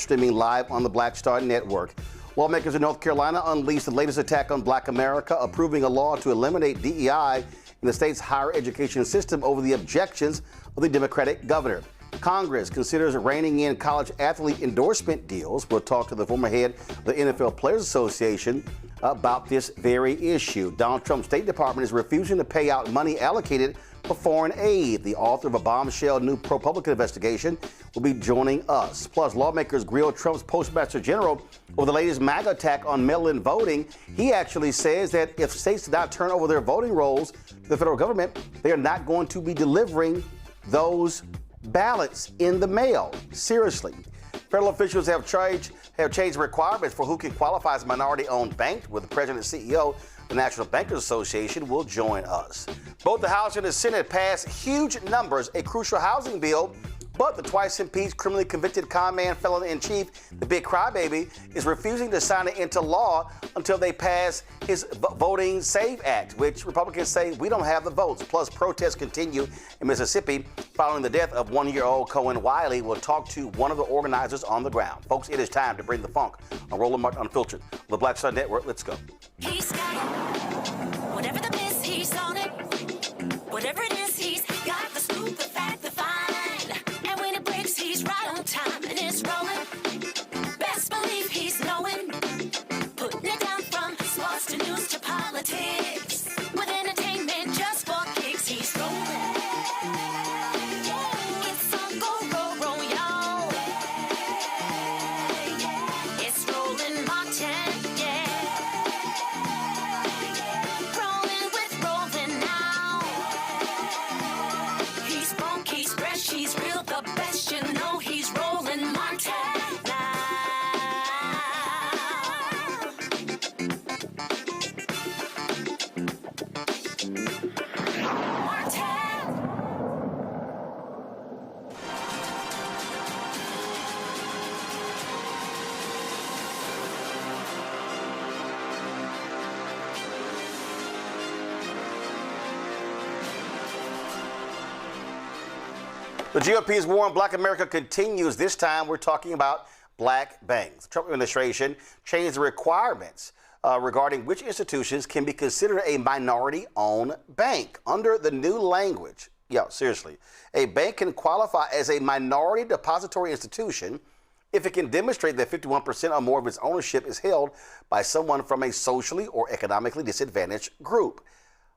streaming live on the Black Star Network. Lawmakers in North Carolina unleashed the latest attack on Black America, approving a law to eliminate DEI in the state's higher education system over the objections of the Democratic governor. Congress considers reining in college athlete endorsement deals. We'll talk to the former head of the NFL Players Association about this very issue. Donald Trump's State Department is refusing to pay out money allocated for foreign aid. The author of a bombshell new ProPublica investigation will be joining us. Plus, lawmakers grill Trump's postmaster general over the latest MAGA attack on mail-in voting. He actually says that if states do not turn over their voting rolls to the federal government, they are not going to be delivering those ballots in the mail. Seriously. Federal officials have changed requirements for who can qualify as a minority-owned bank. With the president and CEO of the National Bankers Association will join us. Both the House and the Senate passed huge numbers, a crucial housing bill, but the twice impeached, criminally convicted con man felon-in-chief, the big crybaby, is refusing to sign it into law until they pass his Voting Save Act, which Republicans say we don't have the votes. Plus, protests continue in Mississippi following the death of one-year-old Kohen Wiley. We'll talk to one of the organizers on the ground. Folks, it is time to bring the funk on Roland Martin Unfiltered. The Black Star Network, let's go. He's got it. Whatever the miss, he's on it. Whatever it is, he's got the scoop, the fact, the find. And when it breaks, he's right on time and it's rolling. Best believe he's knowing. Putting it down from sports to news to politics. With entertainment just for kicks, he's rolling. It's on go, y'all. It's Roland Martin, yeah. Rolling with Roland now. He's funk, he's fresh, he's real, the best, you know he's Roland Martin now. The GOP's war on Black America continues. This time we're talking about black banks. The Trump administration changed the requirements regarding which institutions can be considered a minority-owned bank. Under the new language, seriously, a bank can qualify as a minority depository institution if it can demonstrate that 51% or more of its ownership is held by someone from a socially or economically disadvantaged group.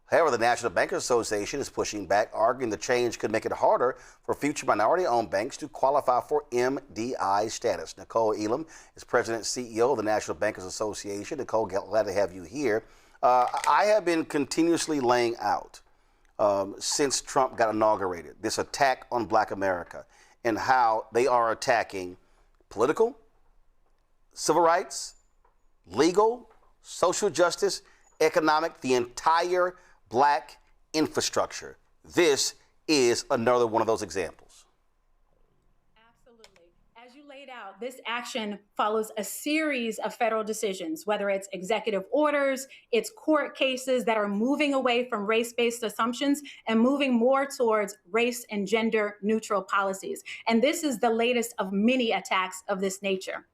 However, the National Bankers Association is pushing back, arguing the change could make it harder for future minority-owned banks to qualify for MDI status. Nicole Elam is President and CEO of the National Bankers Association. Nicole, glad to have you here. I have been continuously laying out since Trump got inaugurated this attack on Black America and how they are attacking political, civil rights, legal, social justice, economic, the entire Black infrastructure. This is another one of those examples. Absolutely. As you laid out, this action follows a series of federal decisions, whether it's executive orders, it's court cases that are moving away from race-based assumptions and moving more towards race and gender neutral policies. And this is the latest of many attacks of this nature.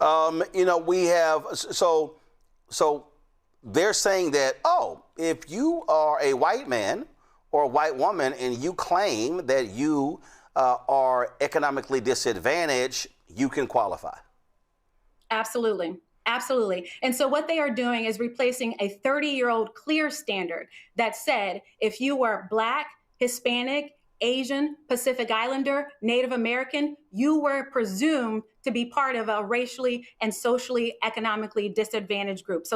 We have, so they're saying that, if you are a white man or a white woman and you claim that you are economically disadvantaged, you can qualify. Absolutely. Absolutely. And so what they are doing is replacing a 30-year-old clear standard that said if you were Black, Hispanic, Asian, Pacific Islander, Native American, you were presumed to be part of a racially and socially economically disadvantaged group,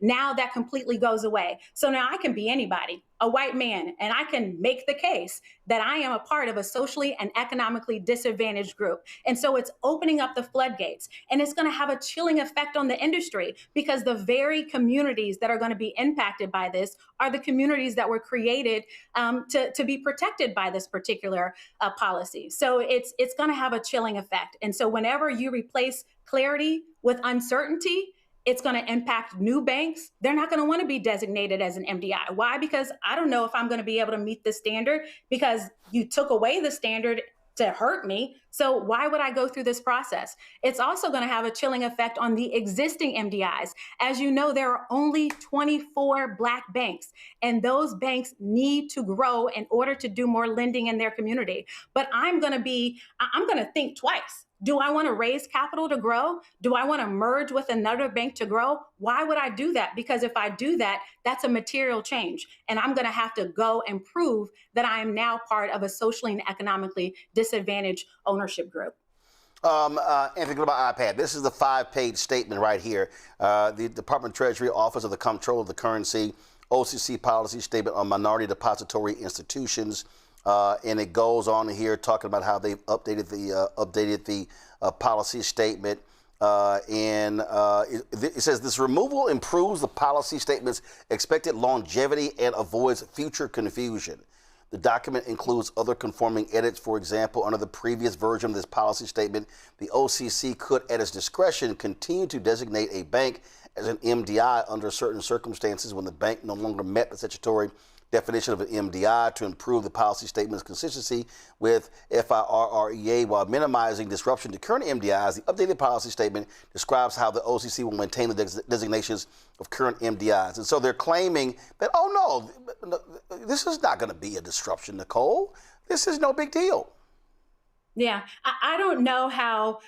Now that completely goes away. So now I can be anybody, a white man, and I can make the case that I am a part of a socially and economically disadvantaged group. And so it's opening up the floodgates, and it's going to have a chilling effect on the industry because the very communities that are going to be impacted by this are the communities that were created to be protected by this particular policy. So it's going to have a chilling effect. And so whenever you replace clarity with uncertainty, it's going to impact new banks. They're not going to want to be designated as an MDI. Why? Because I don't know if I'm going to be able to meet the standard because you took away the standard to hurt me. So why would I go through this process? It's also going to have a chilling effect on the existing MDIs. As you know, there are only 24 Black banks, and those banks need to grow in order to do more lending in their community. But I'm going to think twice. Do I want to raise capital to grow? Do I want to merge with another bank to grow? Why would I do that? Because if I do that, that's a material change. And I'm going to have to go and prove that I am now part of a socially and economically disadvantaged ownership group. Anthony, go to my iPad. This is the 5-page statement right here. The Department of Treasury Office of the Comptroller of the Currency, OCC policy statement on minority depository institutions. And it goes on here talking about how they've updated the policy statement. It says this removal improves the policy statement's expected longevity and avoids future confusion. The document includes other conforming edits. For example, under the previous version of this policy statement, the OCC could, at its discretion, continue to designate a bank as an MDI under certain circumstances when the bank no longer met the statutory definition of an MDI to improve the policy statement's consistency with FIRREA while minimizing disruption to current MDIs. The updated policy statement describes how the OCC will maintain the designations of current MDIs. And so they're claiming that, oh, no, this is not going to be a disruption, Nicole. This is no big deal. Yeah, I don't know how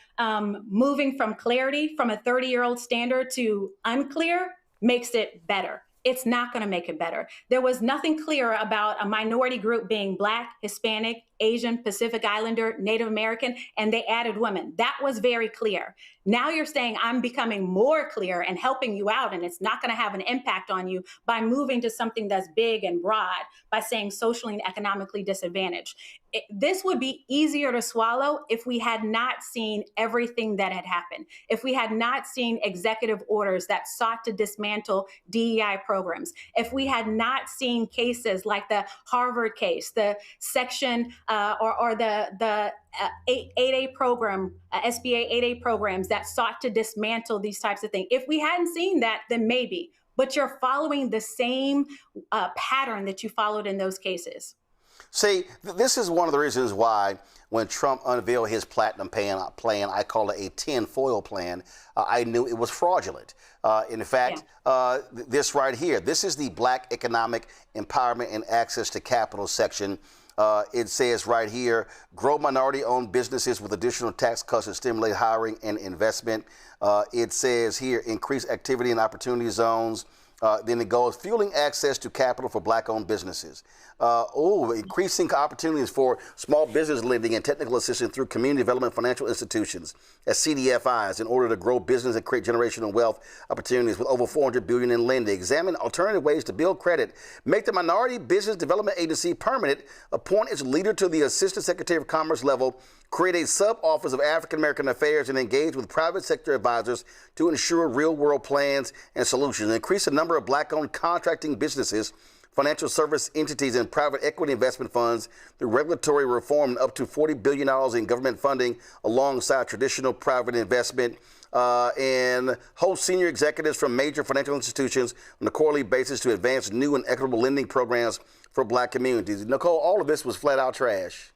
moving from clarity from a 30-year-old standard to unclear makes it better. It's not going to make it better. There was nothing clear about a minority group being Black, Hispanic, Asian, Pacific Islander, Native American, and they added women. That was very clear. Now you're saying I'm becoming more clear and helping you out, and it's not going to have an impact on you by moving to something that's big and broad by saying socially and economically disadvantaged. This would be easier to swallow if we had not seen everything that had happened, if we had not seen executive orders that sought to dismantle DEI programs, if we had not seen cases like the Harvard case, the section or the 8A program, SBA 8A programs that sought to dismantle these types of things. If we hadn't seen that, then maybe. But you're following the same pattern that you followed in those cases. See, this is one of the reasons why when Trump unveiled his platinum plan, I call it a tin-foil plan, I knew it was fraudulent. In fact, this right here, this is the Black Economic Empowerment and Access to Capital section. It says right here, grow minority-owned businesses with additional tax cuts to stimulate hiring and investment. It says here, increase activity in opportunity zones. Then it goes, fueling access to capital for Black-owned businesses. Increasing opportunities for small business lending and technical assistance through community development financial institutions as CDFIs in order to grow business and create generational wealth opportunities with over $400 billion in lending. Examine alternative ways to build credit. Make the Minority Business Development Agency permanent. Appoint its leader to the Assistant Secretary of Commerce level. Create a sub-office of African American Affairs and engage with private sector advisors to ensure real-world plans and solutions. Increase the number of Black-owned contracting businesses, financial service entities, and private equity investment funds through regulatory reform and up to $40 billion in government funding alongside traditional private investment. And host senior executives from major financial institutions on a quarterly basis to advance new and equitable lending programs for Black communities. Nicole, all of this was flat-out trash.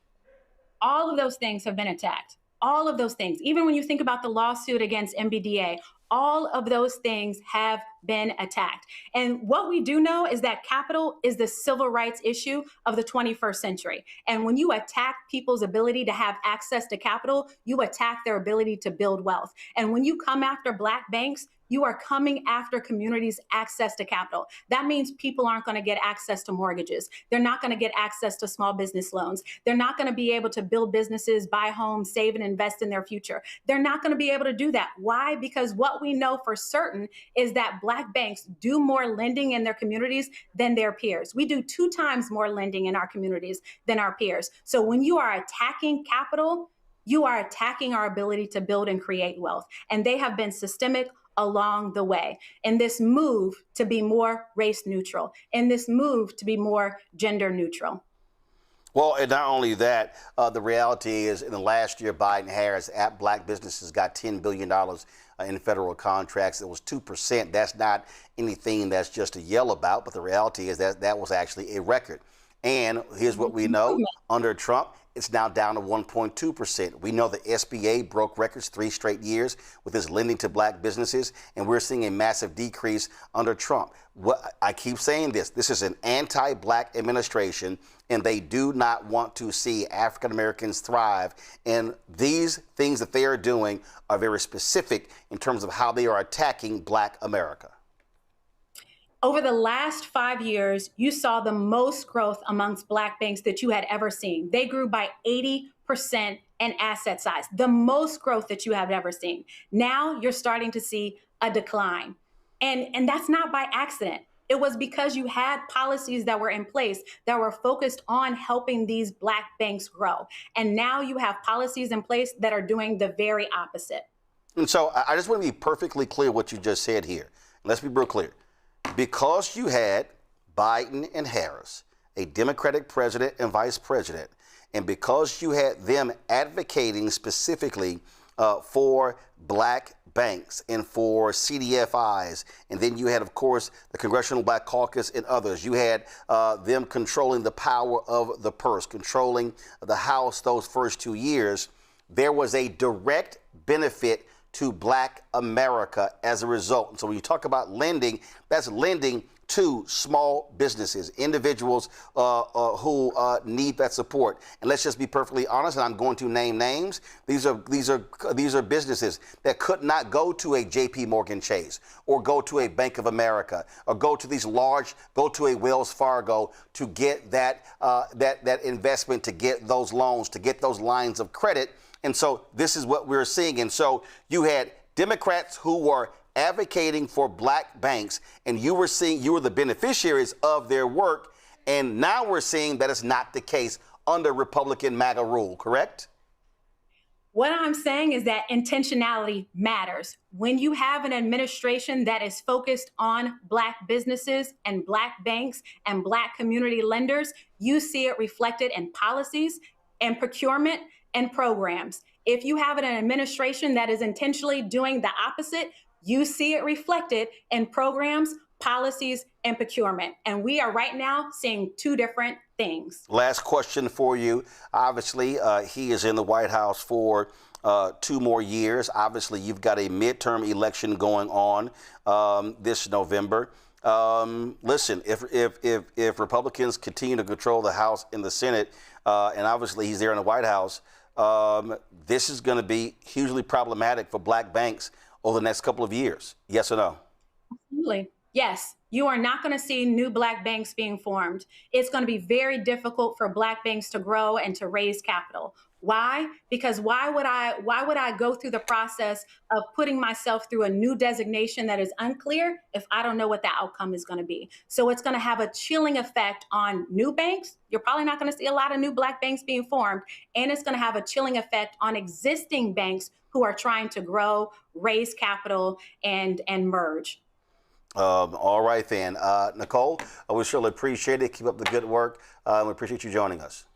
All of those things have been attacked. All of those things. Even when you think about the lawsuit against MBDA, all of those things have been attacked. And what we do know is that capital is the civil rights issue of the 21st century. And when you attack people's ability to have access to capital, you attack their ability to build wealth. And when you come after Black banks, you are coming after communities' access to capital. That means people aren't going to get access to mortgages. They're not going to get access to small business loans. They're not going to be able to build businesses, buy homes, save and invest in their future. They're not going to be able to do that. Why? Because what we know for certain is that Black banks do more lending in their communities than their peers. We do 2 times more lending in our communities than our peers. So when you are attacking capital, you are attacking our ability to build and create wealth. And they have been systemic along the way. In this move to be more race neutral, in this move to be more gender neutral. Well, and not only that, the reality is in the last year, Biden-Harris, Black businesses got $10 billion in federal contracts. It was 2%. That's not anything that's just to yell about, but the reality is that that was actually a record. And here's what we know, under Trump, It's now down to 1.2%. We know the SBA broke records 3 straight years with its lending to black businesses, and we're seeing a massive decrease under Trump. I keep saying this is an anti-black administration, and they do not want to see African Americans thrive. And these things that they are doing are very specific in terms of how they are attacking black America. Over the last 5 years, you saw the most growth amongst black banks that you had ever seen. They grew by 80% in asset size, the most growth that you have ever seen. Now you're starting to see a decline. And that's not by accident. It was because you had policies that were in place that were focused on helping these black banks grow. And now you have policies in place that are doing the very opposite. And so I just want to be perfectly clear what you just said here. Let's be real clear. Because you had Biden and Harris, a Democratic president and vice president, and because you had them advocating specifically for black banks and for CDFIs, and then you had, of course, the Congressional Black Caucus and others. You had them controlling the power of the purse, controlling the House those first 2 years. There was a direct benefit to black America as a result. And so when you talk about lending, that's lending to small businesses, individuals who need that support. And let's just be perfectly honest, and I'm going to name names. These are businesses that could not go to a JP Morgan Chase or go to a Bank of America or go to a Wells Fargo to get that investment, to get those loans, to get those lines of credit. And so this is what we're seeing. And so you had Democrats who were advocating for black banks, and you were the beneficiaries of their work. And now we're seeing that it's not the case under Republican MAGA rule, correct? What I'm saying is that intentionality matters. When you have an administration that is focused on black businesses and black banks and black community lenders, you see it reflected in policies and procurement and programs. If you have an administration that is intentionally doing the opposite, you see it reflected in programs, policies, and procurement. And we are right now seeing 2 different things. Last question for you. Obviously, he is in the White House for 2 more years. Obviously, you've got a midterm election going on this November. Listen, if Republicans continue to control the House and the Senate, and obviously he's there in the White House, this is going to be hugely problematic for black banks over the next couple of years. Yes or no? Absolutely. Yes. You are not going to see new black banks being formed. It's going to be very difficult for black banks to grow and to raise capital. Why? Because why would I go through the process of putting myself through a new designation that is unclear if I don't know what the outcome is going to be? So it's going to have a chilling effect on new banks. You're probably not going to see a lot of new black banks being formed, and it's going to have a chilling effect on existing banks who are trying to grow, raise capital, and merge. All right, then. Nicole, we surely appreciate it. Keep up the good work. We appreciate you joining us.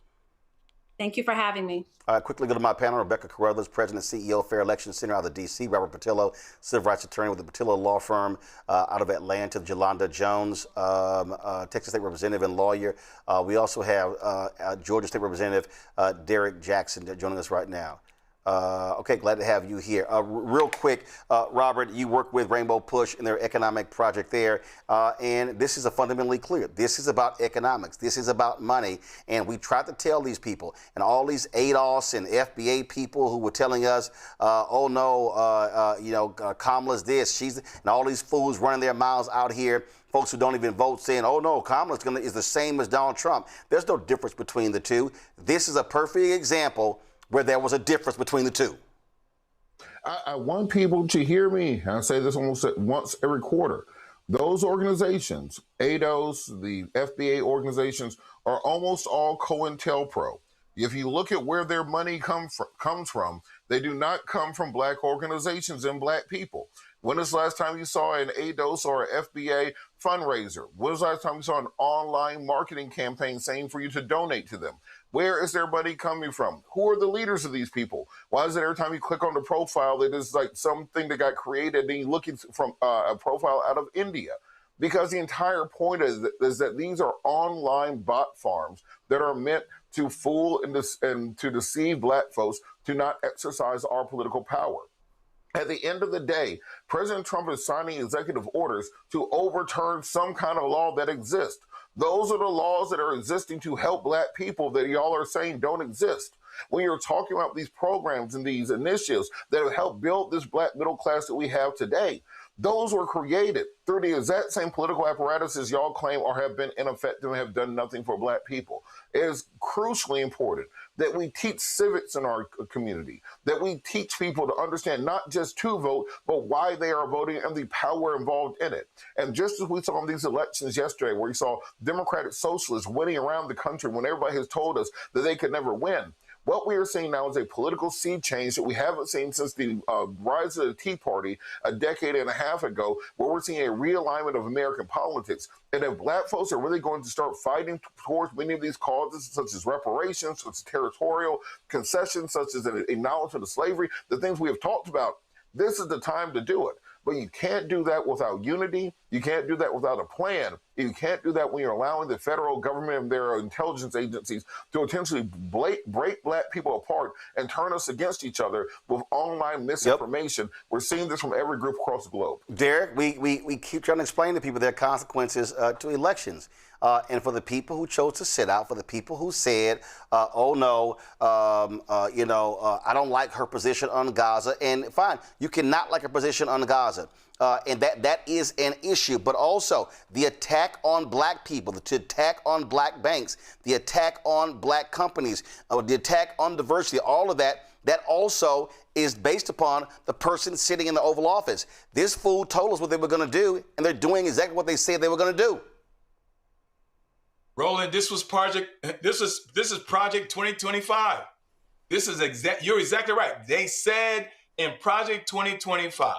Thank you for having me. All right, quickly go to my panel. Rebecca Carruthers, President and CEO of Fair Election Center out of D.C. Robert Patillo, Civil Rights Attorney with the Patillo Law Firm out of Atlanta. Jolanda Jones, Texas State Representative and lawyer. We also have Georgia State Representative Derek Jackson joining us right now. Okay, glad to have you here. Real quick, Robert, you work with Rainbow Push in their economic project there, and this is fundamentally clear. This is about economics. This is about money, and we tried to tell these people, and all these ADOS and FBA people who were telling us, oh no, Kamala's this, and all these fools running their mouths out here. Folks who don't even vote saying, oh no, Kamala is the same as Donald Trump. There's no difference between the two. This is a perfect example where there was a difference between the two. I want people to hear me. I say this almost once every quarter. Those organizations, ADOS, the FBA organizations, are almost all COINTELPRO. If you look at where their money comes from, they do not come from black organizations and black people. When is the last time you saw an ADOS or an FBA fundraiser? When was the last time you saw an online marketing campaign saying for you to donate to them? Where is their money coming from? Who are the leaders of these people? Why is it every time you click on the profile, it is like something that got created and you're looking from a profile out of India? Because the entire point is that these are online bot farms that are meant to fool and to deceive black folks to not exercise our political power. At the end of the day, President Trump is signing executive orders to overturn some kind of law that exists. Those are the laws that are existing to help black people that y'all are saying don't exist. When you're talking about these programs and these initiatives that have helped build this black middle class that we have today, those were created through the exact same political apparatuses y'all claim or have been ineffective and have done nothing for black people. It is crucially important that we teach civics in our community, that we teach people to understand not just to vote, but why they are voting and the power involved in it. And just as we saw in these elections yesterday, where we saw Democratic socialists winning around the country when everybody has told us that they could never win, what we are seeing now is a political sea change that we haven't seen since the rise of the Tea Party a decade and a half ago, where we're seeing a realignment of American politics. And if black folks are really going to start fighting towards many of these causes, such as reparations, such as territorial concessions, such as an acknowledgement of slavery, the things we have talked about, this is the time to do it. But you can't do that without unity. You can't do that without a plan. You can't do that when you're allowing the federal government and their intelligence agencies to intentionally break black people apart and turn us against each other with online misinformation. Yep. We're seeing this from every group across the globe. Derek, we keep trying to explain to people there are consequences to elections. And for the people who chose to sit out, for the people who said, oh no, I don't like her position on Gaza. And fine, you cannot like her position on Gaza. And that is an issue. But also the attack on black people, the attack on black banks, the attack on black companies, the attack on diversity, all of that also is based upon the person sitting in the Oval Office. This fool told us what they were going to do, and they're doing exactly what they said they were going to do. Roland, this is Project 2025. You're exactly right. They said in Project 2025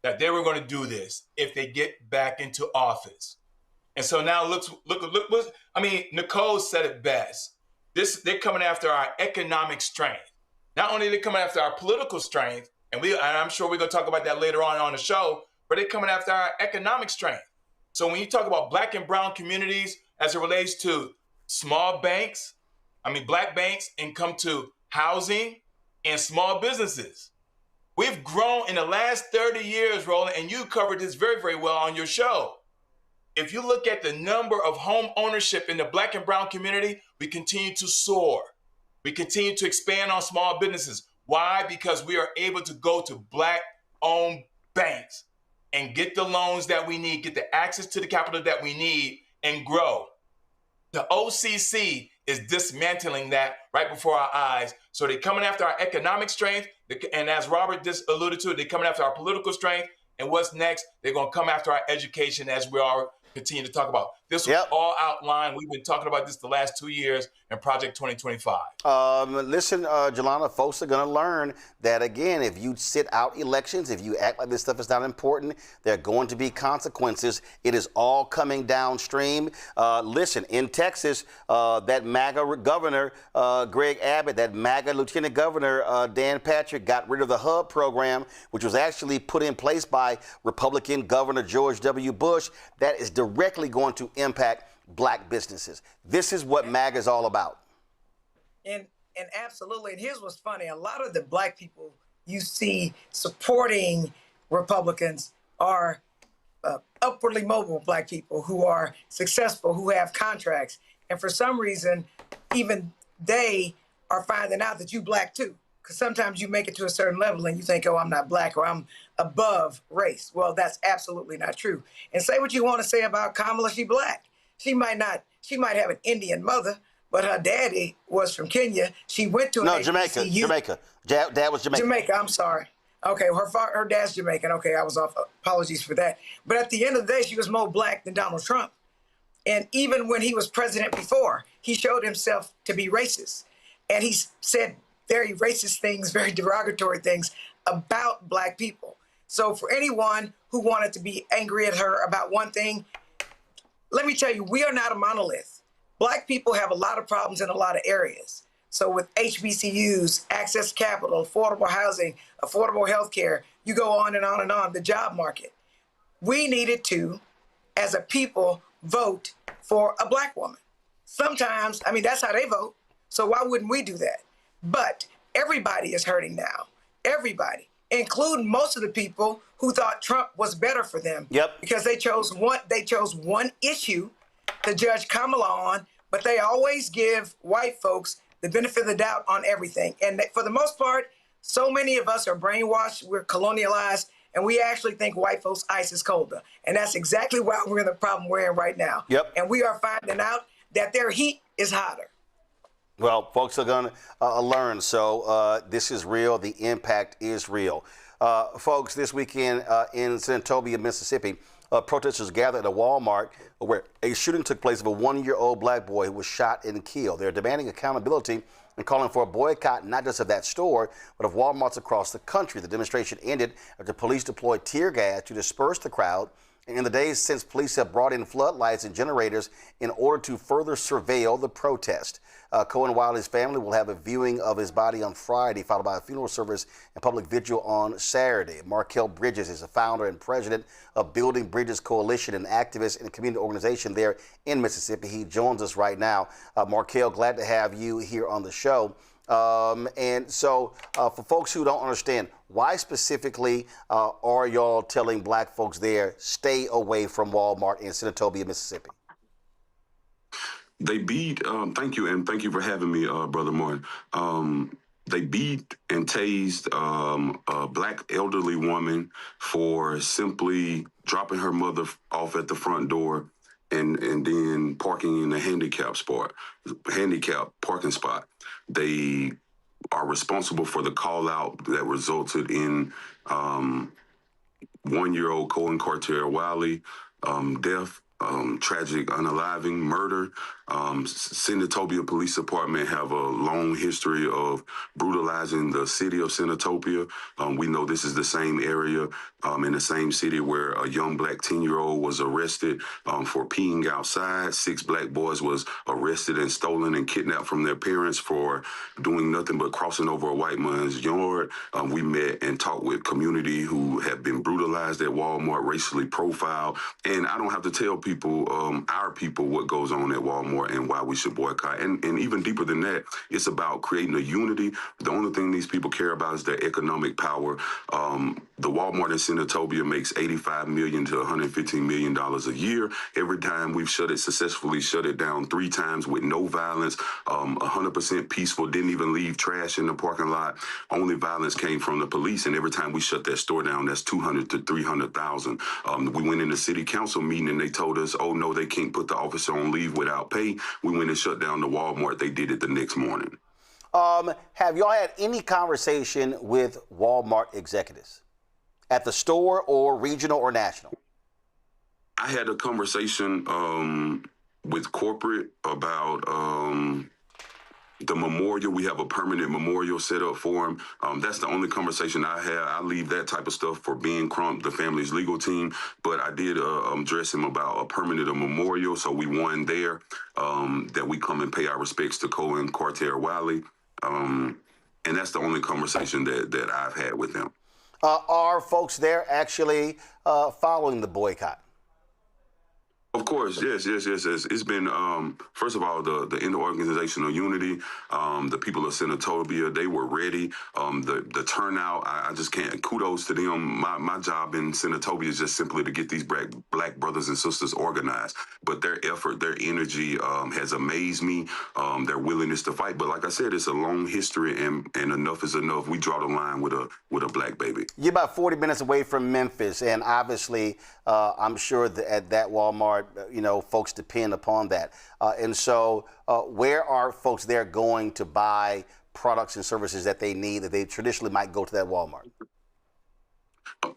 that they were going to do this if they get back into office. And so now look, Nicole said it best. They're coming after our economic strength. Not only are they coming after our political strength, and I'm sure we're going to talk about that later on the show, but they're coming after our economic strength. So when you talk about black and brown communities, as it relates to small banks, black banks, and come to housing and small businesses. We've grown in the last 30 years, Roland, and you covered this very, very well on your show. If you look at the number of home ownership in the black and brown community, we continue to soar. We continue to expand on small businesses. Why? Because we are able to go to black-owned banks and get the loans that we need, get the access to the capital that we need, and grow. The OCC is dismantling that right before our eyes. So they're coming after our economic strength, and as Robert just alluded to, they're coming after our political strength. And what's next? They're going to come after our education, as we are continue to talk about. This was all outlined. We've been talking about this the last 2 years in Project 2025. Listen, Jelana, folks are going to learn that, again, if you sit out elections, if you act like this stuff is not important, there are going to be consequences. It is all coming downstream. Listen, in Texas, that MAGA governor, Greg Abbott, that MAGA lieutenant governor, Dan Patrick, got rid of the HUB program, which was actually put in place by Republican Governor George W. Bush. That is directly going to impact black businesses. This is what MAGA is all about. And absolutely. And here's what's funny. A lot of the black people you see supporting Republicans are upwardly mobile black people who are successful, who have contracts. And for some reason, even they are finding out that you black too. Because sometimes you make it to a certain level and you think, oh, I'm not black or I'm above race. Well, that's absolutely not true. And say what you want to say about Kamala, she black. She might have an Indian mother, but her daddy was from Kenya. She went to Jamaica. Dad was Jamaican. Jamaica, I'm sorry. Okay, her dad's Jamaican. Okay, I was off. Apologies for that. But at the end of the day, she was more black than Donald Trump. And even when he was president before, he showed himself to be racist. And he said very racist things, very derogatory things about black people. So for anyone who wanted to be angry at her about one thing, let me tell you, we are not a monolith. Black people have a lot of problems in a lot of areas. So with HBCUs, access to capital, affordable housing, affordable health care, you go on and on and on, the job market. We needed to, as a people, vote for a black woman. sometimes, I mean, that's how they vote. So why wouldn't we do that? But everybody is hurting now. Everybody, including most of the people who thought Trump was better for them. Yep. Because they chose one issue to judge Kamala on, but they always give white folks the benefit of the doubt on everything. And for the most part, so many of us are brainwashed, we're colonialized, and we actually think white folks' ice is colder. And that's exactly why we're in the problem we're in right now. Yep. And we are finding out that their heat is hotter. Well, folks are going to learn. So this is real. The impact is real. Folks, this weekend in Senatobia, Mississippi, protesters gathered at a Walmart where a shooting took place of a 1-year-old black boy who was shot and killed. They're demanding accountability and calling for a boycott, not just of that store, but of Walmarts across the country. The demonstration ended after police deployed tear gas to disperse the crowd. And in the days since, police have brought in floodlights and generators in order to further surveil the protest. Kohen Wiley's family will have a viewing of his body on Friday, followed by a funeral service and public vigil on Saturday. Markel Bridges is the founder and president of Building Bridges Coalition, an activist and community organization there in Mississippi. He joins us right now. Markel, glad to have you here on the show. And so for folks who don't understand, why specifically are y'all telling black folks there, stay away from Walmart in Senatobia, Mississippi? They beat, thank you, and thank you for having me, Brother Martin. They beat and tased a black elderly woman for simply dropping her mother off at the front door and then parking in the handicap parking spot. They are responsible for the call out that resulted in 1-year-old Kohen Wiley death. Tragic unaliving, murder. Senatobia Police Department have a long history of brutalizing the city of Senatobia. We know this is the same area in the same city where a young black 10-year-old was arrested for peeing outside. 6 black boys was arrested and stolen and kidnapped from their parents for doing nothing but crossing over a white man's yard. We met and talked with community who have been brutalized at Walmart, racially profiled. And I don't have to tell people, our people, what goes on at Walmart and why we should boycott. And even deeper than that, it's about creating a unity. The only thing these people care about is their economic power. The Walmart in Senatobia makes $85 million to $115 million a year. Every time we've successfully shut it down 3 times with no violence, 100% peaceful, didn't even leave trash in the parking lot. Only violence came from the police. And every time we shut that store down, that's $200,000 to $300,000. We went in the city council meeting and they told us, oh no, they can't put the officer on leave without pay. We went and shut down the Walmart. They did it the next morning. Have y'all had any conversation with Walmart executives at the store or regional or national? I had a conversation with corporate about the memorial. We have a permanent memorial set up for him. That's the only conversation I had. I leave that type of stuff for Ben Crump, the family's legal team. But I did address him about a permanent memorial. So we won there, that we come and pay our respects to Kohen Wiley. And that's the only conversation that I've had with him. Are folks there actually following the boycott? Of course, yes. It's been, first of all, the interorganizational unity, the people of Senatobia, they were ready. The turnout, I just can't, kudos to them. My job in Senatobia is just simply to get these black brothers and sisters organized. But their effort, their energy has amazed me, their willingness to fight. But like I said, it's a long history, and enough is enough. We draw the line with a black baby. You're about 40 minutes away from Memphis, and obviously, I'm sure that at that Walmart, folks depend upon that. And so where are folks there going to buy products and services that they need that they traditionally might go to that Walmart?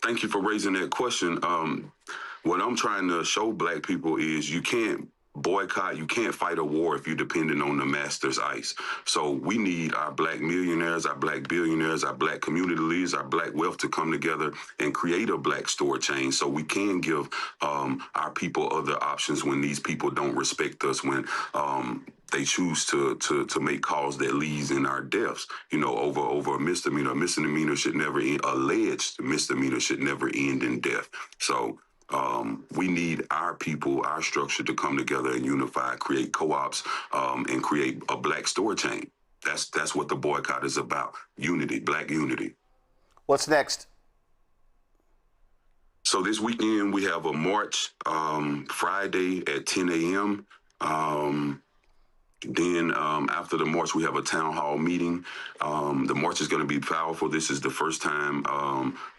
Thank you for raising that question. What I'm trying to show black people is you can't boycott, you can't fight a war if you're dependent on the master's ice. So we need our black millionaires, our black billionaires, our black community leaders, our black wealth to come together and create a black store chain so we can give our people other options when these people don't respect us, when they choose to make calls that leads in our deaths, over a misdemeanor. A misdemeanor should never end, alleged misdemeanor should never end in death. So We need our people, our structure to come together and unify, create co-ops, and create a black store chain. That's what the boycott is about. Unity, black unity. What's next? So this weekend we have a march, Friday at 10 a.m. Then after the march, we have a town hall meeting. The march is going to be powerful. This is the first time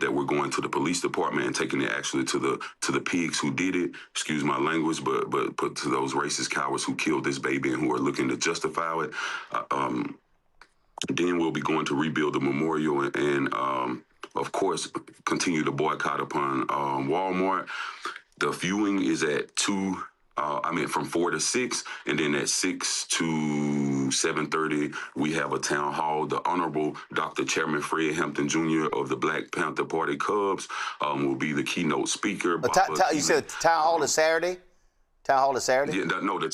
that we're going to the police department and taking it actually to the pigs who did it. Excuse my language, but to those racist cowards who killed this baby and who are looking to justify it. Then we'll be going to rebuild the memorial and of course, continue to boycott upon Walmart. The viewing is at from 4 to 6, and then at 6 to 7:30, we have a town hall. The Honorable Dr. Chairman Fred Hampton Jr. of the Black Panther Party Cubs will be the keynote speaker. You said town hall is Saturday? Town hall is Saturday? Yeah, no, the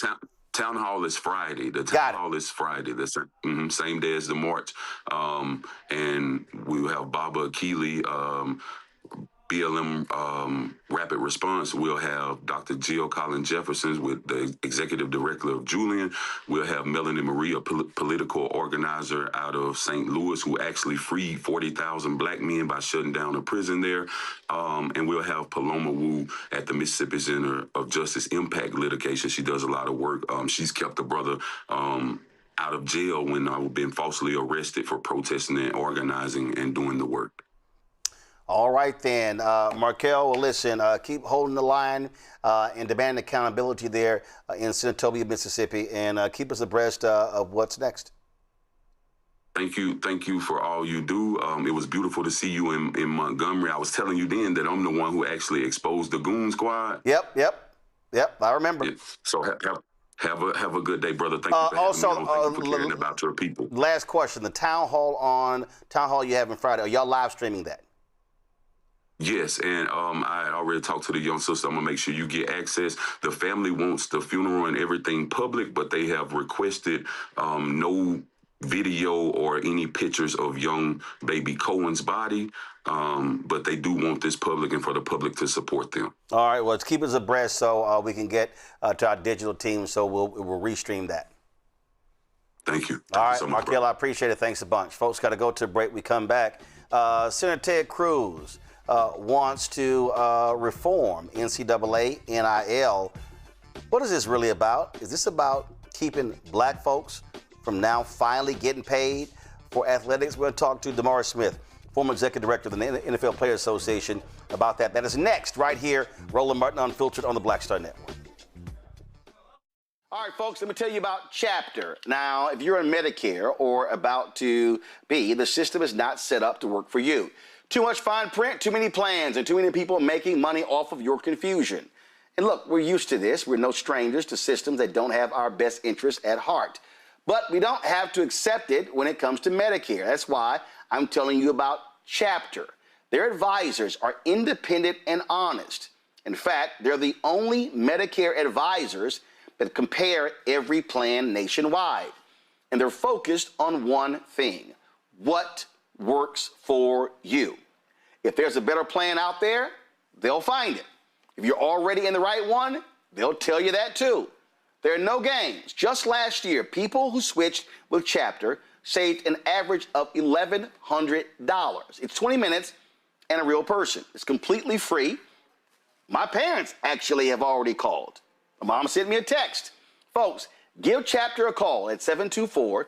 town hall is Friday. The town hall is Friday. The same day as the march. And we will have Baba Keeley, BLM Rapid Response. We'll have Dr. Jill Collins Jefferson with the Executive Director of Julian. We'll have Melanie Marie, a political organizer out of St. Louis, who actually freed 40,000 black men by shutting down a prison there. And we'll have Paloma Wu at the Mississippi Center of Justice Impact Litigation. She does a lot of work. She's kept a brother out of jail when I've been falsely arrested for protesting and organizing and doing the work. All right, then. Markel, well, listen, keep holding the line and demanding accountability there in Senatobia, Mississippi, and keep us abreast of what's next. Thank you for all you do. It was beautiful to see you in Montgomery. I was telling you then that I'm the one who actually exposed the Goon Squad. Yep, I remember. Yeah. So have a good day, brother. Thank you for having me on. Thank you for caring about your people. Last question, the town hall you have on Friday, are y'all live streaming that? Yes, and I already talked to the young sister. I'm going to make sure you get access. The family wants the funeral and everything public, but they have requested no video or any pictures of young baby Cohen's body, but they do want this public and for the public to support them. All right, well, let's keep us abreast so we can get to our digital team, so we'll restream that. Thank you. All right, Markel, I appreciate it. Thanks a bunch. Folks, got to go to a break. We come back. Senator Ted Cruz wants to reform NCAA NIL. What is this really about? Is this about keeping black folks from now finally getting paid for athletics? We're going to talk to Damar Smith, former executive director of the NFL Players Association, about that. That is next, right here, Roland Martin Unfiltered on the Black Star Network. All right, folks, let me tell you about Chapter. Now, if you're on Medicare or about to be, the system is not set up to work for you. Too much fine print, too many plans, and too many people making money off of your confusion. And look, we're used to this. We're no strangers to systems that don't have our best interests at heart. But we don't have to accept it when it comes to Medicare. That's why I'm telling you about Chapter. Their advisors are independent and honest. In fact, they're the only Medicare advisors that compare every plan nationwide. And they're focused on one thing: what works for you. If there's a better plan out there, they'll find it. If you're already in the right one, they'll tell you that too. There are no games. Just last year, people who switched with Chapter saved an average of $1,100. It's 20 minutes and a real person. It's completely free. My parents actually have already called. My mom sent me a text. Folks, give Chapter a call at 724-264-8281,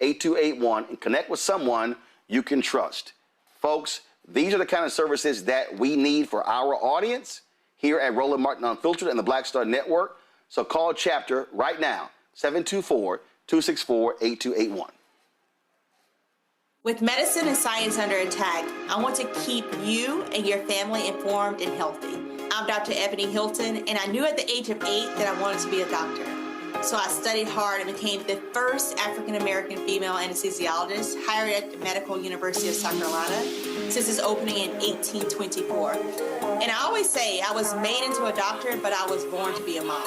724-264-8281, and connect with someone you can trust. Folks, these are the kind of services that we need for our audience here at Roland Martin Unfiltered and the Black Star Network. So call Chapter right now, 724-264-8281. With medicine and science under attack, I want to keep you and your family informed and healthy. I'm Dr. Ebony Hilton, and I knew at the age of 8 that I wanted to be a doctor. So I studied hard and became the first African-American female anesthesiologist hired at the Medical University of South Carolina since its opening in 1824. And I always say I was made into a doctor, but I was born to be a mom.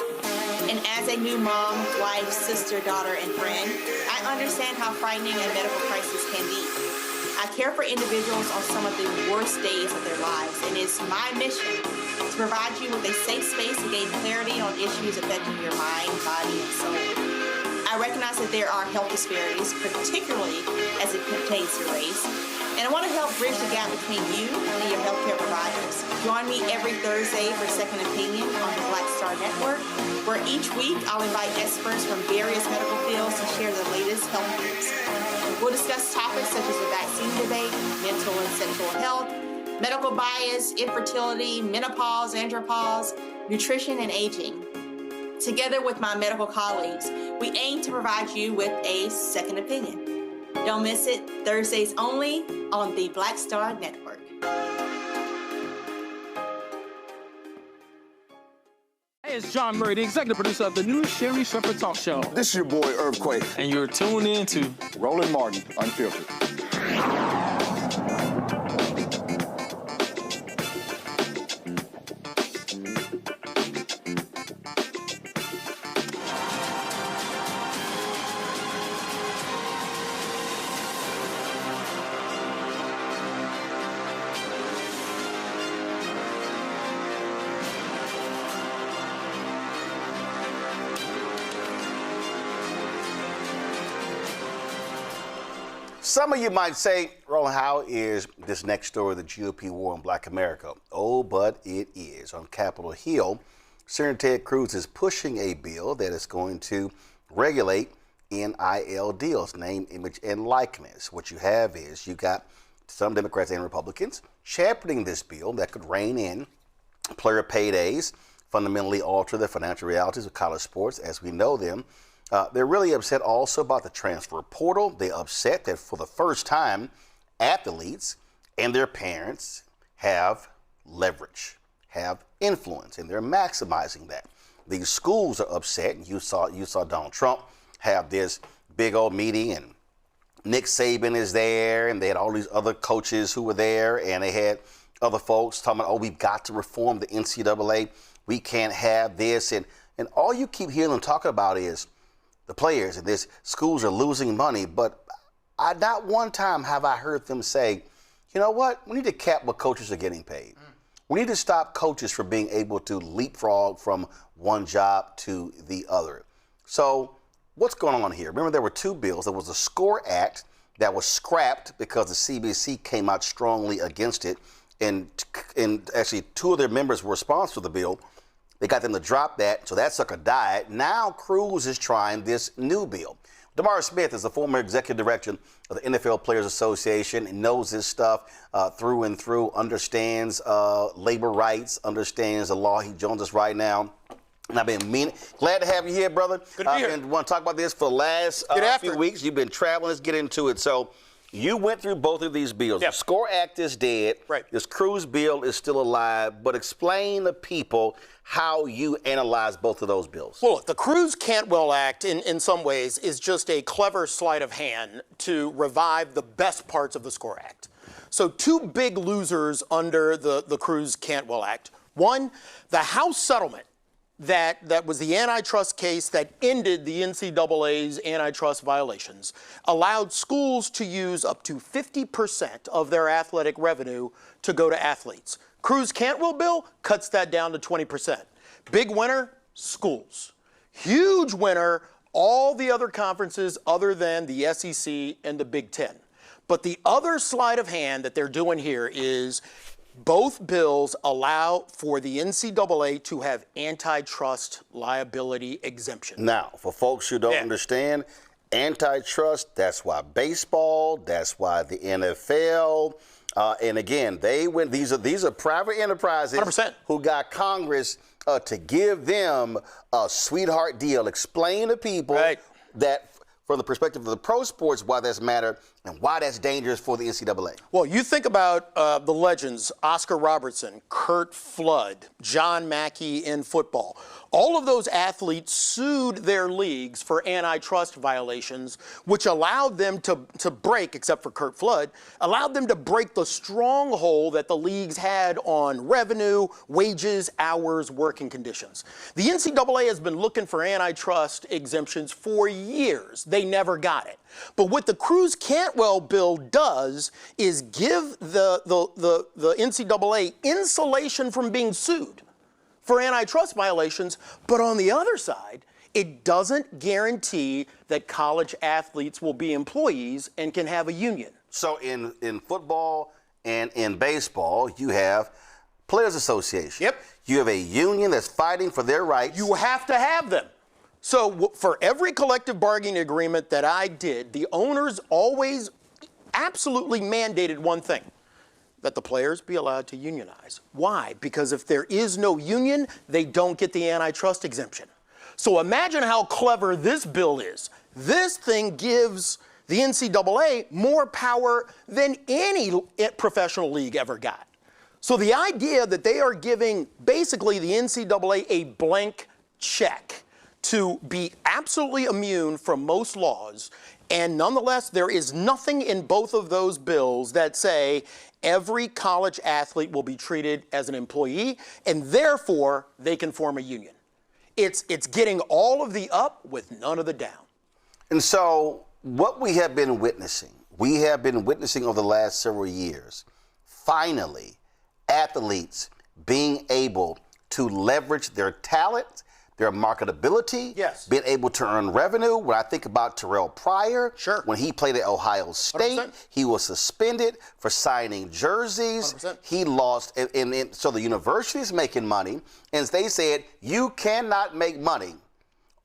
And as a new mom, wife, sister, daughter, and friend, I I understand how frightening a medical crisis can be. I care for individuals on some of the worst days of their lives, and it's my mission to provide you with a safe space to gain clarity on issues affecting your mind, body, and soul. I recognize that there are health disparities, particularly as it pertains to race, and I want to help bridge the gap between you and your healthcare providers. Join me every Thursday for Second Opinion on the Black Star Network, where each week I'll invite experts from various medical fields to share the latest health news. We'll discuss topics such as the vaccine debate, mental and sexual health, medical bias, infertility, menopause, andropause, nutrition, and aging. Together with my medical colleagues, we aim to provide you with a second opinion. Don't miss it, Thursdays only on the Black Star Network. Hey, it's John Murray, the executive producer of the new Sherry Shepherd Talk Show. This is your boy, Earthquake. And you're tuned in to Roland Martin, Unfiltered. Some of you might say, Roland, how is this next story of the GOP war on Black America? Oh, but it is. On Capitol Hill, Senator Ted Cruz is pushing a bill that is going to regulate NIL deals, name, image, and likeness. What you have is you got some Democrats and Republicans championing this bill that could rein in player paydays, fundamentally alter the financial realities of college sports as we know them. They're really upset also about the transfer portal. They're upset that for the first time, athletes and their parents have leverage, have influence, and they're maximizing that. These schools are upset, and you saw Donald Trump have this big old meeting, and Nick Saban is there, and they had all these other coaches who were there, and they had other folks talking about, oh, we've got to reform the NCAA. We can't have this, and all you keep hearing them talking about is the players and this schools are losing money, but not one time have I heard them say, you know what, we need to cap what coaches are getting paid. We need to stop coaches from being able to leapfrog from one job to the other. So what's going on here? Remember, there were two bills. There was a SCORE Act that was scrapped because the CBC came out strongly against it, and actually two of their members were responsible for the bill. They got them to drop that, so that sucker died. Now Cruz is trying this new bill. DeMar Smith is the former executive director of the NFL Players Association and knows this stuff through and through, understands labor rights, understands the law. He joins us right now. And I've been glad to have you here, brother. Good to be here. And want to talk about this for the last few weeks. You've been traveling. Let's get into it. So you went through both of these bills. Yep. The SCORE Act is dead. Right. This Cruz bill is still alive. But explain to people how you analyze both of those bills. Well, look, the Cruz-Cantwell Act, in some ways, is just a clever sleight of hand to revive the best parts of the SCORE Act. So two big losers under the Cruz-Cantwell Act. One, the House settlement that was the antitrust case that ended the NCAA's antitrust violations, allowed schools to use up to 50% of their athletic revenue to go to athletes. Cruz-Cantwell bill cuts that down to 20%. Big winner, schools. Huge winner, all the other conferences other than the SEC and the Big Ten. But the other sleight of hand that they're doing here is both bills allow for the NCAA to have antitrust liability exemption. Now, for folks who don't understand, antitrust, that's why baseball, that's why the NFL, and again, these are private enterprises 100%. who got Congress to give them a sweetheart deal. Explain to people that from the perspective of the pro sports, why that's matter and why that's dangerous for the NCAA. Well, you think about the legends, Oscar Robertson, Curt Flood, John Mackey in football. All of those athletes sued their leagues for antitrust violations, which allowed them to break, except for Curt Flood, allowed them to break the stronghold that the leagues had on revenue, wages, hours, working conditions. The NCAA has been looking for antitrust exemptions for years. They never got it. But what the Cruz-Cantwell bill does is give the NCAA insulation from being sued for antitrust violations, but on the other side, it doesn't guarantee that college athletes will be employees and can have a union. So in football and in baseball, you have Players Association. Yep. You have a union that's fighting for their rights. You have to have them. So for every collective bargaining agreement that I did, the owners always absolutely mandated one thing, that the players be allowed to unionize. Why? Because if there is no union, they don't get the antitrust exemption. So imagine how clever this bill is. This thing gives the NCAA more power than any professional league ever got. So the idea that they are giving basically the NCAA a blank check to be absolutely immune from most laws, and nonetheless, there is nothing in both of those bills that say every college athlete will be treated as an employee, and therefore they can form a union. It's getting all of the up with none of the down. And so what we have been witnessing over the last several years, finally, athletes being able to leverage their talent, their marketability, yes, being able to earn revenue. When I think about Terrell Pryor, sure, when he played at Ohio State, 100%. He was suspended for signing jerseys. 100%. He lost, so the university is making money, and they said, you cannot make money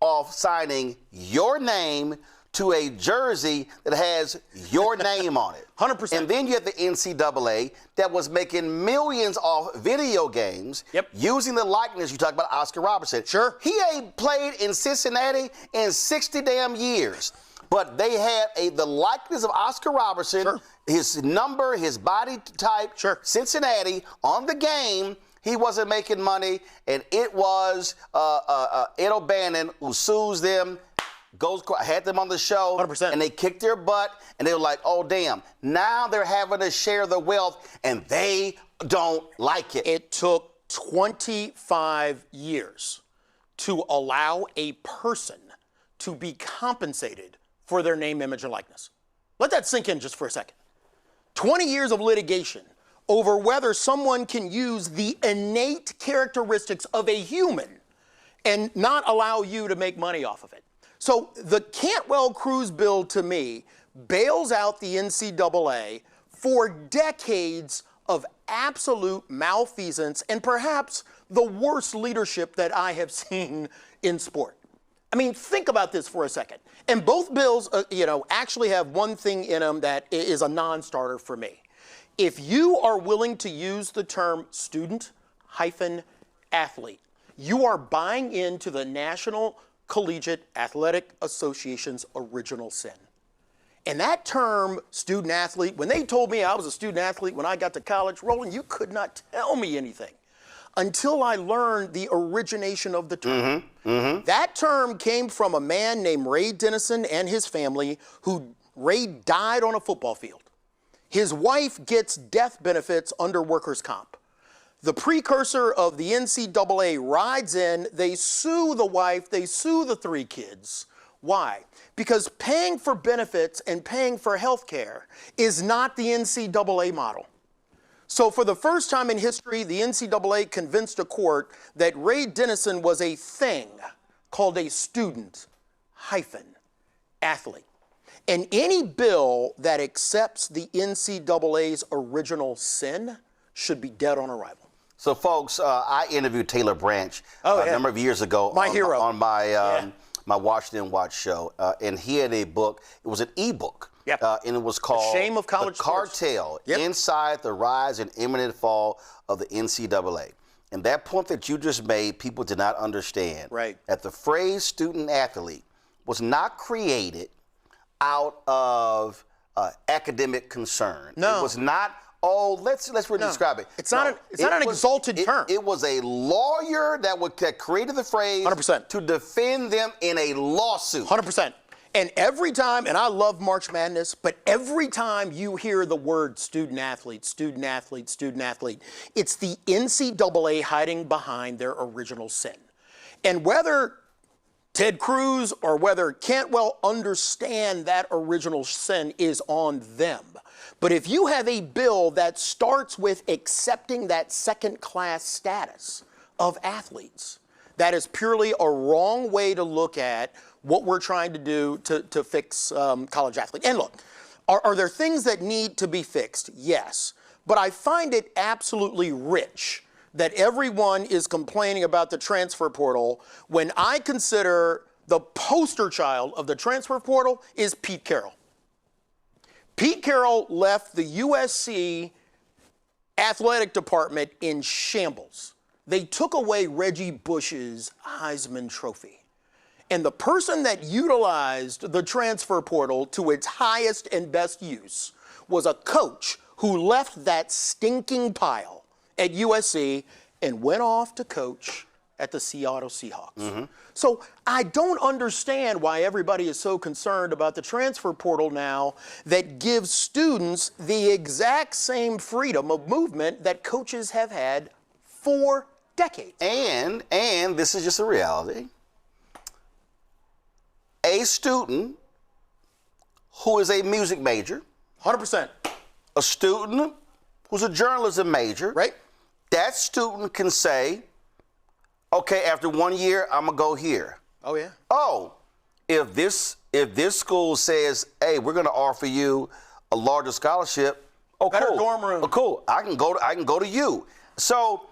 off signing your name to a jersey that has your name on it. 100%. And then you have the NCAA that was making millions off video games, yep, using the likeness. You talk about Oscar Robertson. Sure. He ain't played in Cincinnati in 60 damn years. But they had the likeness of Oscar Robertson, sure, his number, his body type, sure, Cincinnati, on the game. He wasn't making money, and it was Ed O'Bannon who sues them, had them on the show, 100%. and they kicked their butt, and they were like, oh, damn. Now they're having to share the wealth, and they don't like it. It took 25 years to allow a person to be compensated for their name, image, and likeness. Let that sink in just for a second. 20 years of litigation over whether someone can use the innate characteristics of a human and not allow you to make money off of it. So the Cantwell-Cruz bill, to me, bails out the NCAA for decades of absolute malfeasance and perhaps the worst leadership that I have seen in sport. I mean, think about this for a second. And both bills, actually have one thing in them that is a non-starter for me. If you are willing to use the term student-athlete, you are buying into the National Collegiate Athletic Association's original sin. And that term, student athlete, when they told me I was a student athlete when I got to college, Roland, you could not tell me anything until I learned the origination of the term. That term came from a man named Ray Dennison and his family, Ray died on a football field. His wife gets death benefits under workers' comp. The precursor of the NCAA rides in, they sue the wife, they sue the 3 kids. Why? Because paying for benefits and paying for health care is not the NCAA model. So for the first time in history, the NCAA convinced a court that Ray Dennison was a thing called a student-athlete. And any bill that accepts the NCAA's original sin should be dead on arrival. So, folks, I interviewed Taylor Branch a number of years ago my hero. on my my Washington Watch show, and he had a book. It was an ebook, yep, and it was called The Shame of College The Cartel, yep, Inside the Rise and Imminent Fall of the NCAA. And that point that you just made, people did not understand. Right. That the phrase student-athlete was not created out of academic concern. No. It was not, let's really describe it. It's not an exalted term. It was a lawyer that created the phrase 100%. to defend them in a lawsuit. 100%. And every time, and I love March Madness, but every time you hear the word student-athlete, student-athlete, student-athlete, it's the NCAA hiding behind their original sin. And whether Ted Cruz or whether Cantwell understand that original sin is on them. But if you have a bill that starts with accepting that second-class status of athletes, that is purely a wrong way to look at what we're trying to do to fix college athletes. And look, are there things that need to be fixed? Yes. But I find it absolutely rich that everyone is complaining about the transfer portal when I consider the poster child of the transfer portal is Pete Carroll. Pete Carroll left the USC athletic department in shambles. They took away Reggie Bush's Heisman Trophy. And the person that utilized the transfer portal to its highest and best use was a coach who left that stinking pile at USC and went off to coach at the Seattle Seahawks. Mm-hmm. So I don't understand why everybody is so concerned about the transfer portal now that gives students the exact same freedom of movement that coaches have had for decades. And this is just a reality. A student who is a music major, 100%. A student who's a journalism major, right? That student can say, okay, after 1 year, I'm gonna go here. Oh yeah. Oh, if this school says, hey, we're gonna offer you a larger scholarship, better cool. dorm room. Oh, cool. I can go to you. So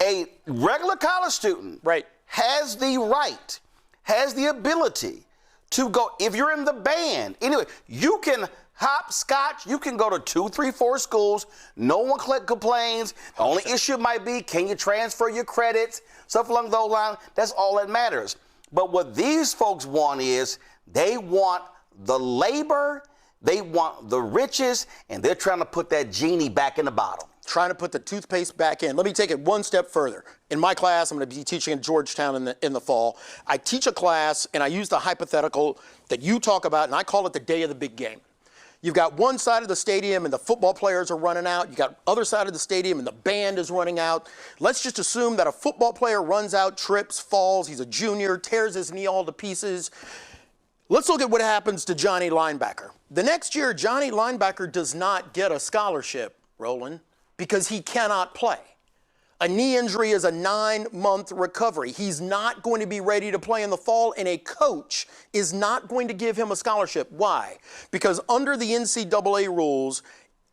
a regular college student has the right, has the ability to go. If you're in the band, anyway, you can hopscotch. You can go to 2, 3, 4 schools. No one complains. The only issue might be, can you transfer your credits? Stuff along those lines. That's all that matters. But what these folks want is they want the labor, they want the riches, and they're trying to put that genie back in the bottle. Trying to put the toothpaste back in. Let me take it one step further. In my class, I'm going to be teaching in Georgetown in the fall. I teach a class, and I use the hypothetical that you talk about, and I call it the day of the big game. You've got one side of the stadium, and the football players are running out. You've got other side of the stadium, and the band is running out. Let's just assume that a football player runs out, trips, falls. He's a junior, tears his knee all to pieces. Let's look at what happens to Johnny Linebacker. The next year, Johnny Linebacker does not get a scholarship, Roland, because he cannot play. A knee injury is a 9-month recovery. He's not going to be ready to play in the fall, and a coach is not going to give him a scholarship. Why? Because under the NCAA rules,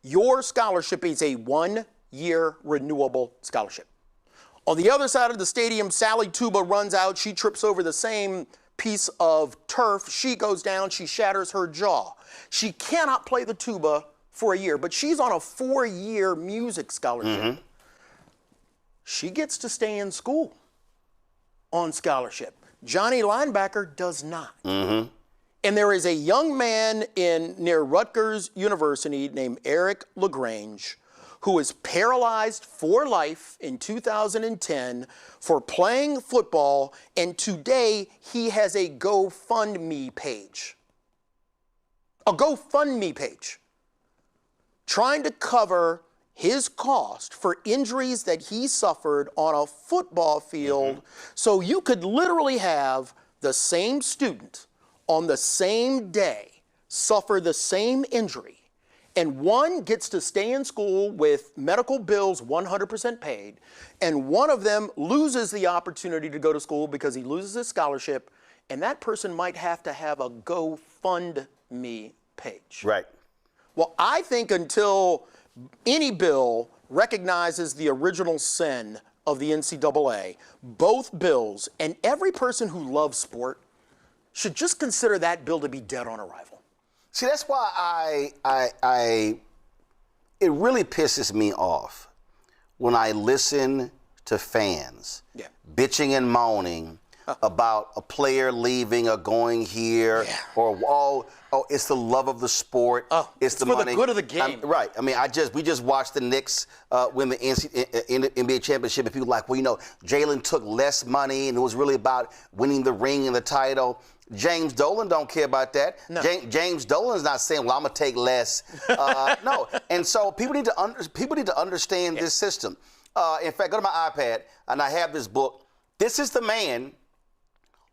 your scholarship is a 1-year renewable scholarship. On the other side of the stadium, Sally Tuba runs out. She trips over the same piece of turf. She goes down. She shatters her jaw. She cannot play the tuba for a year, but she's on a 4-year music scholarship. Mm-hmm. She gets to stay in school on scholarship. Johnny Linebacker does not. Mm-hmm. And there is a young man near Rutgers University named Eric LaGrange who was paralyzed for life in 2010 for playing football, and today he has a GoFundMe page. A GoFundMe page. Trying to cover his cost for injuries that he suffered on a football field. Mm-hmm. So you could literally have the same student on the same day suffer the same injury, and one gets to stay in school with medical bills 100% paid, and one of them loses the opportunity to go to school because he loses his scholarship, and that person might have to have a GoFundMe page. Right. Well, I think until any bill recognizes the original sin of the NCAA, both bills, and every person who loves sport should just consider that bill to be dead on arrival. See, that's why it really pisses me off when I listen to fans bitching and moaning about a player leaving or going here, or it's the love of the sport. It's the for money. The good of the game. Right. I mean, we just watched the Knicks win the NBA championship, and people were like, well, Jalen took less money, and it was really about winning the ring and the title. James Dolan don't care about that. No. James Dolan's not saying, well, I'm gonna take less. No. And so people need to understand this system. In fact, go to my iPad, and I have this book. This is the man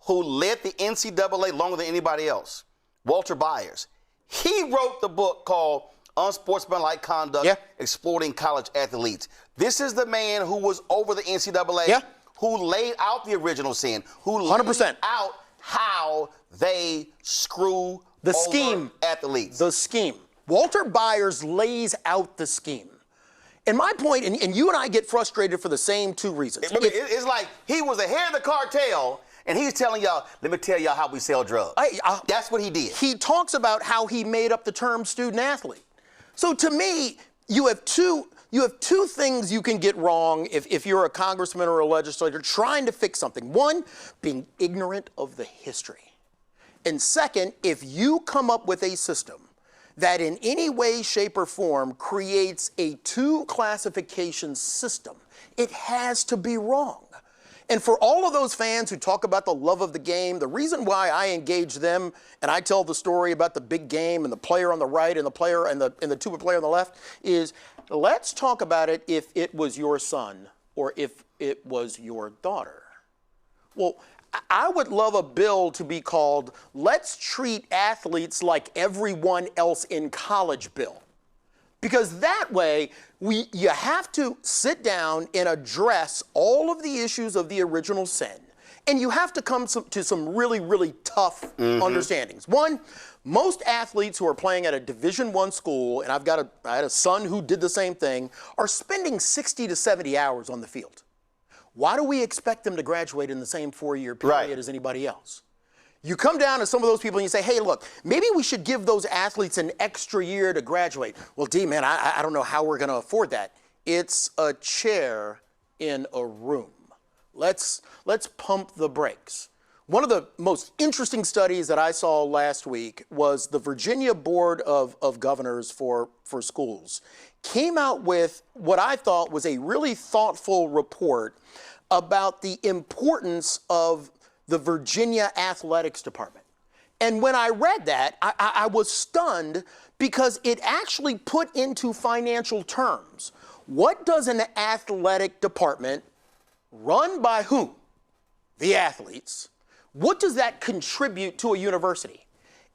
who led the NCAA longer than anybody else, Walter Byers. He wrote the book called Unsportsmanlike Conduct, Exploiting College Athletes. This is the man who was over the NCAA, who laid out the original sin, who 100% laid out how they screw the over scheme, athletes. The scheme. Walter Byers lays out the scheme. And my point, and you and I get frustrated for the same two reasons. It's like he was the head of the cartel, and he's telling y'all, let me tell y'all how we sell drugs. That's what he did. He talks about how he made up the term student athlete. So to me, you have two things you can get wrong if you're a congressman or a legislator trying to fix something. One, being ignorant of the history. And second, if you come up with a system that in any way, shape, or form creates a two-classification system, it has to be wrong. And for all of those fans who talk about the love of the game, the reason why I engage them and I tell the story about the big game and the player on the right and the player and the two player on the left is, let's talk about it if it was your son or if it was your daughter. Well, I would love a bill to be called Let's Treat Athletes Like Everyone Else in College Bill. Because that way, you have to sit down and address all of the issues of the original sin. And you have to come to some really, really tough understandings. One, most athletes who are playing at a Division I school, and I had a son who did the same thing, are spending 60 to 70 hours on the field. Why do we expect them to graduate in the same 4-year period as anybody else? You come down to some of those people and you say, hey, look, maybe we should give those athletes an extra year to graduate. Well, man, I don't know how we're going to afford that. It's a chair in a room. Let's pump the brakes. One of the most interesting studies that I saw last week was the Virginia Board of Governors for schools came out with what I thought was a really thoughtful report about the importance of the Virginia Athletics Department. And when I read that, I was stunned because it actually put into financial terms, what does an athletic department run by whom? The athletes. What does that contribute to a university?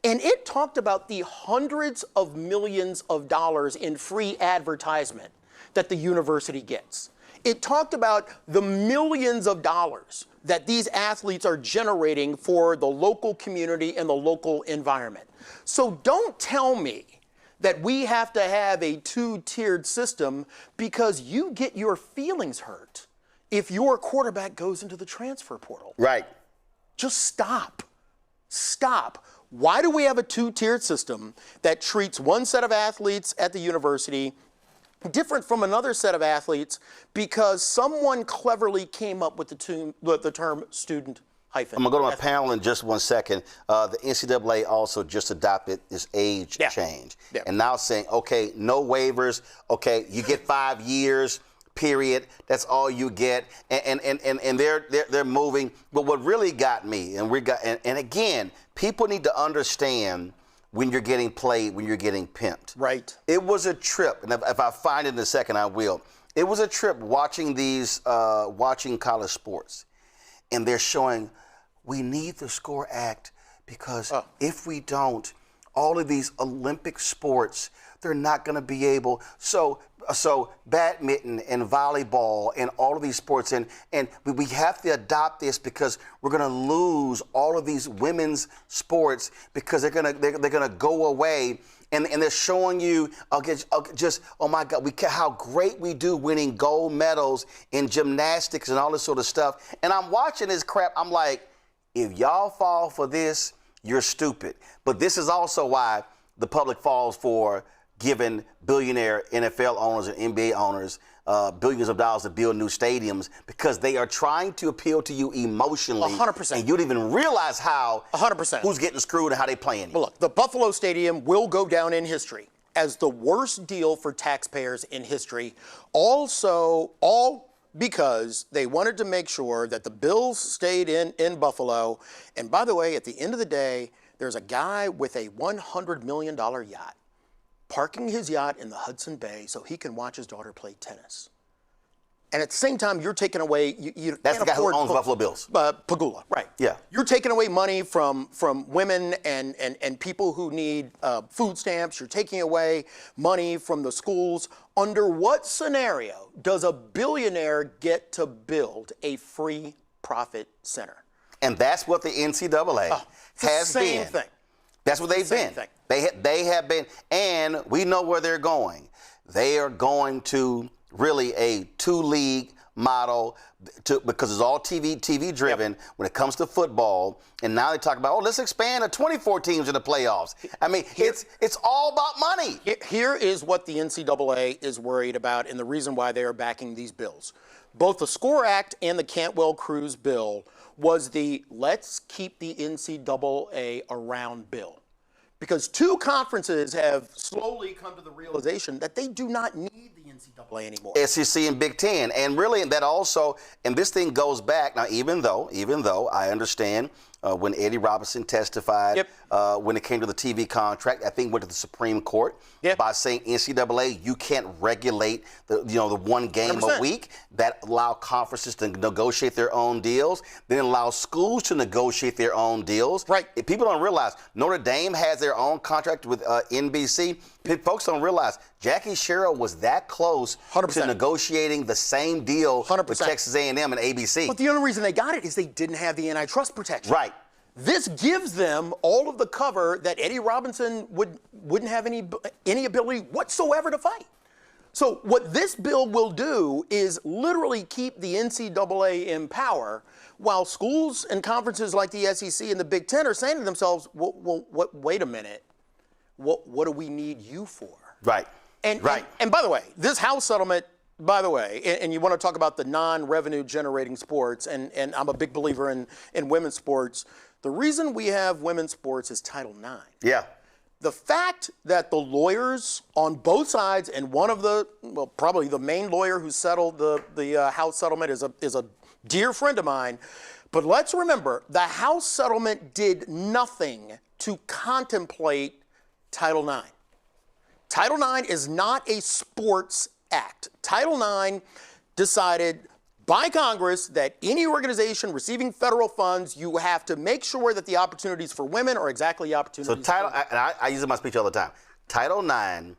And it talked about the hundreds of millions of dollars in free advertisement that the university gets. It talked about the millions of dollars that these athletes are generating for the local community and the local environment. So don't tell me that we have to have a two-tiered system because you get your feelings hurt if your quarterback goes into the transfer portal. Right. Just stop. Stop. Why do we have a two-tiered system that treats one set of athletes at the university different from another set of athletes because someone cleverly came up with the term student hyphen? I'm going to go to my panel in just 1 second. The NCAA also just adopted this age change. Yeah. And now saying, okay, no waivers. Okay, you get 5 years, period. That's all you get. And they're moving. But what really got me, and again, people need to understand when you're getting played, when you're getting pimped. Right. It was a trip, and if I find it in a second, I will. It was a trip watching watching college sports, and they're showing we need the SCORE Act because if we don't, all of these Olympic sports, they're not going to be able. So badminton and volleyball and all of these sports, and we have to adopt this because we're going to lose all of these women's sports because they're going to go away. And they're showing you oh my God, how great we do winning gold medals in gymnastics and all this sort of stuff. And I'm watching this crap. I'm like, if y'all fall for this, you're stupid. But this is also why the public falls for giving billionaire NFL owners and NBA owners billions of dollars to build new stadiums because they are trying to appeal to you emotionally. 100%. And you don't even realize how 100%. Who's getting screwed and how they playing. But look, the Buffalo Stadium will go down in history as the worst deal for taxpayers in history. Also, all because they wanted to make sure that the Bills stayed in Buffalo. And by the way, at the end of the day, there's a guy with a $100 million yacht parking his yacht in the Hudson Bay so he can watch his daughter play tennis. And at the same time, you're taking away. You That's the can't guy who afford owns Buffalo Bills. Pagula, right? Yeah. You're taking away money from women and people who need food stamps. You're taking away money from the schools. Under what scenario does a billionaire get to build a free profit center? And that's what the NCAA has the same been. Thing. That's what they've been. Thing. They have been, and we know where they're going. They are going to really a two-league model because it's all TV driven when it comes to football. And now they talk about, let's expand to 24 teams in the playoffs. I mean, it's all about money. Here is what the NCAA is worried about, and the reason why they are backing these bills. Both the SCORE Act and the Cantwell-Cruz bill was the let's keep the NCAA around bill. Because two conferences have slowly come to the realization that they do not need the NCAA anymore. SEC and Big Ten. And really, that also, and this thing goes back, now even though I understand when Eddie Robinson testified, when it came to the TV contract, I think went to the Supreme Court by saying NCAA, you can't regulate the one game 100%. a week. That allow conferences to negotiate their own deals, then allow schools to negotiate their own deals. Right. If people don't realize, Notre Dame has their own contract with NBC. Folks don't realize Jackie Sherrill was that close 100%. to negotiating the same deal 100%. with Texas A&M and ABC. But the only reason they got it is they didn't have the antitrust protection. Right. This gives them all of the cover that Eddie Robinson wouldn't have any ability whatsoever to fight. So what this bill will do is literally keep the NCAA in power while schools and conferences like the SEC and the Big Ten are saying to themselves, wait a minute, what do we need you for? Right. And by the way, this House settlement, and you want to talk about the non-revenue generating sports, and I'm a big believer in women's sports. The reason we have women's sports is Title IX. Yeah. The fact that the lawyers on both sides, and one of probably the main lawyer who settled the House settlement is a dear friend of mine. But let's remember, the House settlement did nothing to contemplate Title IX. Title IX is not a sports act. Title IX decided by Congress that any organization receiving federal funds, you have to make sure that the opportunities for women are exactly opportunities. So I use it in my speech all the time. Title IX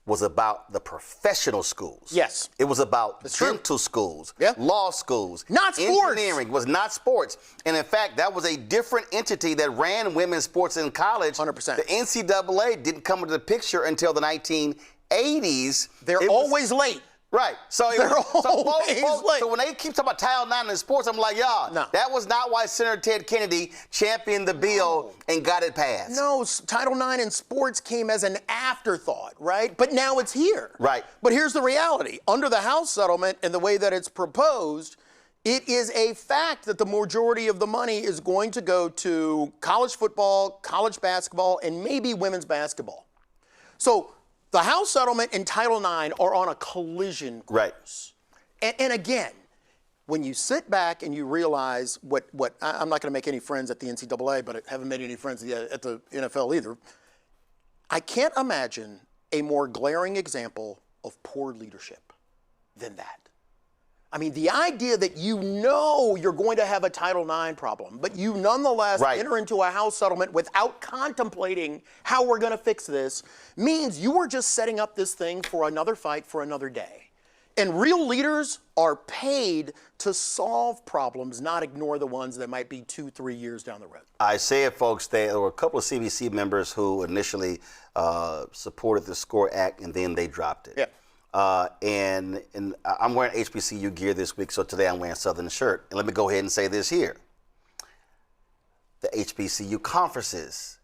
was about the professional schools. Yes. It was about dental schools, law schools. Not sports. Engineering was not sports. And in fact, that was a different entity that ran women's sports in college. 100%. The NCAA didn't come into the picture until the 1980s. They're always late. Right. So when they keep talking about Title IX in sports, I'm like, that was not why Senator Ted Kennedy championed the bill and got it passed. No, Title IX in sports came as an afterthought, right? But now it's here. Right. But here's the reality. Under the House settlement and the way that it's proposed, it is a fact that the majority of the money is going to go to college football, college basketball, and maybe women's basketball. So the House settlement and Title IX are on a collision course. Right. And again, when you sit back and you realize I'm not going to make any friends at the NCAA, but I haven't made any friends at the NFL either. I can't imagine a more glaring example of poor leadership than that. I mean, the idea that you're going to have a Title IX problem, but you nonetheless enter into a House settlement without contemplating how we're going to fix this means you are just setting up this thing for another fight for another day. And real leaders are paid to solve problems, not ignore the ones that might be 2-3 years down the road. I say it, folks, there were a couple of CBC members who initially supported the SCORE Act, and then they dropped it. Yeah. And I'm wearing HBCU gear this week, so today I'm wearing Southern shirt. And let me go ahead and say this here. The HBCU conferences,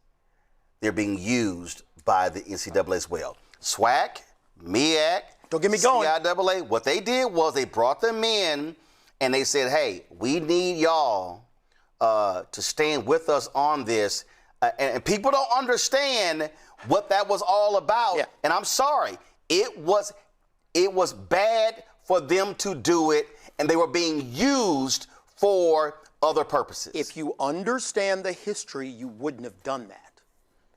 they're being used by the NCAA as well. SWAC, MEAC, don't get me going. CIAA, what they did was they brought them in and they said, hey, we need y'all to stand with us on this. And people don't understand what that was all about. Yeah. And I'm sorry, it was bad for them to do it, and they were being used for other purposes. If you understand the history, you wouldn't have done that.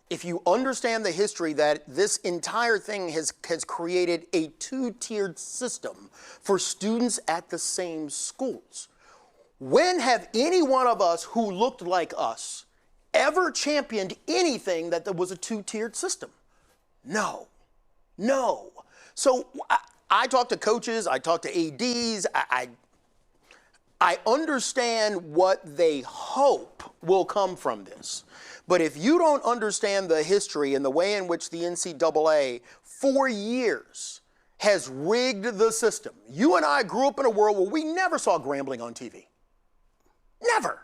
if you understand the history that this entire thing has created a two-tiered system for students at the same schools. When have any one of us who looked like us ever championed anything that there was a two-tiered system? No. So I talk to coaches, I talk to ADs, I understand what they hope will come from this. But if you don't understand the history and the way in which the NCAA, for years, has rigged the system. You and I grew up in a world where we never saw gambling on TV. Never.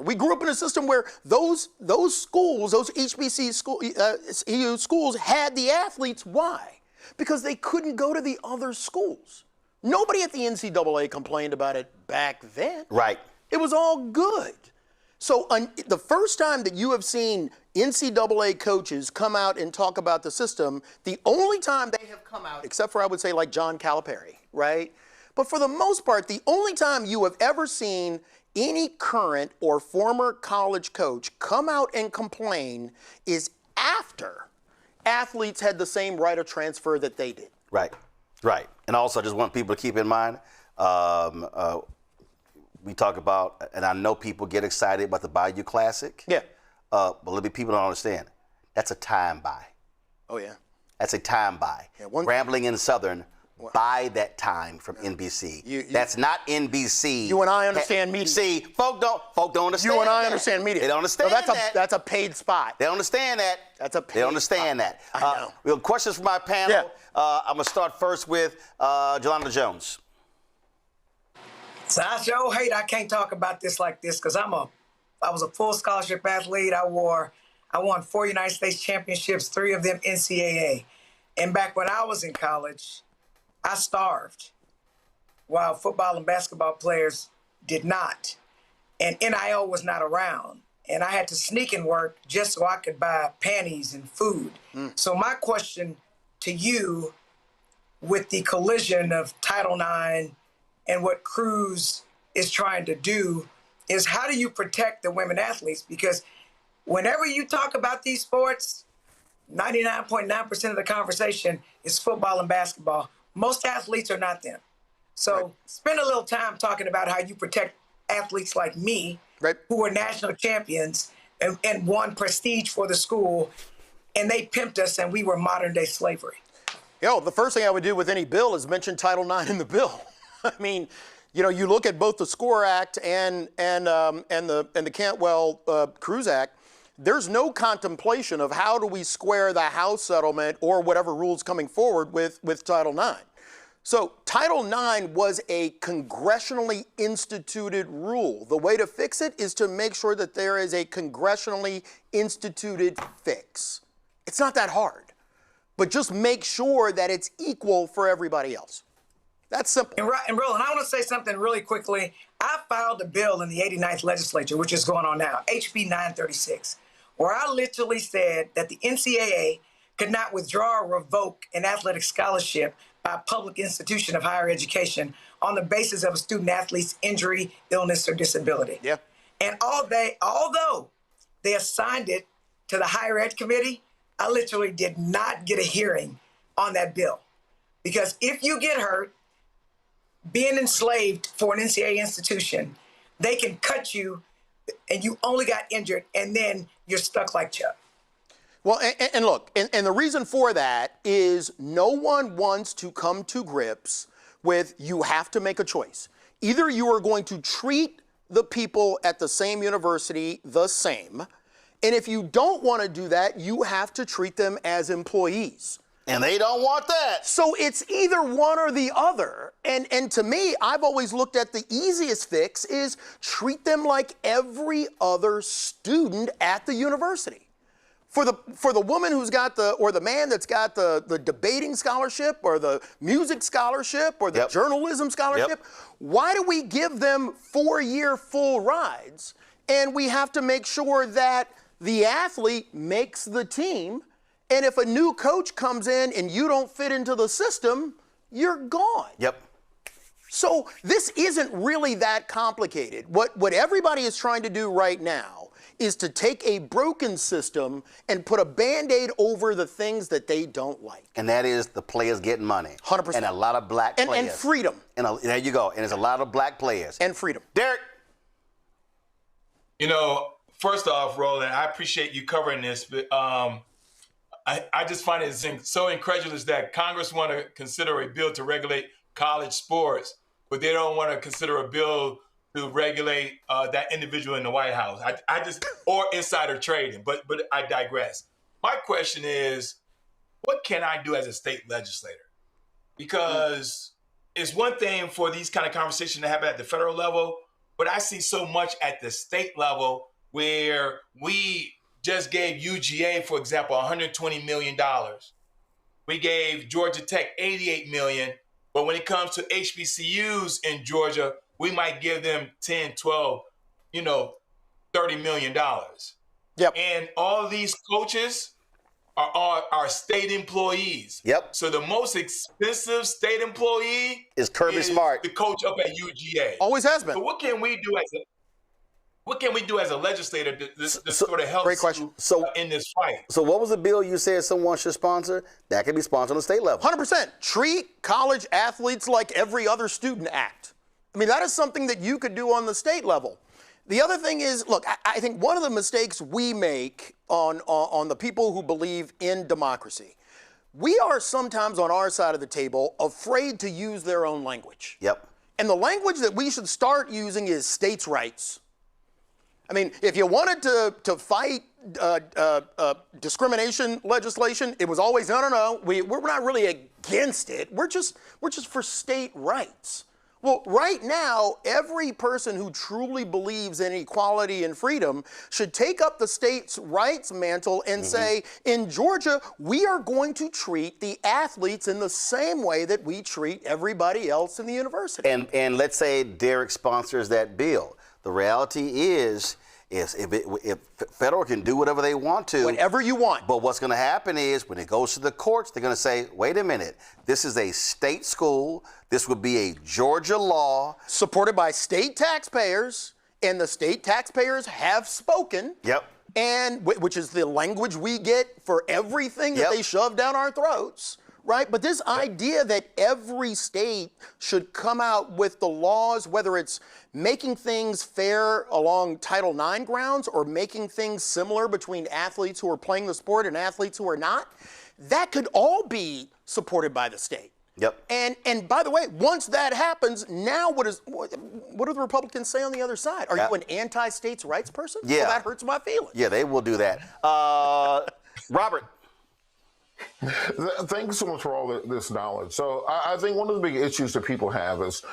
We grew up in a system where those schools, those HBCU schools had the athletes. Why? Because they couldn't go to the other schools. Nobody at the NCAA complained about it back then. Right. It was all good. So the first time that you have seen NCAA coaches come out and talk about the system, the only time they have come out, except for I would say like John Calipari, right? But for the most part, the only time you have ever seen any current or former college coach come out and complain is after athletes had the same right of transfer that they did. Right. And also, I just want people to keep in mind, we talk about, and I know people get excited about the Bayou Classic. Yeah. But people don't understand. That's a time buy. Oh, yeah. That's a time buy. Yeah, Grambling and Southern buy that time from NBC. That's not NBC. You and I understand media. See, folk don't understand. You and I understand media. They don't understand that. That's a paid spot. They don't understand that. That's a paid They don't understand spot. that. I know. We have questions from my panel. Yeah. I'm going to start first with Jelana Jones. So I sure hate I can't talk about this like this because I was a full scholarship athlete. I won 4 United States championships, 3 of them NCAA. And back when I was in college, I starved while football and basketball players did not. And NIL was not around. And I had to sneak and work just so I could buy panties and food. So my question to you, with the collision of Title IX and what Cruz is trying to do, is how do you protect the women athletes? Because whenever you talk about these sports, 99.9% of the conversation is football and basketball. Most athletes are not them. So spend a little time talking about how you protect athletes like me, who are national champions and won prestige for the school, and they pimped us and we were modern day slavery. The first thing I would do with any bill is mention Title IX in the bill. I mean, you look at both the SCORE Act and the Cantwell-Cruz Act. There's no contemplation of how do we square the House settlement or whatever rules coming forward with Title IX. So Title IX was a congressionally instituted rule. The way to fix it is to make sure that there is a congressionally instituted fix. It's not that hard, but just make sure that it's equal for everybody else. That's simple. And Roland, I want to say something really quickly. I filed a bill in the 89th legislature, which is going on now, HB 936, where I literally said that the NCAA could not withdraw or revoke an athletic scholarship by a public institution of higher education on the basis of a student athlete's injury, illness, or disability. Yeah. And although they assigned it to the higher ed committee, I literally did not get a hearing on that bill. Because if you get hurt, being enslaved for an NCAA institution, they can cut you and you only got injured and then you're stuck like Chuck. Well, and look, and the reason for that is no one wants to come to grips with you have to make a choice. Either you are going to treat the people at the same university the same, and if you don't want to do that, you have to treat them as employees. And they don't want that. So it's either one or the other. And to me, I've always looked at the easiest fix is treat them like every other student at the university. For the woman who's got or the man that's got the debating scholarship or the music scholarship or the journalism scholarship, why do we give them 4-year full rides? And we have to make sure that the athlete makes the team. And if a new coach comes in and you don't fit into the system, you're gone. Yep. So this isn't really that complicated. What everybody is trying to do right now is to take a broken system and put a Band-Aid over the things that they don't like. And that is the players getting money. 100%. And a lot of black players. And freedom. There you go. And there's a lot of black players. And freedom. Derek. You know, first off, Roland, I appreciate you covering this, but I just find it so incredulous that Congress want to consider a bill to regulate college sports, but they don't want to consider a bill to regulate that individual in the White House. Or insider trading, but I digress. My question is, what can I do as a state legislator? Because it's one thing for these kind of conversations to happen at the federal level, but I see so much at the state level where we just gave UGA, for example, $120 million. We gave Georgia Tech $88 million, but when it comes to HBCUs in Georgia, we might give them 10, 12, $30 million. Yep. And all these coaches are state employees. Yep. So the most expensive state employee is Kirby Smart, the coach up at UGA. Always has been. So what can we do as a legislator to sort of help in this fight? So what was the bill you said someone should sponsor? That can be sponsored on the state level. 100%. Treat college athletes like every other student act. I mean, that is something that you could do on the state level. The other thing is, look, I think one of the mistakes we make on the people who believe in democracy, we are sometimes on our side of the table afraid to use their own language. Yep. And the language that we should start using is states' rights. I mean, if you wanted to fight discrimination legislation, it was always, no, we're not really against it. We're just for state rights. Well, right now, every person who truly believes in equality and freedom should take up the states' rights mantle and say, in Georgia, we are going to treat the athletes in the same way that we treat everybody else in the university. And let's say Derek sponsors that bill. The reality is if federal can do whatever they want to. Whatever you want. But what's going to happen is when it goes to the courts, they're going to say, wait a minute, this is a state school. This would be a Georgia law. Supported by state taxpayers, and the state taxpayers have spoken. Yep. And which is the language we get for everything that they shove down our throats. Right? But this idea that every state should come out with the laws, whether it's making things fair along Title IX grounds or making things similar between athletes who are playing the sport and athletes who are not, that could all be supported by the state. Yep. And by the way, once that happens, now what do the Republicans say on the other side? Are you an anti-states rights person? Yeah. Well, that hurts my feelings. Yeah, they will do that. Robert. Thank you so much for all this knowledge. So I think one of the big issues that people have is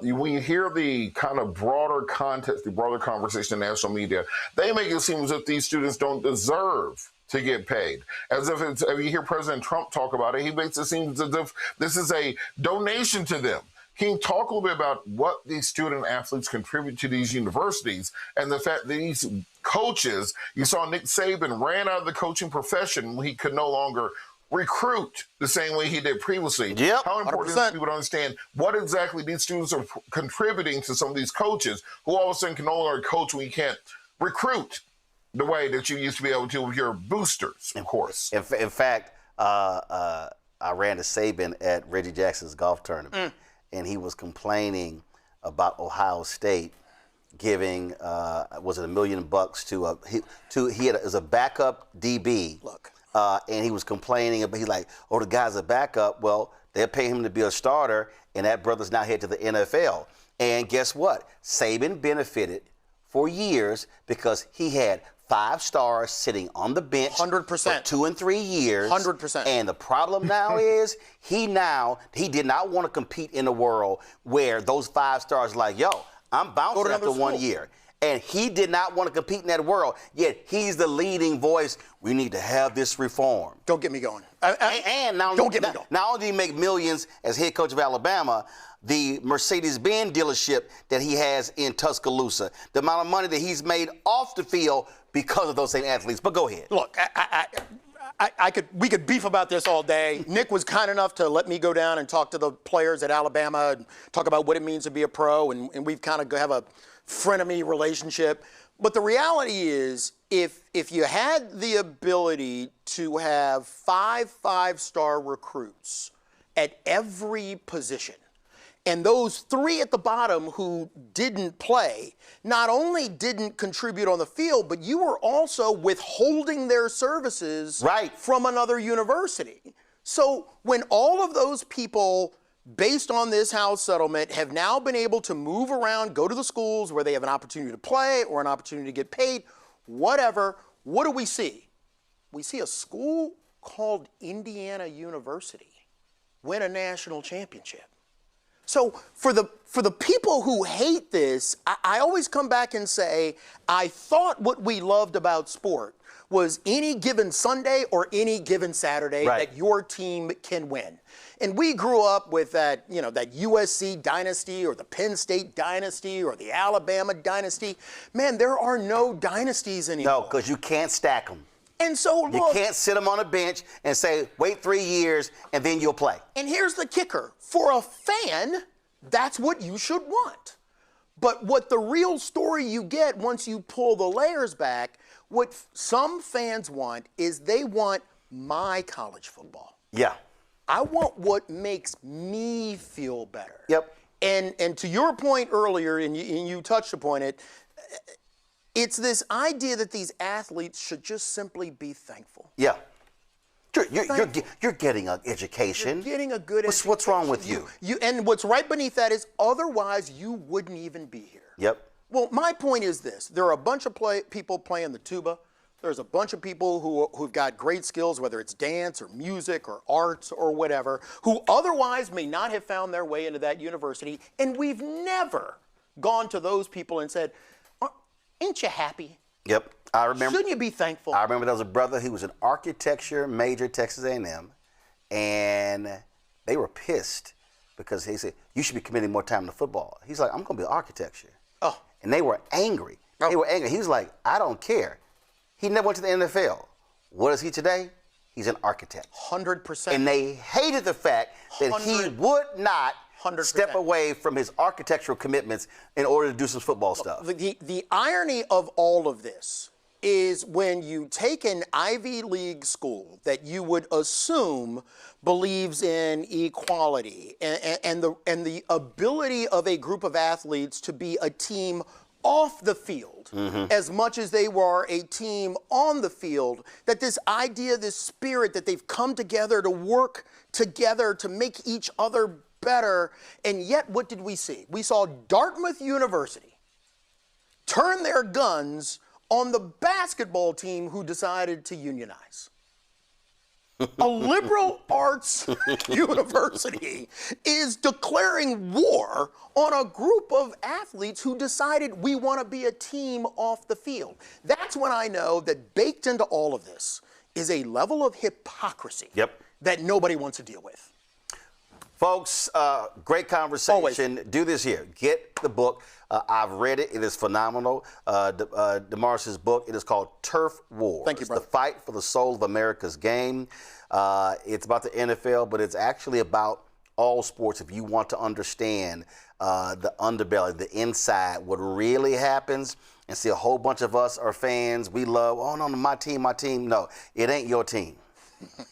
when you hear the kind of broader context, the broader conversation in national media, they make it seem as if these students don't deserve to get paid. As if you hear President Trump talk about it, he makes it seem as if this is a donation to them. Can you talk a little bit about what these student athletes contribute to these universities and the fact that these coaches, you saw Nick Saban ran out of the coaching profession when he could no longer recruit the same way he did previously. Yep, How important 100%. is people to understand what exactly these students are contributing to some of these coaches who all of a sudden can no longer coach when you can't recruit the way that you used to be able to with your boosters, of course. In fact, I ran to Saban at Reggie Jackson's golf tournament. And he was complaining about Ohio State giving, was it $1 million he had as a backup DB. Look. And he was complaining about, he's like, oh, the guy's a backup. Well, they're paying him to be a starter, and that brother's now head to the NFL. And guess what? Saban benefited for years because he had 5 stars sitting on the bench 100%. for 2 and 3 years. 100%. And the problem now is he did not want to compete in a world where those 5 stars like, yo, I'm bouncing after 1 year. And he did not want to compete in that world, yet he's the leading voice. We need to have this reform. Don't get me going. And now, don't get me going. Not only did he make millions as head coach of Alabama, the Mercedes-Benz dealership that he has in Tuscaloosa, the amount of money that he's made off the field because of those same athletes. But go ahead. Look, we could beef about this all day. Nick was kind enough to let me go down and talk to the players at Alabama and talk about what it means to be a pro, and we've kind of have a frenemy relationship. But the reality is, if you had the ability to have five-star recruits at every position, and those 3 at the bottom who didn't play, not only didn't contribute on the field, but you were also withholding their services from another university. So when all of those people, based on this House settlement, have now been able to move around, go to the schools where they have an opportunity to play or an opportunity to get paid, whatever, what do we see? We see a school called Indiana University win a national championship. So for the people who hate this, I always come back and say, I thought what we loved about sport was any given Sunday or any given Saturday that your team can win. And we grew up with that, that USC dynasty or the Penn State dynasty or the Alabama dynasty. Man, there are no dynasties anymore. No, because you can't stack them. And so, you can't sit them on a bench and say, wait 3 years and then you'll play. And here's the kicker. For a fan, that's what you should want. But what the real story you get once you pull the layers back, what some fans want is they want my college football. Yeah. I want what makes me feel better. Yep. And to your point earlier, and you touched upon it, it's this idea that these athletes should just simply be thankful. Yeah. You're getting an education. You're getting a good education. What's wrong with you? And what's right beneath that is otherwise you wouldn't even be here. Yep. Well, my point is this. There are a bunch of people playing the tuba. There's a bunch of people who've got great skills, whether it's dance or music or arts or whatever, who otherwise may not have found their way into that university. And we've never gone to those people and said, ain't you happy? Yep. I remember. Shouldn't you be thankful? I remember there was a brother who was an architecture major at Texas A&M, and they were pissed because he said, you should be committing more time to football. He's like, I'm going to be architecture. Oh. And they were angry. Oh. They were angry. He was like, I don't care. He never went to the NFL. What is he today? He's an architect. 100%. And they hated the fact that he would not 100%. Step away from his architectural commitments in order to do some football stuff. The irony of all of this is when you take an Ivy League school that you would assume believes in equality and the ability of a group of athletes to be a team off the field as much as they were a team on the field, that this idea, this spirit that they've come together to work together to make each other better. And yet, what did we see? We saw Dartmouth University turn their guns on the basketball team who decided to unionize. A liberal arts university is declaring war on a group of athletes who decided we want to be a team off the field. That's when I know that baked into all of this is a level of hypocrisy that nobody wants to deal with. Folks, great conversation. Always. Do this here. Get the book. I've read it. It is phenomenal. DeMaris's book. It is called Turf Wars. Thank you, brother. The Fight for the Soul of America's Game. It's about the NFL, but it's actually about all sports. If you want to understand the underbelly, the inside, what really happens, and see a whole bunch of us are fans. We love, oh, no, my team. No, it ain't your team.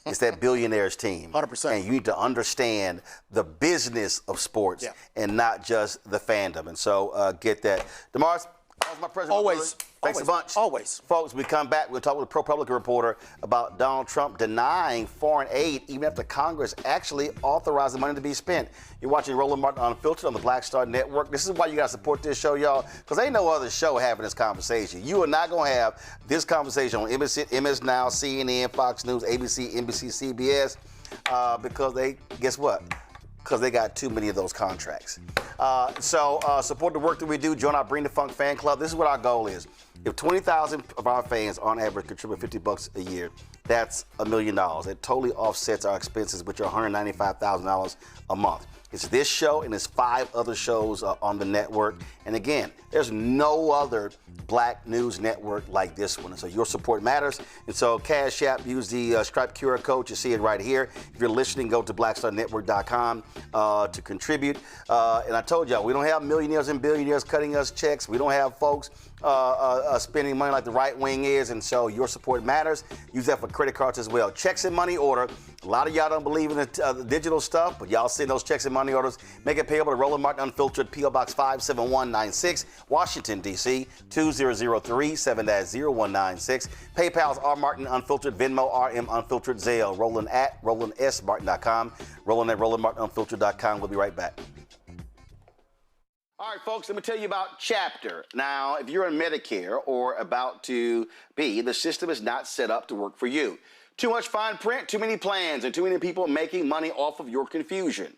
It's that billionaire's team. 100%. And you need to understand the business of sports and not just the fandom. And so get that. DeMaris, that was my pleasure. Always. Thanks a bunch. Always. Folks, we come back. We'll talk with a ProPublica reporter about Donald Trump denying foreign aid even after Congress actually authorized the money to be spent. You're watching Roland Martin Unfiltered on the Black Star Network. This is why you got to support this show, y'all, because ain't no other show having this conversation. You are not going to have this conversation on MS Now, CNN, Fox News, ABC, NBC, CBS, because they, guess what? Because they got too many of those contracts. So support the work that we do. Join our Bring the Funk fan club. This is what our goal is. If 20,000 of our fans on average contribute $50 a year, that's $1 million. It totally offsets our expenses, which are $195,000 a month. It's this show and it's 5 other shows on the network. And again, there's no other black news network like this one. And so your support matters. And so Cash App, use the Stripe QR code. You see it right here. If you're listening, go to blackstarnetwork.com to contribute. And I told y'all, we don't have millionaires and billionaires cutting us checks. We don't have folks spending money like the right wing is. And so your support matters. Use that for credit cards as well. Checks in money order. A lot of y'all don't believe in the digital stuff, but y'all send those checks and money orders. Make it payable to Roland Martin Unfiltered, P.O. Box 57196, Washington, D.C. 2003 7-0196. PayPal's R. Martin Unfiltered, Venmo RM Unfiltered, Zelle. Roland at RolandSMartin.com. Roland at RolandMartinUnfiltered.com. We'll be right back. All right, folks, let me tell you about Chapter. Now, if you're on Medicare or about to be, the system is not set up to work for you. Too much fine print, too many plans, and too many people making money off of your confusion.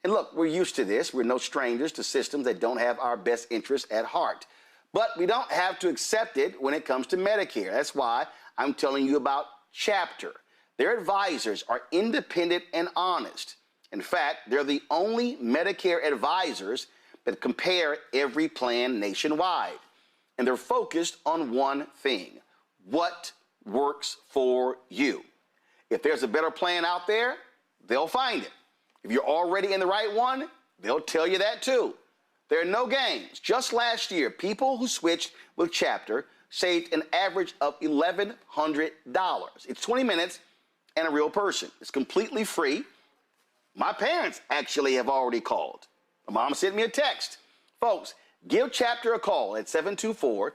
And look, we're used to this. We're no strangers to systems that don't have our best interests at heart. But we don't have to accept it when it comes to Medicare. That's why I'm telling you about Chapter. Their advisors are independent and honest. In fact, they're the only Medicare advisors that compare every plan nationwide. And they're focused on one thing: what works for you. If there's a better plan out there, they'll find it. If you're already in the right one, they'll tell you that too. There are no games. Just last year, people who switched with Chapter saved an average of $1,100. It's 20 minutes and a real person. It's completely free. My parents actually have already called. My mom sent me a text. Folks, give Chapter a call at 724-264-8281,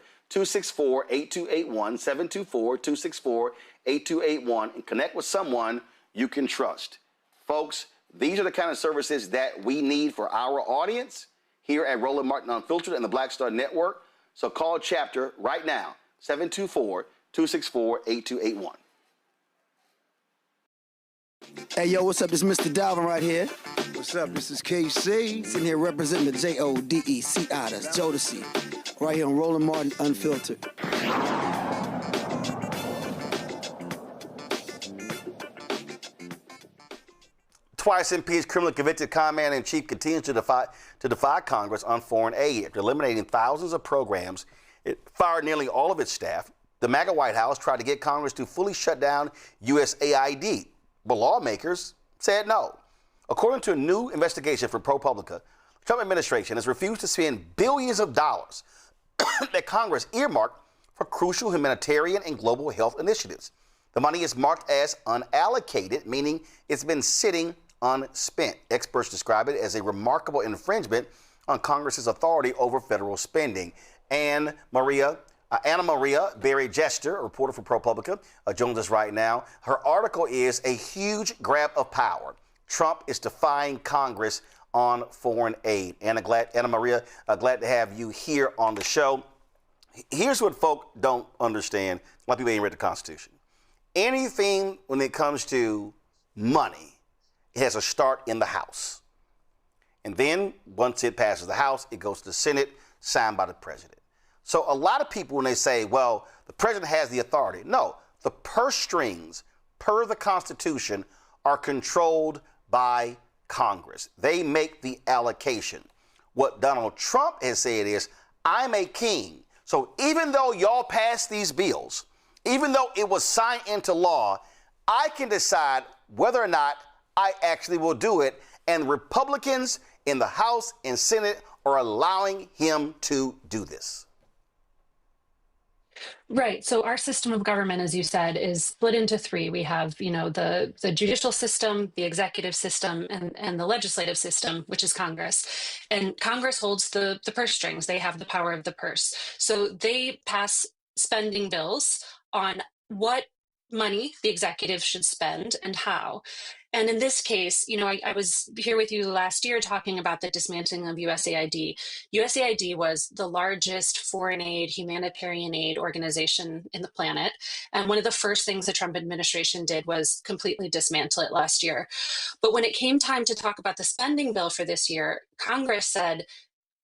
724-264-8281, and connect with someone you can trust. Folks, these are the kind of services that we need for our audience here at Roland Martin Unfiltered and the Black Star Network. So call Chapter right now, 724-264-8281. Hey, yo, what's up? This is Mr. Dalvin right here. What's up? This is KC. Sitting here representing the JODECI, that's Jodeci, right here on Roland Martin Unfiltered. Twice impeached criminally convicted Commander-in-Chief continues to defy Congress on foreign aid. After eliminating thousands of programs, it fired nearly all of its staff. The MAGA White House tried to get Congress to fully shut down USAID, but lawmakers said no. According to a new investigation from ProPublica, the Trump administration has refused to spend billions of dollars that Congress earmarked for crucial humanitarian and global health initiatives. The money is marked as unallocated, meaning it's been sitting unspent. Experts describe it as a remarkable infringement on Congress's authority over federal spending. Anna Maria Berry Jester, a reporter for ProPublica, joins us right now. Her article is "A Huge Grab of Power. Trump is defying Congress on foreign aid." Anna Maria, glad to have you here on the show. Here's what folk don't understand. A lot of people ain't read the Constitution. Anything when it comes to money, it has a start in the House. And then once it passes the House, it goes to the Senate, signed by the president. So a lot of people, when they say, well, the president has the authority, no, the purse strings, per the Constitution, are controlled by Congress. They make the allocation. What Donald Trump has said is, I'm a king. So even though y'all passed these bills, even though it was signed into law, I can decide whether or not I actually will do it. And Republicans in the House and Senate are allowing him to do this. Right. So our system of government, as you said, is split into three. We have, the judicial system, the executive system, and the legislative system, which is Congress. And Congress holds the purse strings. They have the power of the purse. So they pass spending bills on what money the executive should spend and how. And in this case, I was here with you last year talking about the dismantling of USAID. USAID was the largest foreign aid, humanitarian aid organization in the planet. And one of the first things the Trump administration did was completely dismantle it last year. But when it came time to talk about the spending bill for this year, Congress said,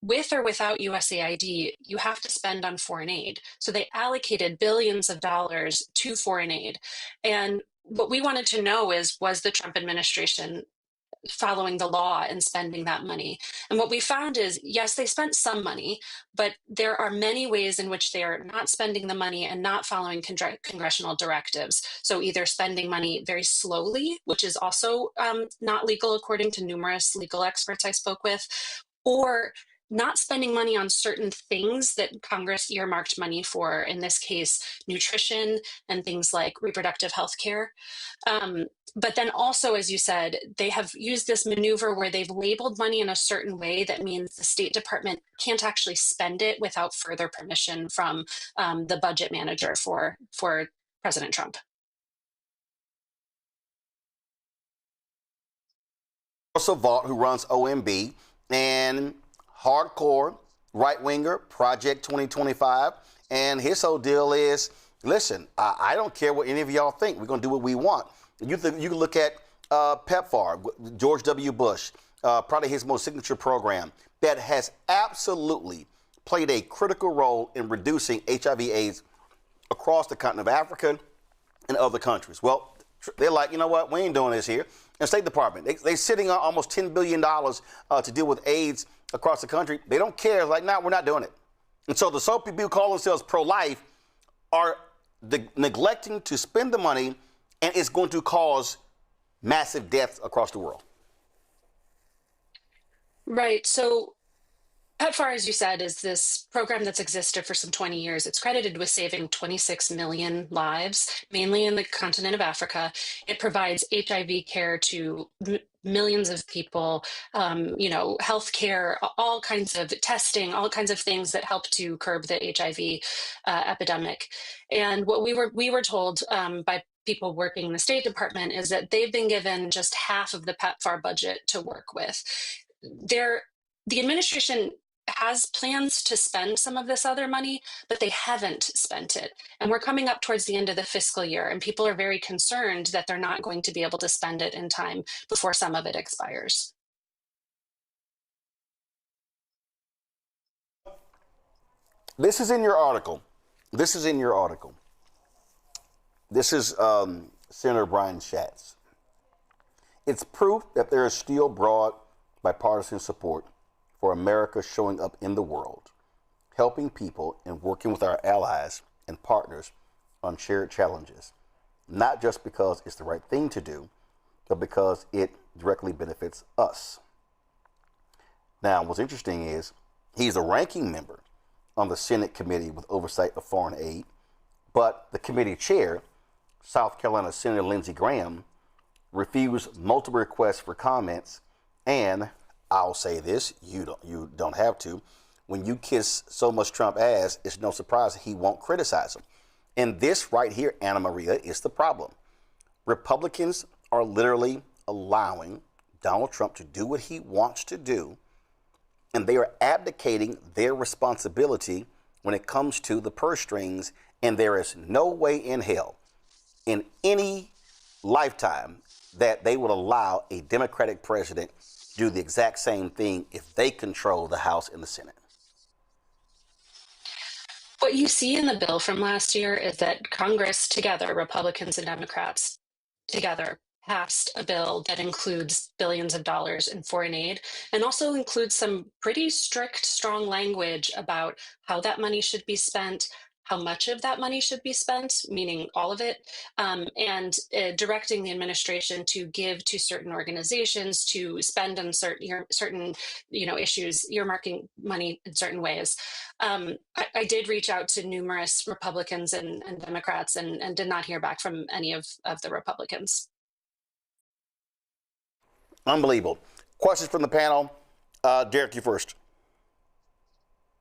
with or without USAID, you have to spend on foreign aid. So they allocated billions of dollars to foreign aid. And what we wanted to know is, was the Trump administration following the law and spending that money? And what we found is, yes, they spent some money, but there are many ways in which they are not spending the money and not following congressional directives. So either spending money very slowly, which is also not legal according to numerous legal experts I spoke with, or not spending money on certain things that Congress earmarked money for, in this case, nutrition and things like reproductive health care. But then also, as you said, they have used this maneuver where they've labeled money in a certain way that means the State Department can't actually spend it without further permission from the budget manager for President Trump. Russell Vaught, who runs OMB, and hardcore right-winger, Project 2025, and his whole deal is, listen, I don't care what any of y'all think. We're going to do what we want. You can look at PEPFAR, George W. Bush, probably his most signature program, that has absolutely played a critical role in reducing HIV/AIDS across the continent of Africa and other countries. Well, they're like, you know what, we ain't doing this here. And State Department, they're sitting on almost $10 billion to deal with AIDS across the country. They don't care. Like, nah, we're not doing it. And so the people who call themselves pro-life are neglecting to spend the money, and it's going to cause massive deaths across the world. Right. So PEPFAR, as you said, is this program that's existed for some 20 years. It's credited with saving 26 million lives, mainly in the continent of Africa. It provides HIV care to millions of people, health care, all kinds of testing, all kinds of things that help to curb the HIV epidemic. And what we were told by people working in the State Department is that they've been given just half of the PEPFAR budget to work with. The administration has plans to spend some of this other money, but they haven't spent it. And we're coming up towards the end of the fiscal year, and people are very concerned that they're not going to be able to spend it in time before some of it expires. This is in your article. This is Senator Brian Schatz. It's proof that there is still broad bipartisan support for America showing up in the world, helping people and working with our allies and partners on shared challenges, not just because it's the right thing to do, but because it directly benefits us. Now, what's interesting is he's a ranking member on the Senate Committee with Oversight of Foreign Aid, but the committee chair, South Carolina Senator Lindsey Graham, refused multiple requests for comments, and I'll say this, you don't have to. When you kiss so much Trump ass, it's no surprise he won't criticize him. And this right here, Anna Maria, is the problem. Republicans are literally allowing Donald Trump to do what he wants to do, and they are abdicating their responsibility when it comes to the purse strings, and there is no way in hell, in any lifetime, that they would allow a Democratic president do the exact same thing if they control the House and the Senate. What you see in the bill from last year is that Congress together, Republicans and Democrats together, passed a bill that includes billions of dollars in foreign aid and also includes some pretty strict, strong language about how that money should be spent, how much of that money should be spent, meaning all of it, and directing the administration to give to certain organizations to spend on certain issues, earmarking money in certain ways. I did reach out to numerous Republicans and Democrats and did not hear back from any of the Republicans. Unbelievable. Questions from the panel. Derek, you first.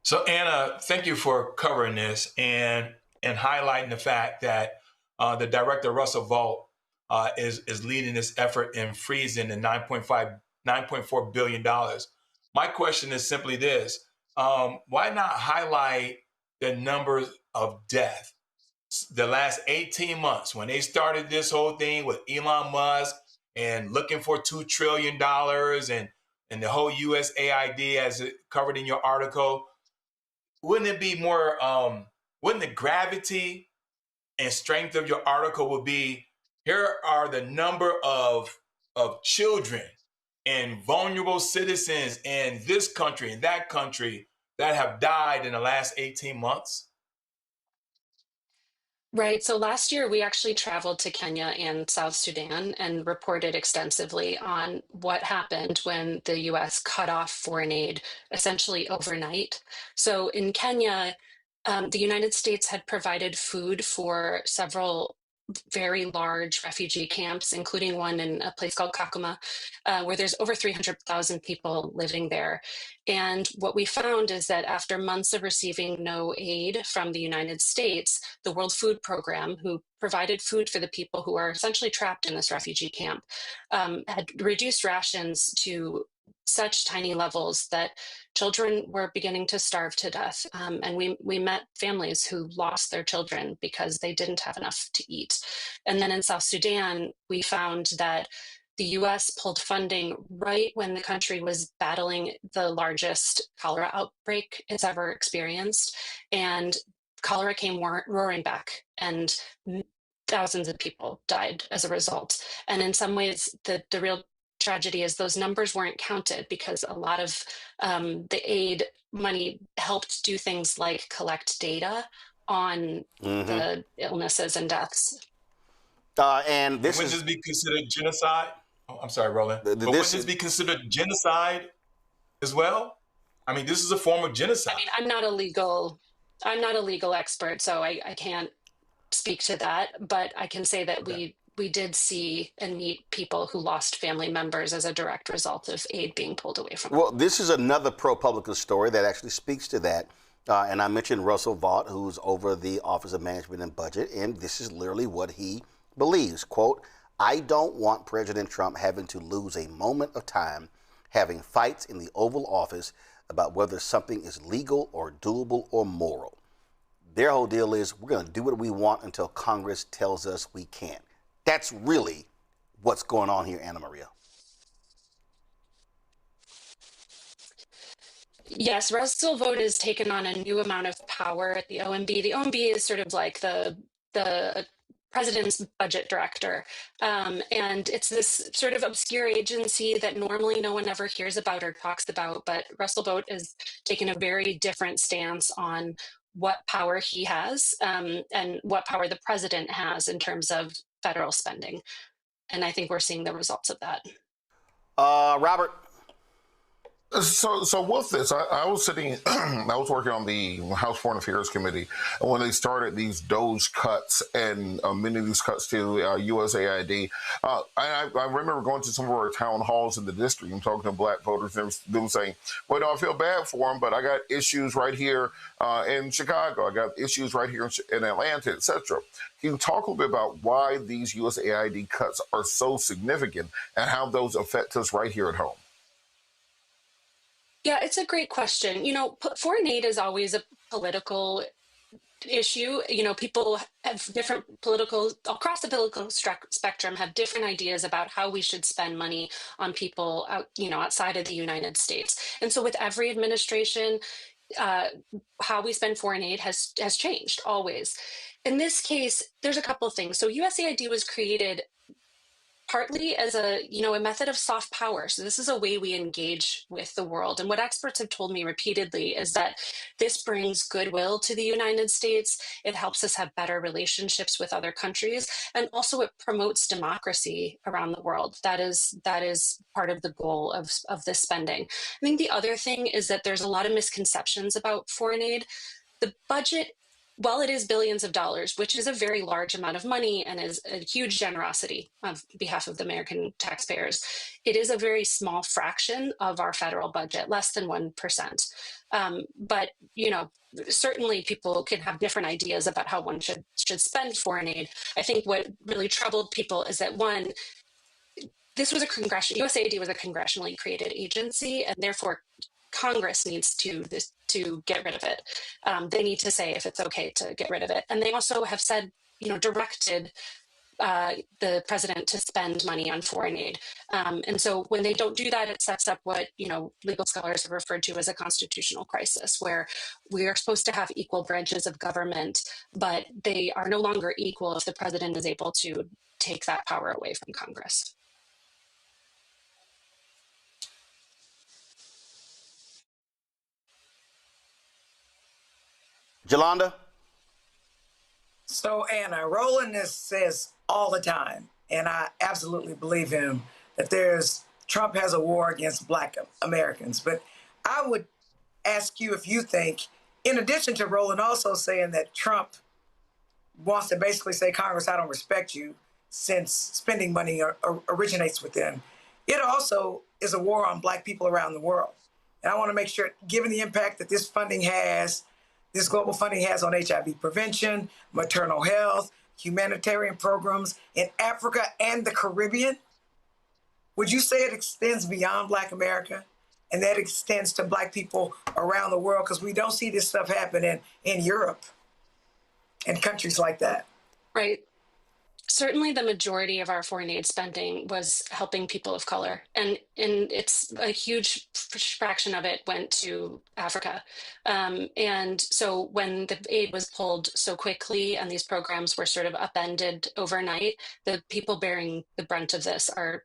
So, Anna, thank you for covering this and highlighting the fact that the director, Russell Vaught, is leading this effort in freezing the $9.4 billion. My question is simply this. Why not highlight the numbers of death? The last 18 months, when they started this whole thing with Elon Musk and looking for $2 trillion and the whole USAID as it covered in your article, wouldn't it be more, wouldn't the gravity and strength of your article would be, here are the number of children and vulnerable citizens in this country and that country that have died in the last 18 months? Right. So last year, we actually traveled to Kenya and South Sudan and reported extensively on what happened when the US cut off foreign aid essentially overnight. So in Kenya, the United States had provided food for several very large refugee camps, including one in a place called Kakuma, where there's over 300,000 people living there. And what we found is that after months of receiving no aid from the United States, the World Food Program, who provided food for the people who are essentially trapped in this refugee camp, had reduced rations to such tiny levels that children were beginning to starve to death. And we met families who lost their children because they didn't have enough to eat. And then in South Sudan, we found that the US pulled funding right when the country was battling the largest cholera outbreak it's ever experienced. And cholera came roaring back, and thousands of people died as a result. And in some ways, the real tragedy is those numbers weren't counted because a lot of the aid money helped do things like collect data on the illnesses and deaths. And this wouldn't this be considered genocide? Oh, I'm sorry, Roland. But wouldn't this be considered genocide as well? I mean, this is a form of genocide. I mean, I'm not a legal expert, so I can't speak to that, but I can say that we did see and meet people who lost family members as a direct result of aid being pulled away from them. Well, this is another ProPublica story that actually speaks to that. And I mentioned Russell Vought, who's over the Office of Management and Budget, and this is literally what he believes. Quote, I don't want President Trump having to lose a moment of time having fights in the Oval Office about whether something is legal or doable or moral. Their whole deal is we're going to do what we want until Congress tells us we can't. That's really what's going on here, Anna Maria. Yes, Russell Vought has taken on a new amount of power at the OMB. The OMB is sort of like the president's budget director. And it's this sort of obscure agency that normally no one ever hears about or talks about. But Russell Vought has taken a very different stance on what power he has and what power the president has in terms of federal spending. And I think we're seeing the results of that. Robert? So with this, I was sitting, I was working on the House Foreign Affairs Committee, and when they started these DOGE cuts and many of these cuts to USAID, I remember going to some of our town halls in the district and talking to black voters, and them saying, well, no, I feel bad for them, but I got issues right here in Chicago, I got issues right here in Atlanta, etc. Can you talk a little bit about why these USAID cuts are so significant and how those affect us right here at home? Yeah, it's a great question. You know, foreign aid is always a political issue. You know, people have different across the political spectrum have different ideas about how we should spend money on people outside of the United States. And so with every administration, how we spend foreign aid has changed always. In this case, there's a couple of things. So USAID was created partly as a method of soft power. So this is a way we engage with the world. And what experts have told me repeatedly is that this brings goodwill to the United States. It helps us have better relationships with other countries. And also it promotes democracy around the world. That is part of the goal of this spending. I think the other thing is that there's a lot of misconceptions about foreign aid. The budget, while it is billions of dollars, which is a very large amount of money and is a huge generosity on behalf of the American taxpayers, it is a very small fraction of our federal budget, less than 1%. But, certainly people can have different ideas about how one should spend foreign aid. I think what really troubled people is that, one, USAID was a congressionally created agency, and therefore Congress needs to get rid of it. They need to say if it's okay to get rid of it. And they also have said, directed the president to spend money on foreign aid. And so when they don't do that, it sets up what, legal scholars have referred to as a constitutional crisis, where we are supposed to have equal branches of government, but they are no longer equal if the president is able to take that power away from Congress. Jolanda? So, Anna, Roland says all the time, and I absolutely believe him, that Trump has a war against Black Americans. But I would ask you if you think, in addition to Roland also saying that Trump wants to basically say, Congress, I don't respect you, since spending money originates with them, it also is a war on Black people around the world. And I want to make sure, given the impact that this global funding has on HIV prevention, maternal health, humanitarian programs in Africa and the Caribbean, would you say it extends beyond Black America and that extends to Black people around the world? Because we don't see this stuff happening in Europe and countries like that. Right. Certainly the majority of our foreign aid spending was helping people of color, and it's a huge fraction of it went to Africa. And so when the aid was pulled so quickly and these programs were sort of upended overnight, the people bearing the brunt of this are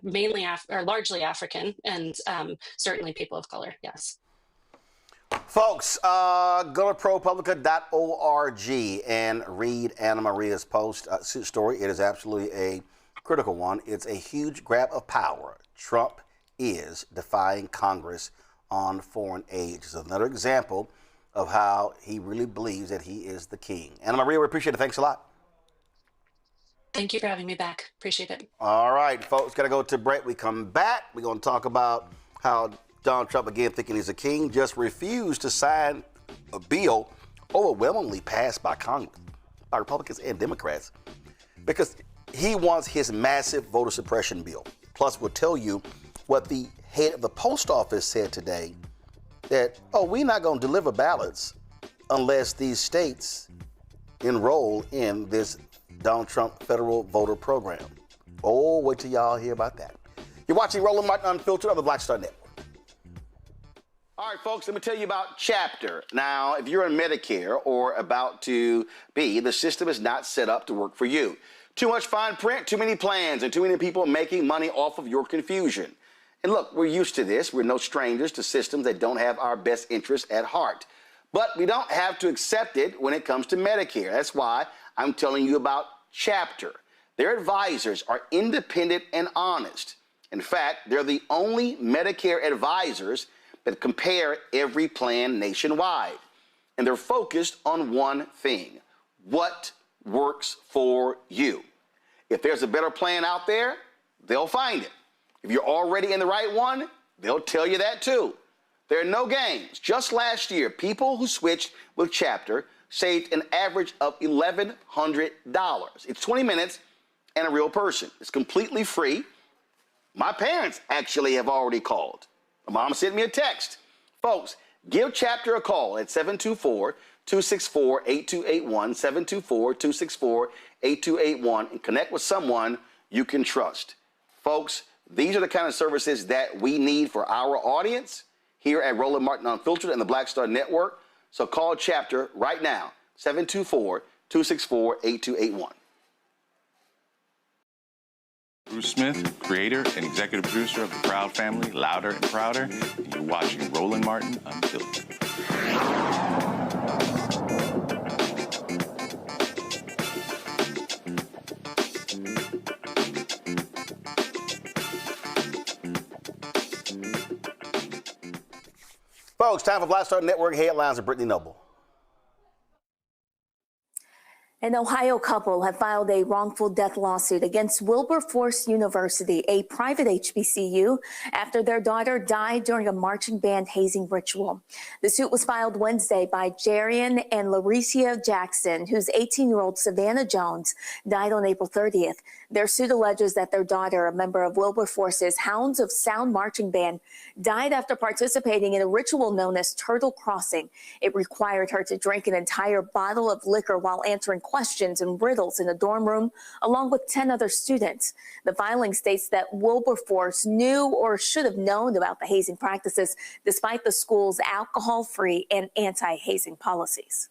largely African and certainly people of color, yes. Folks, go to ProPublica.org and read Anna Maria's story. It is absolutely a critical one. It's a huge grab of power. Trump is defying Congress on foreign aid. It's another example of how he really believes that he is the king. Anna Maria, we appreciate it. Thanks a lot. Thank you for having me back. Appreciate it. All right, folks, got to go to break. We come back. We're going to talk about how Donald Trump, again thinking he's a king, just refused to sign a bill overwhelmingly passed by Congress, by Republicans and Democrats, because he wants his massive voter suppression bill. Plus, we'll tell you what the head of the post office said today, that, we're not going to deliver ballots unless these states enroll in this Donald Trump federal voter program. Wait till y'all hear about that. You're watching Roland Martin Unfiltered on the Black Star Network. All right, folks, let me tell you about Chapter. Now, if you're on Medicare or about to be, the system is not set up to work for you. Too much fine print, too many plans, and too many people making money off of your confusion. And look, we're used to this. We're no strangers to systems that don't have our best interests at heart. But we don't have to accept it when it comes to Medicare. That's why I'm telling you about Chapter. Their advisors are independent and honest. In fact, they're the only Medicare advisors that compare every plan nationwide. And they're focused on one thing: what works for you. If there's a better plan out there, they'll find it. If you're already in the right one, they'll tell you that too. There are no games. Just last year, people who switched with Chapter saved an average of $1,100. It's 20 minutes and a real person. It's completely free. My parents actually have already called. My mom sent me a text. Folks, give Chapter a call at 724-264-8281, 724-264-8281, and connect with someone you can trust. Folks, these are the kind of services that we need for our audience here at Roland Martin Unfiltered and the Black Star Network. So call Chapter right now, 724-264-8281. Bruce Smith, creator and executive producer of The Proud Family, Louder and Prouder, and you're watching Roland Martin Unfiltered. Folks, time for Black Star Network headlines with Brittany Noble. An Ohio couple have filed a wrongful death lawsuit against Wilberforce University, a private HBCU, after their daughter died during a marching band hazing ritual. The suit was filed Wednesday by Jarian and Larisha Jackson, whose 18-year-old Savannah Jones died on April 30th. Their suit alleges that their daughter, a member of Wilberforce's Hounds of Sound marching band, died after participating in a ritual known as Turtle Crossing. It required her to drink an entire bottle of liquor while answering questions questions and riddles in a dorm room along with 10 other students. The filing states that Wilberforce knew or should have known about the hazing practices despite the school's alcohol-free and anti-hazing policies.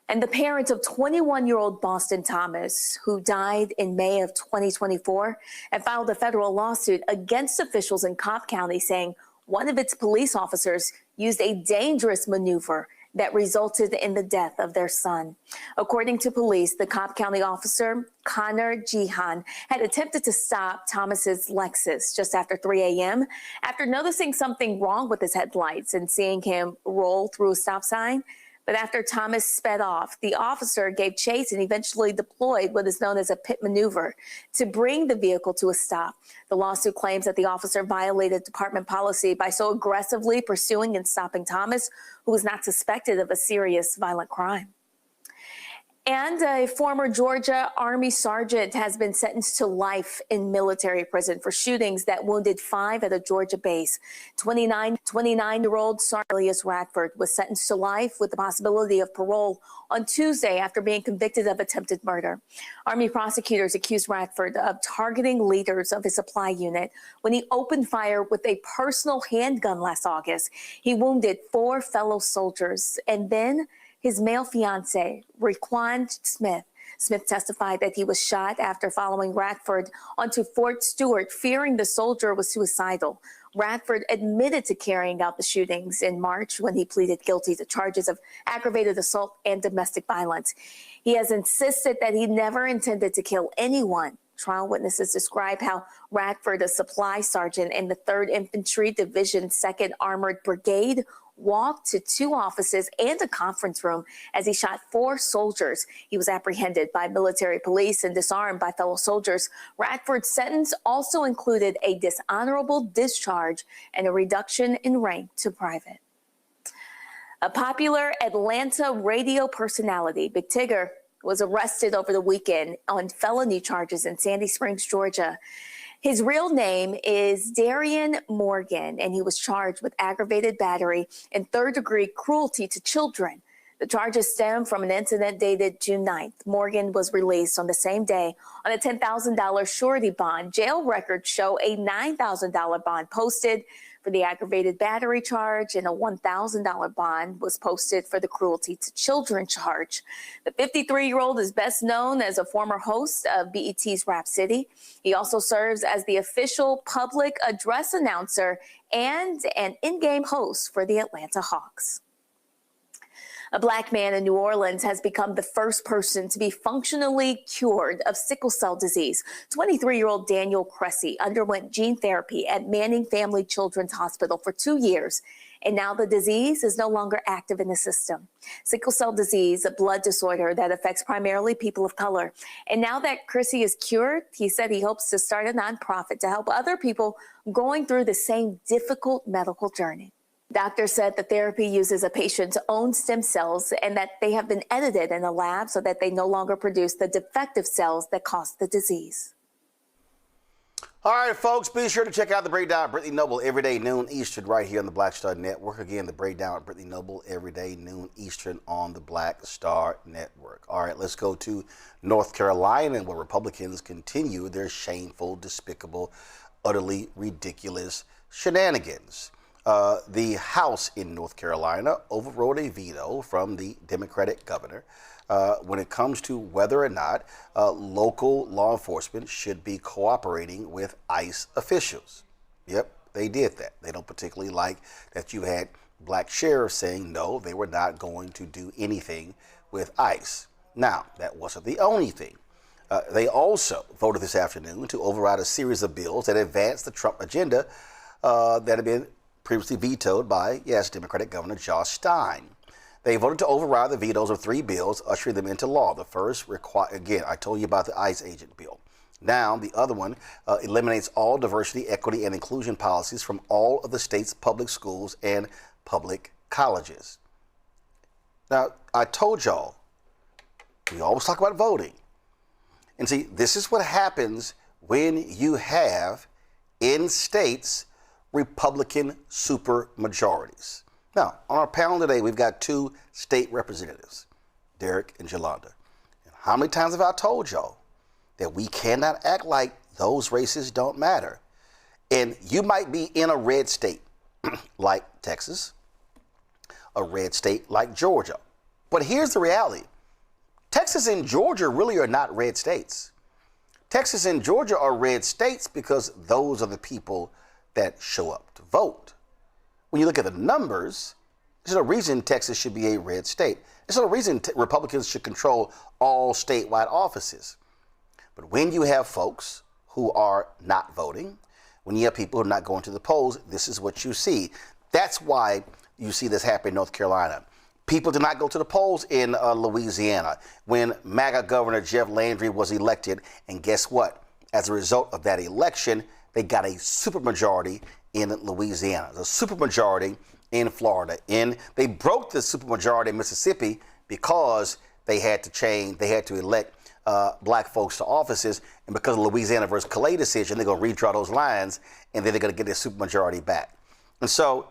And the parents of 21-year-old Boston Thomas, who died in May of 2024, have filed a federal lawsuit against officials in Cobb County saying one of its police officers used a dangerous maneuver that resulted in the death of their son. According to police, the Cobb County officer, Connor Jehan, had attempted to stop Thomas's Lexus just after 3 a.m. after noticing something wrong with his headlights and seeing him roll through a stop sign. But after Thomas sped off, the officer gave chase and eventually deployed what is known as a pit maneuver to bring the vehicle to a stop. The lawsuit claims that the officer violated department policy by so aggressively pursuing and stopping Thomas, who was not suspected of a serious violent crime. And a former Georgia Army sergeant has been sentenced to life in military prison for shootings that wounded 5 at a Georgia base. 29-year-old Sergeant Elias Radford was sentenced to life with the possibility of parole on Tuesday after being convicted of attempted murder. Army prosecutors accused Radford of targeting leaders of his supply unit when he opened fire with a personal handgun last August. He wounded 4 fellow soldiers and then his male fiancé, Raquan Smith. Smith testified that he was shot after following Radford onto Fort Stewart, fearing the soldier was suicidal. Radford admitted to carrying out the shootings in March when he pleaded guilty to charges of aggravated assault and domestic violence. He has insisted that he never intended to kill anyone. Trial witnesses describe how Radford, a supply sergeant in the 3rd Infantry Division 2nd Armored Brigade, walked to 2 offices and a conference room as he shot 4 soldiers. He was apprehended by military police and disarmed by fellow soldiers. Radford's sentence also included a dishonorable discharge and a reduction in rank to private. A popular Atlanta radio personality, Big Tigger, was arrested over the weekend on felony charges in Sandy Springs, Georgia. His real name is Darian Morgan, and he was charged with aggravated battery and 3rd-degree cruelty to children. The charges stem from an incident dated June 9th. Morgan was released on the same day on a $10,000 surety bond. Jail records show a $9,000 bond posted for the aggravated battery charge, and a $1,000 bond was posted for the cruelty to children charge. The 53-year-old is best known as a former host of BET's Rap City. He also serves as the official public address announcer and an in-game host for the Atlanta Hawks. A Black man in New Orleans has become the first person to be functionally cured of sickle cell disease. 23-year-old Daniel Cressy underwent gene therapy at Manning Family Children's Hospital for 2 years, and now the disease is no longer active in the system. Sickle cell disease, a blood disorder that affects primarily people of color. And now that Cressy is cured, he said he hopes to start a nonprofit to help other people going through the same difficult medical journey. Doctors said the therapy uses a patient's own stem cells and that they have been edited in a lab so that they no longer produce the defective cells that cause the disease. All right, folks, be sure to check out The Breakdown at Brittany Noble every day, noon Eastern, right here on the Black Star Network. Again, The Breakdown at Brittany Noble every day, noon Eastern on the Black Star Network. All right, let's go to North Carolina, where Republicans continue their shameful, despicable, utterly ridiculous shenanigans. The House in North Carolina overrode a veto from the Democratic governor when it comes to whether or not local law enforcement should be cooperating with ICE officials. Yep, they did that. They don't particularly like that you had black sheriffs saying no, they were not going to do anything with ICE. Now, that wasn't the only thing. They also voted this afternoon to override a series of bills that advanced the Trump agenda that had been previously vetoed by, yes, Democratic Governor Josh Stein. They voted to override the vetoes of 3 bills, ushering them into law. The first, again, I told you about the ICE agent bill. Now, the other one eliminates all diversity, equity, and inclusion policies from all of the state's public schools and public colleges. Now, I told y'all, we always talk about voting. And see, this is what happens when you have, in states, Republican supermajorities. Now, on our panel today, we've got 2 state representatives, Derek and Jolanda. how many times have I told y'all that we cannot act like those races don't matter? And you might be in a red state like Texas, a red state like Georgia. But here's the reality. Texas and Georgia really are not red states. Texas and Georgia are red states because those are the people that show up to vote. When you look at the numbers, there's no reason Texas should be a red state. There's no reason Republicans should control all statewide offices. But when you have folks who are not voting, when you have people who are not going to the polls, this is what you see. That's why you see this happen in North Carolina. People did not go to the polls in Louisiana when MAGA Governor Jeff Landry was elected. And guess what? As a result of that election, they got a supermajority in Louisiana, a supermajority in Florida. They broke the supermajority in Mississippi because they had to elect black folks to offices. And because of the Louisiana versus Calais decision, they're going to redraw those lines, and then they're going to get their supermajority back. And so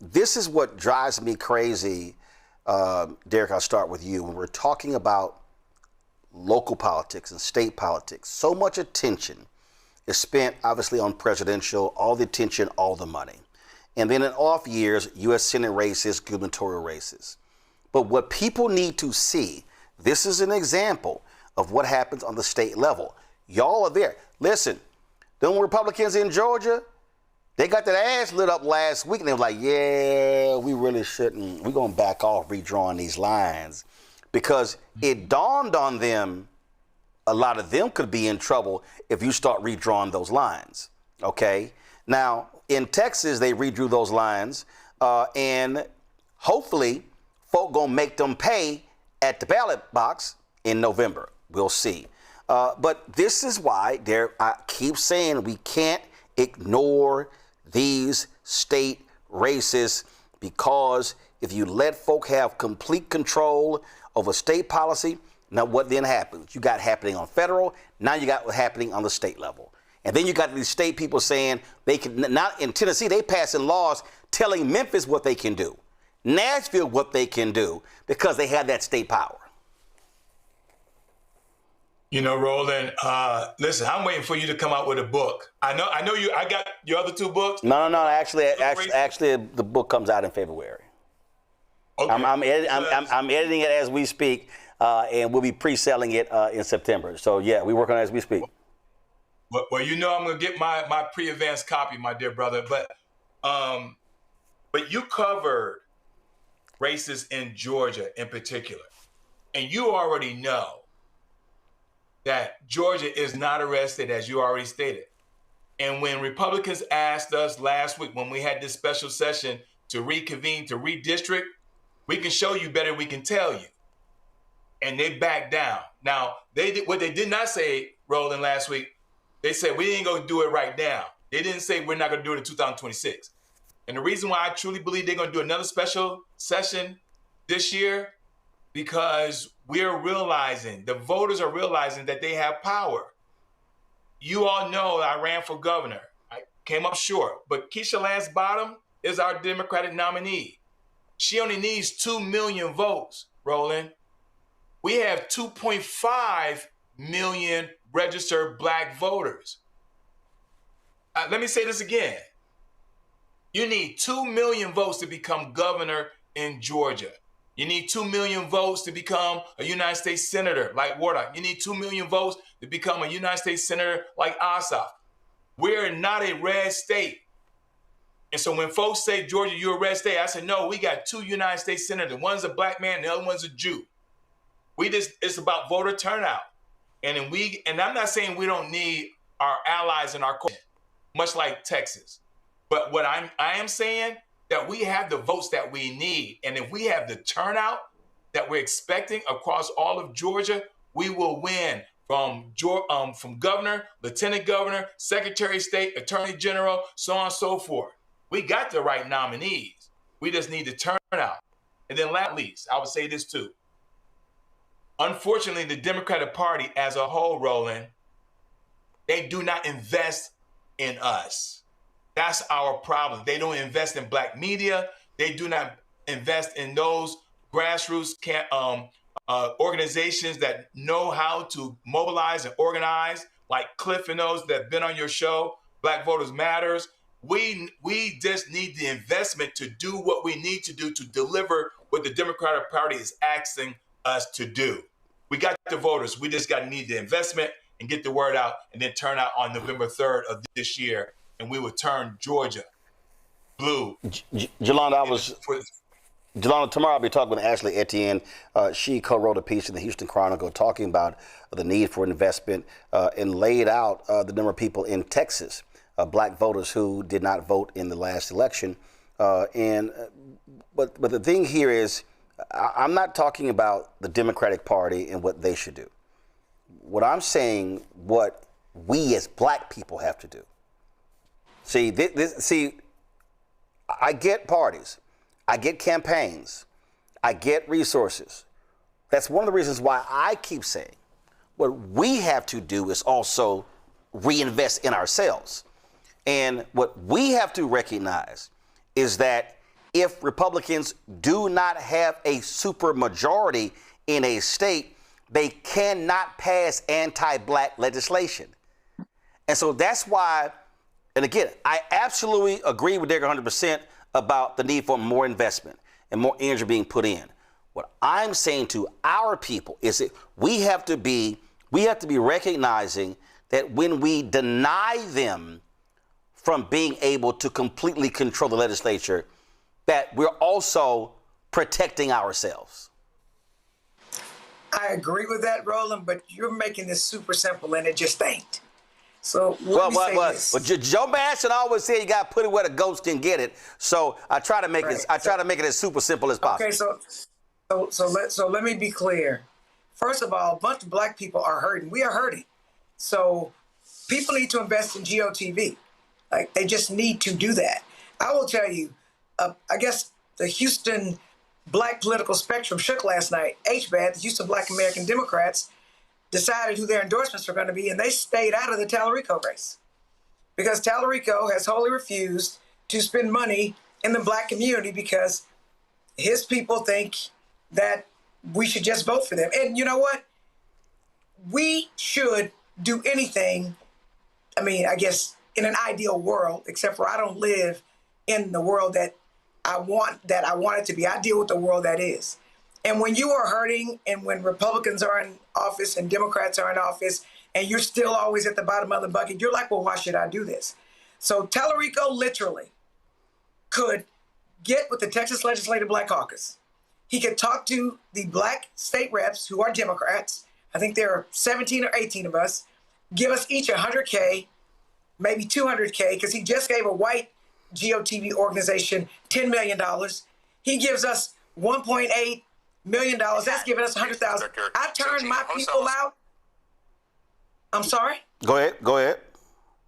this is what drives me crazy. Derek, I'll start with you. When we're talking about local politics and state politics, so much attention is spent, obviously, on presidential, all the attention, all the money. And then in off years, U.S. Senate races, gubernatorial races. But what people need to see, this is an example of what happens on the state level. Y'all are there. Listen, them Republicans in Georgia, they got that ass lit up last week, and they were like, yeah, we really shouldn't. We're going to back off redrawing these lines. Because it dawned on them, a lot of them could be in trouble if you start redrawing those lines, okay? Now, in Texas, they redrew those lines, and hopefully, folk going to make them pay at the ballot box in November. We'll see. But this is why I keep saying we can't ignore these state races, because if you let folk have complete control over state policy, now what then happens? You got happening on federal, now you got happening on the state level. And then you got these state people saying they can, not in Tennessee, they passing laws telling Memphis what they can do, Nashville what they can do, because they have that state power. You know, Roland, listen, I'm waiting for you to come out with a book. I know you. I got your other two books. No. Actually, the book comes out in February. Okay. I'm editing it as we speak, and we'll be pre-selling it in September. So yeah, we work on it as we speak. Well, you know, I'm gonna get my pre-advanced copy, my dear brother. But you covered races in Georgia in particular, and you already know that Georgia is not a red state, as you already stated. And when Republicans asked us last week, when we had this special session to reconvene, to redistrict, we can show you better, we can tell you. And they backed down. Now, what they did not say, Roland, last week, they said, we ain't gonna do it right now. They didn't say we're not gonna do it in 2026. And the reason why I truly believe they're gonna do another special session this year, because we're realizing, the voters are realizing that they have power. You all know I ran for governor. I came up short, but Keisha Lance Bottom is our Democratic nominee. She only needs 2 million votes, Roland. We have 2.5 million registered black voters. Let me say this again. You need 2 million votes to become governor in Georgia. You need 2 million votes to become a United States Senator like Warnock. You need 2 million votes to become a United States Senator like Ossoff. We're not a red state. And so when folks say, Georgia, you're a red state, I said, no, we got 2 United States Senators. One's a black man, the other one's a Jew. It's about voter turnout. And I'm not saying we don't need our allies in our coalition, much like Texas. But what I am saying, that we have the votes that we need. And if we have the turnout that we're expecting across all of Georgia, we will win from governor, lieutenant governor, secretary of state, attorney general, so on and so forth. We got the right nominees. We just need the turnout. And then last least, I would say this too. Unfortunately, the Democratic Party as a whole, Roland, they do not invest in us. That's our problem. They don't invest in black media. They do not invest in those grassroots organizations that know how to mobilize and organize, like Cliff and those that have been on your show, Black Voters Matters. We just need the investment to do what we need to do to deliver what the Democratic Party is asking us to do. We got the voters. We just got to need the investment and get the word out, and then turn out on November 3rd of this year, and we would turn Georgia blue. Yolanda, tomorrow I'll be talking with Ashley Etienne. She co-wrote a piece in the Houston Chronicle talking about the need for investment and laid out the number of people in Texas, black voters who did not vote in the last election. But the thing here is, I'm not talking about the Democratic Party and what they should do. What I'm saying, what we as black people have to do. See, I get parties, I get campaigns, I get resources. That's one of the reasons why I keep saying what we have to do is also reinvest in ourselves. And what we have to recognize is that if Republicans do not have a supermajority in a state, they cannot pass anti-black legislation. And so that's why, and again, I absolutely agree with Derek 100% about the need for more investment and more energy being put in. What I'm saying to our people is that we have to be recognizing that when we deny them from being able to completely control the legislature, that we're also protecting ourselves. I agree with that, Roland, but you're making this super simple, and it just ain't. So Well, Joe Manchin always said you got to put it where the ghost can get it. So I try to make it. I try to make it as super simple as possible. Okay, so let me be clear. First of all, a bunch of black people are hurting. We are hurting. So people need to invest in GOTV. Like, they just need to do that. I will tell you, I guess the Houston black political spectrum shook last night. HBAD, the Houston Black American Democrats, decided who their endorsements were going to be, and they stayed out of the Tallarico race because Tallarico has wholly refused to spend money in the black community because his people think that we should just vote for them. And you know what? We should do anything, I mean, I guess in an ideal world, except for I don't live in the world that I want it to be. I deal with the world that is. And when you are hurting, and when Republicans are in office and Democrats are in office, and you're still always at the bottom of the bucket, you're like, well, why should I do this? So Tallarico literally could get with the Texas Legislative Black Caucus. He could talk to the black state reps who are Democrats. I think there are 17 or 18 of us. Give us each $100K, maybe $200K, because he just gave a white GOTV organization $10 million. He gives us $1.8 million. That's giving us $100,000. I turn my people out. I'm sorry? Go ahead.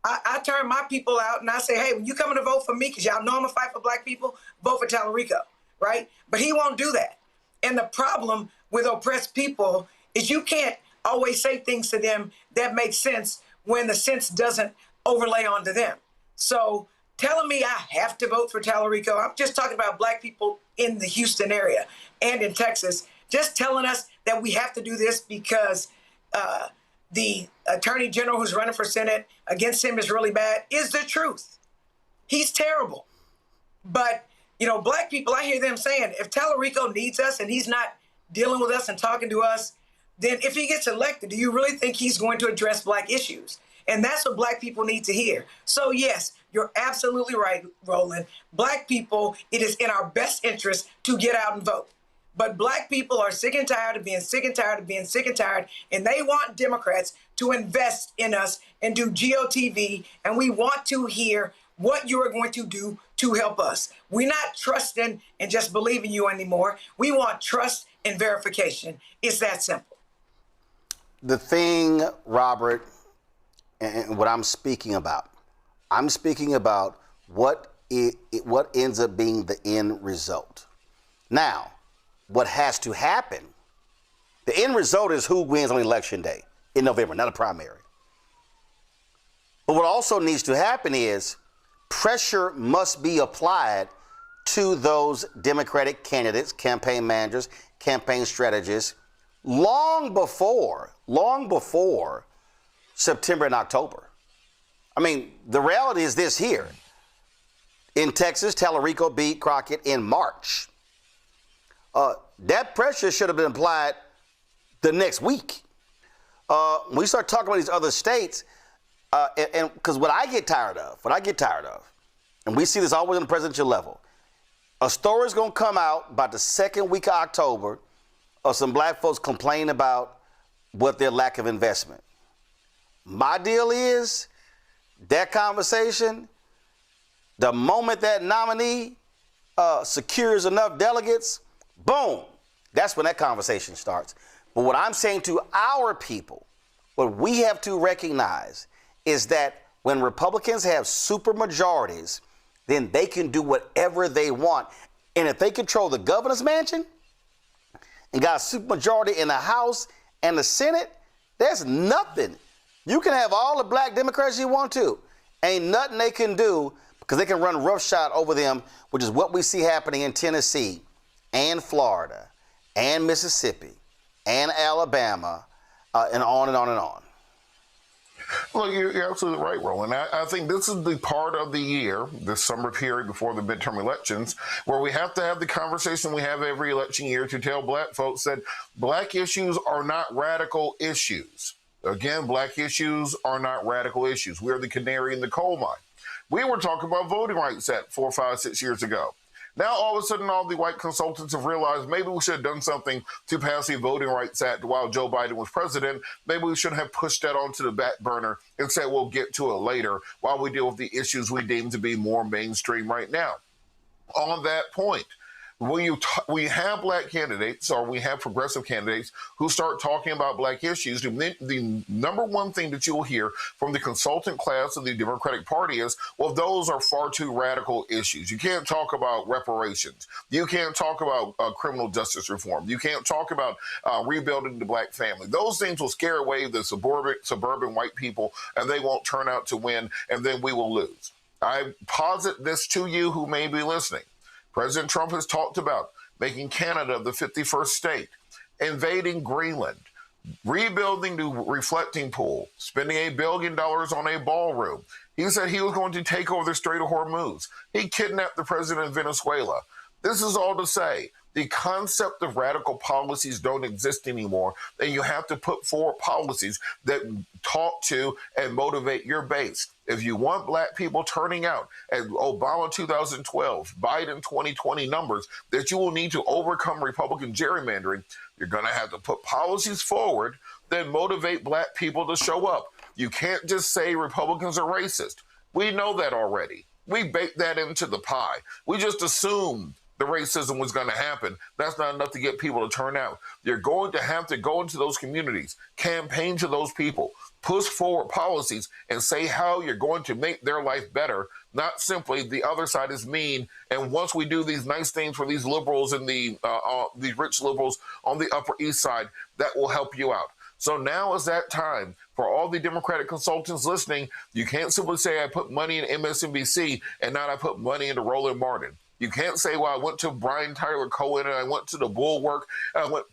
I turn my people out and I say, hey, when you coming to vote for me, because y'all know I'm going to fight for black people, vote for Tallarico, right? But he won't do that. And the problem with oppressed people is you can't always say things to them that make sense when the sense doesn't overlay onto them. So telling me I have to vote for Tallarico, I'm just talking about black people in the Houston area and in Texas, just telling us that we have to do this because the attorney general who's running for Senate against him is really bad is the truth. He's terrible. But, you know, black people, I hear them saying, if Tallarico needs us and he's not dealing with us and talking to us, then if he gets elected, do you really think he's going to address black issues? And that's what black people need to hear. So, yes, you're absolutely right, Roland. Black people, it is in our best interest to get out and vote. But black people are sick and tired of being sick and tired of being sick and tired, and they want Democrats to invest in us and do GOTV, and we want to hear what you are going to do to help us. We're not trusting and just believing you anymore. We want trust and verification. It's that simple. The thing, Robert, and what I'm speaking about what ends up being the end result. Now, what has to happen, the end result is who wins on election day in November, not a primary. But what also needs to happen is pressure must be applied to those Democratic candidates, campaign managers, campaign strategists long before September and October. I mean, the reality is this here. In Texas, Tallarico beat Crockett in March. That pressure should have been applied the next week. When we start talking about these other states, and because what I get tired of, and we see this always on the presidential level, a story's gonna come out about the second week of October of some black folks complaining about what their lack of investment. My deal is that conversation, the moment that nominee secures enough delegates, boom, that's when that conversation starts. But what I'm saying to our people, what we have to recognize is that when Republicans have super majorities, then they can do whatever they want. And if they control the governor's mansion and got a super majority in the House and the Senate, there's nothing. You can have all the black Democrats you want to. Ain't nothing they can do because they can run roughshod over them, which is what we see happening in Tennessee and Florida and Mississippi and Alabama and on and on and on. Well, you're absolutely right, Roland. I think this is the part of the year, this summer period before the midterm elections, where we have to have the conversation we have every election year to tell black folks that black issues are not radical issues. Again, black issues are not radical issues. We're the canary in the coal mine. We were talking about voting rights 4, 5, 6 years ago. Now, all of a sudden, all the white consultants have realized maybe we should have done something to pass the Voting Rights Act while Joe Biden was president. Maybe we should have pushed that onto the back burner and said we'll get to it later while we deal with the issues we deem to be more mainstream right now. On that point, when we have black candidates or we have progressive candidates who start talking about black issues, the number one thing that you will hear from the consultant class of the Democratic Party is, well, those are far too radical issues. You can't talk about reparations. You can't talk about criminal justice reform. You can't talk about rebuilding the black family. Those things will scare away the suburban white people, and they won't turn out to win, and then we will lose. I posit this to you who may be listening. President Trump has talked about making Canada the 51st state, invading Greenland, rebuilding the reflecting pool, spending $1 billion on a ballroom. He said he was going to take over the Strait of Hormuz. He kidnapped the president of Venezuela. This is all to say, the concept of radical policies don't exist anymore, and you have to put forward policies that talk to and motivate your base. If you want black people turning out at Obama 2012, Biden 2020 numbers that you will need to overcome Republican gerrymandering, you're going to have to put policies forward that motivate black people to show up. You can't just say Republicans are racist. We know that already. We baked that into the pie. We just assumed the racism was going to happen. That's not enough to get people to turn out. You're going to have to go into those communities, campaign to those people, push forward policies, and say how you're going to make their life better, not simply the other side is mean. And once we do these nice things for these liberals and these rich liberals on the Upper East Side, that will help you out. So now is that time for all the Democratic consultants listening. You can't simply say I put money in MSNBC and not I put money into Roland Martin. You can't say, well, I went to Brian Tyler Cohen and I went to the Bulwark, I went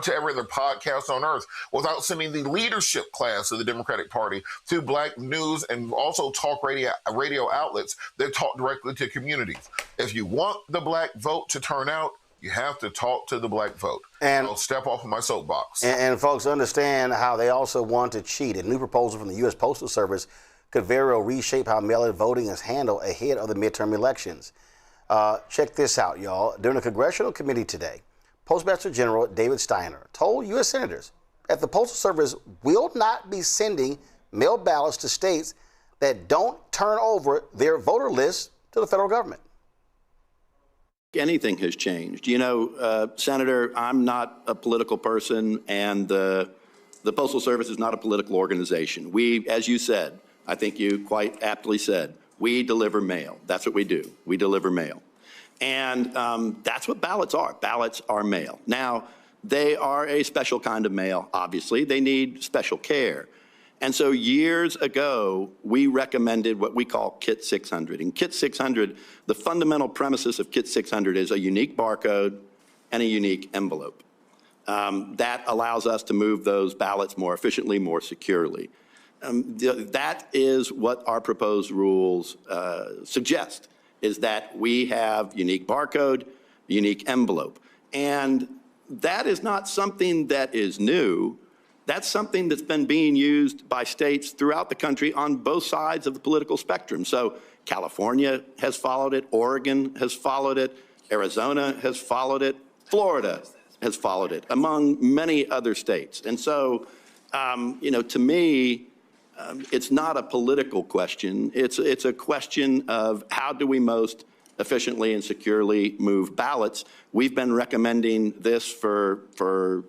to every other podcast on earth without sending the leadership class of the Democratic Party to black news and also talk radio outlets that talk directly to communities. If you want the black vote to turn out, you have to talk to the black vote. And I'll step off of my soapbox. And folks understand how they also want to cheat. A new proposal from the U.S. Postal Service could very well reshape how mail-in voting is handled ahead of the midterm elections. Check this out, y'all. During a congressional committee today, Postmaster General David Steiner told U.S. senators that the Postal Service will not be sending mail ballots to states that don't turn over their voter lists to the federal government. Anything has changed. You know, Senator, I'm not a political person, and the Postal Service is not a political organization. We, as you said, I think you quite aptly said, we deliver mail. That's what we do. We deliver mail. And that's what ballots are. Ballots are mail. Now, they are a special kind of mail, obviously. They need special care. And so years ago, we recommended what we call Kit 600. In Kit 600, the fundamental premises of Kit 600 is a unique barcode and a unique envelope. That allows us to move those ballots more efficiently, more securely. That is what our proposed rules suggest, is that we have unique barcode, unique envelope. And that is not something that is new. That's something that's been being used by states throughout the country on both sides of the political spectrum. So California has followed it, Oregon has followed it, Arizona has followed it, Florida has followed it, among many other states. And so, to me, it's not a political question. It's a question of how do we most efficiently and securely move ballots. We've been recommending this for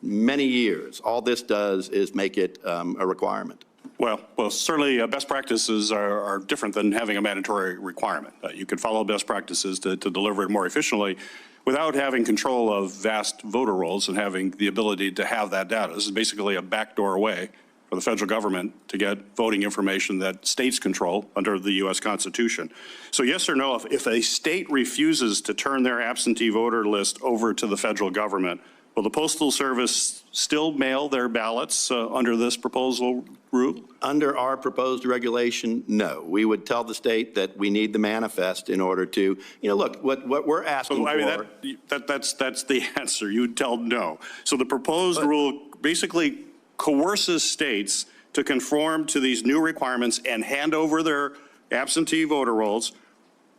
many years. All this does is make it a requirement. Well, certainly best practices are different than having a mandatory requirement. You can follow best practices to deliver it more efficiently without having control of vast voter rolls and having the ability to have that data. This is basically a backdoor way for the federal government to get voting information that states control under the U.S. Constitution. So yes or no, if a state refuses to turn their absentee voter list over to the federal government, will the Postal Service still mail their ballots under this proposal rule? Under our proposed regulation, no. We would tell the state that we need the manifest in order to, look, what we're asking for. That's the answer. You would tell no. So the proposed rule basically coerces states to conform to these new requirements and hand over their absentee voter rolls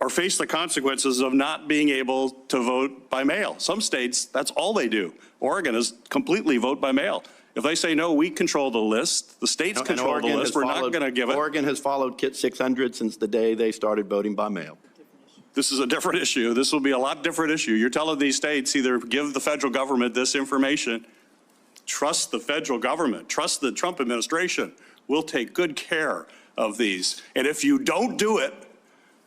or face the consequences of not being able to vote by mail. Some states, that's all they do. Oregon is completely vote by mail. If they say, no, we control the list, the states control the list, we're not going to give it. Oregon has followed Kit 600 since the day they started voting by mail. This is a different issue. This will be a lot different issue. You're telling these states either give the federal government this information, trust the federal government, trust the Trump administration. We'll take good care of these. And if you don't do it,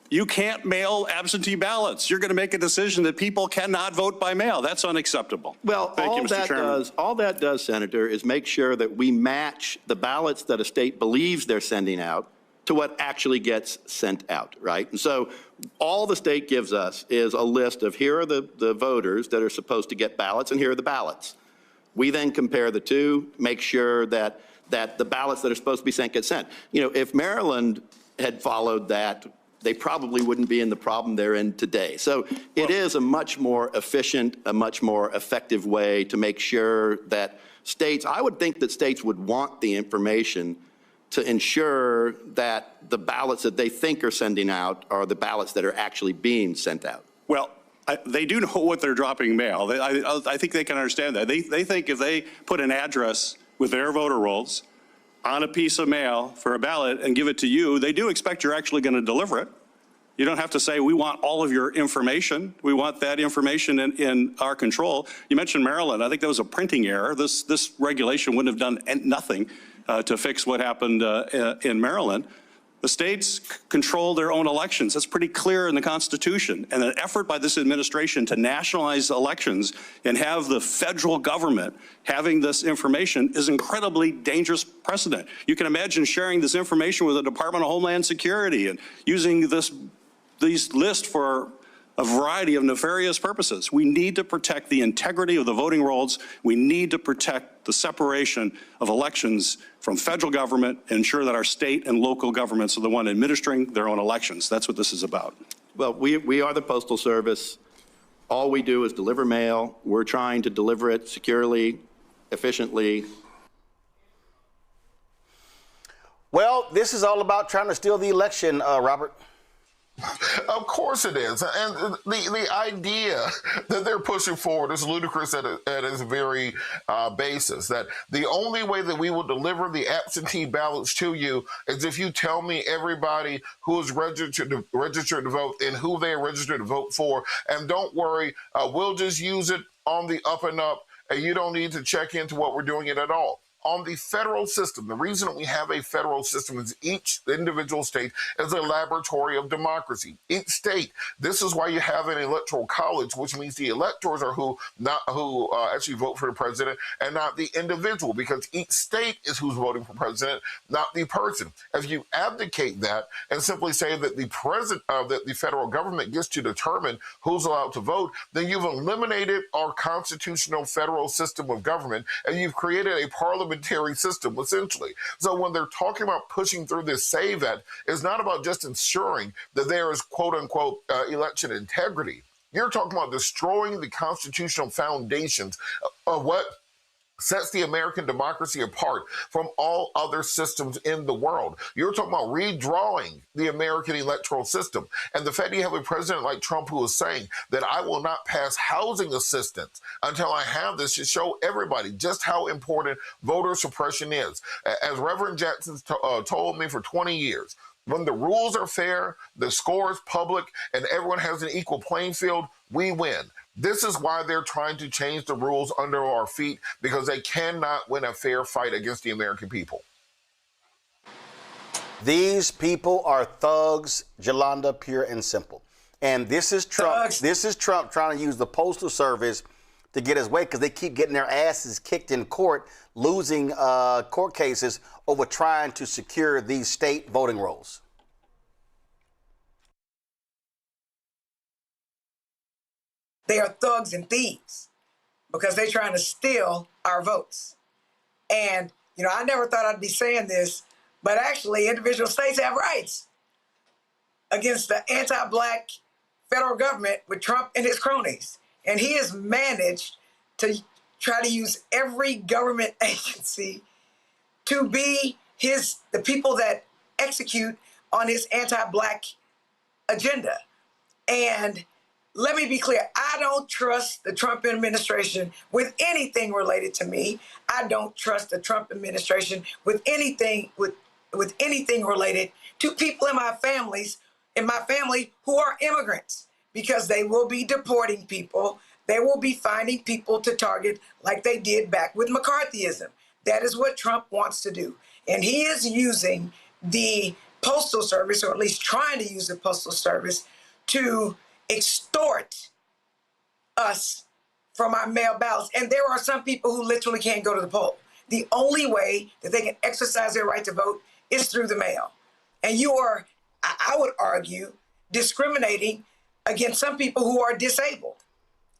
you can't mail absentee ballots. You're going to make a decision that people cannot vote by mail. That's unacceptable. Well, all that does, Senator, is make sure that we match the ballots that a state believes they're sending out to what actually gets sent out, right? And so all the state gives us is a list of here are the voters that are supposed to get ballots and here are the ballots. We then compare the two, make sure that the ballots that are supposed to be sent get sent. If Maryland had followed that, they probably wouldn't be in the problem they're in today. So it is a much more efficient, a much more effective way to make sure that I would think that states would want the information to ensure that the ballots that they think are sending out are the ballots that are actually being sent out. Well, they do know what they're dropping mail. I think they can understand that. They think if they put an address with their voter rolls on a piece of mail for a ballot and give it to you, they do expect you're actually going to deliver it. You don't have to say, we want all of your information. We want that information in our control. You mentioned Maryland. I think that was a printing error. This regulation wouldn't have done nothing to fix what happened in Maryland. The states control their own elections. That's pretty clear in the Constitution. And an effort by this administration to nationalize elections and have the federal government having this information is incredibly dangerous precedent. You can imagine sharing this information with the Department of Homeland Security and using these lists for a variety of nefarious purposes. We need to protect the integrity of the voting rolls. We need to protect the separation of elections from federal government and ensure that our state and local governments are the one administering their own elections. That's what this is about. Well, we are the Postal Service. All we do is deliver mail. We're trying to deliver it securely, efficiently. Well, this is all about trying to steal the election, Robert. Of course it is. And the idea that they're pushing forward is ludicrous at its very basis, that the only way that we will deliver the absentee ballots to you is if you tell me everybody who is registered to vote and who they are registered to vote for. And don't worry, we'll just use it on the up and up, and you don't need to check into what we're doing it at all. on the federal system. The reason we have a federal system is each individual state is a laboratory of democracy. Each state, this is why you have an electoral college, which means the electors are who actually vote for the president and not the individual, because each state is who's voting for president, not the person. If you abdicate that and simply say that the that the federal government gets to determine who's allowed to vote, then you've eliminated our constitutional federal system of government and you've created a parliamentary system, essentially. So when they're talking about pushing through this SAVE Act, it's not about just ensuring that there is quote unquote election integrity. You're talking about destroying the constitutional foundations of what sets the American democracy apart from all other systems in the world. You're talking about redrawing the American electoral system. And the fact you have a president like Trump who is saying that I will not pass housing assistance until I have this should show everybody just how important voter suppression is. As Reverend Jackson told me for 20 years, when the rules are fair, the score is public, and everyone has an equal playing field, we win. This is why they're trying to change the rules under our feet, because they cannot win a fair fight against the American people. These people are thugs, Jolanda, pure and simple. And this is Trump. Thugs. This is Trump trying to use the Postal Service to get his way, because they keep getting their asses kicked in court, losing court cases over trying to secure these state voting rolls. They are thugs and thieves because they're trying to steal our votes. And, you know, I never thought I'd be saying this, but actually individual states have rights against the anti-Black federal government with Trump and his cronies. And he has managed to try to use every government agency to be the people that execute on his anti-Black agenda. And let me be clear, I don't trust the Trump administration with anything related to me. I don't trust the Trump administration with anything with anything related to people in my family who are immigrants, because they will be deporting people. They will be finding people to target like they did back with McCarthyism. That is what Trump wants to do. And he is using the Postal Service, or at least trying to use the Postal Service, to extort us from our mail ballots. And there are some people who literally can't go to the poll. The only way that they can exercise their right to vote is through the mail. And you are, I would argue, discriminating against some people who are disabled.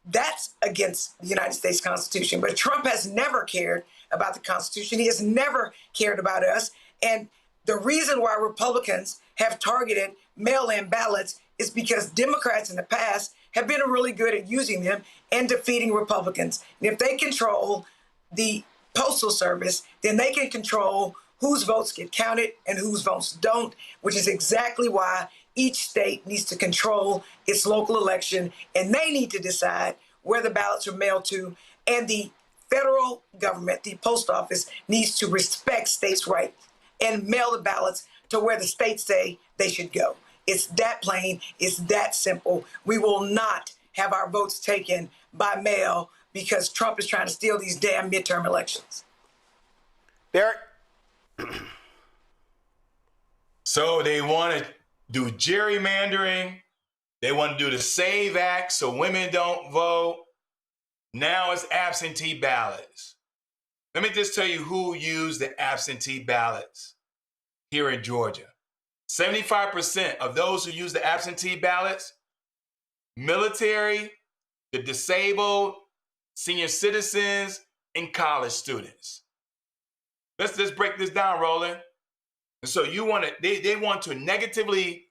That's against the United States Constitution. But Trump has never cared about the Constitution. He has never cared about us. And the reason why Republicans have targeted mail-in ballots is because Democrats in the past have been really good at using them and defeating Republicans. And if they control the Postal Service, then they can control whose votes get counted and whose votes don't, which is exactly why each state needs to control its local election, and they need to decide where the ballots are mailed to. And the federal government, the post office, needs to respect states' rights and mail the ballots to where the states say they should go. It's that plain. It's that simple. We will not have our votes taken by mail because Trump is trying to steal these damn midterm elections. Derek? So they want to do gerrymandering. They want to do the SAVE Act so women don't vote. Now it's absentee ballots. Let me just tell you who used the absentee ballots here in Georgia. 75% of those who use the absentee ballots, military, the disabled, senior citizens, and college students. Let's just break this down, Roland. And so you want to, they want to negatively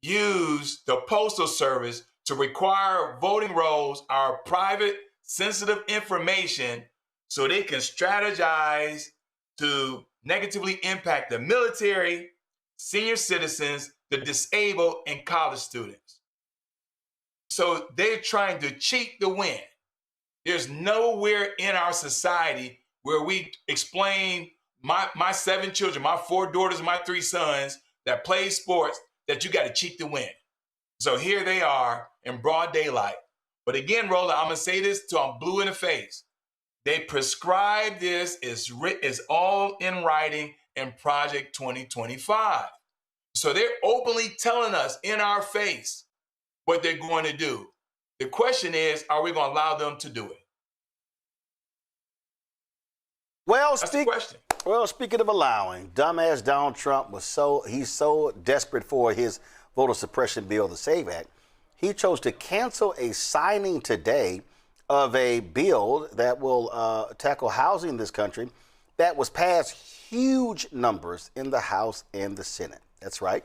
use the Postal Service to require voting rolls, our private, sensitive information, so they can strategize to negatively impact the military, senior citizens, the disabled, and college students. So they're trying to cheat the win. There's nowhere in our society where we explain my 7 children, my 4 daughters, my 3 sons that play sports, that you got to cheat to win. So here they are in broad daylight. But again, Roland, I'm going to say this till I'm blue in the face. They prescribe this, is all in writing in Project 2025. So they're openly telling us in our face what they're going to do. The question is, are we going to allow them to do it? Well, That's the question. Well, speaking of allowing, dumbass Donald Trump he's so desperate for his voter suppression bill, the SAVE Act, he chose to cancel a signing today of a bill that will tackle housing in this country that was passed huge numbers in the House and the Senate. That's right.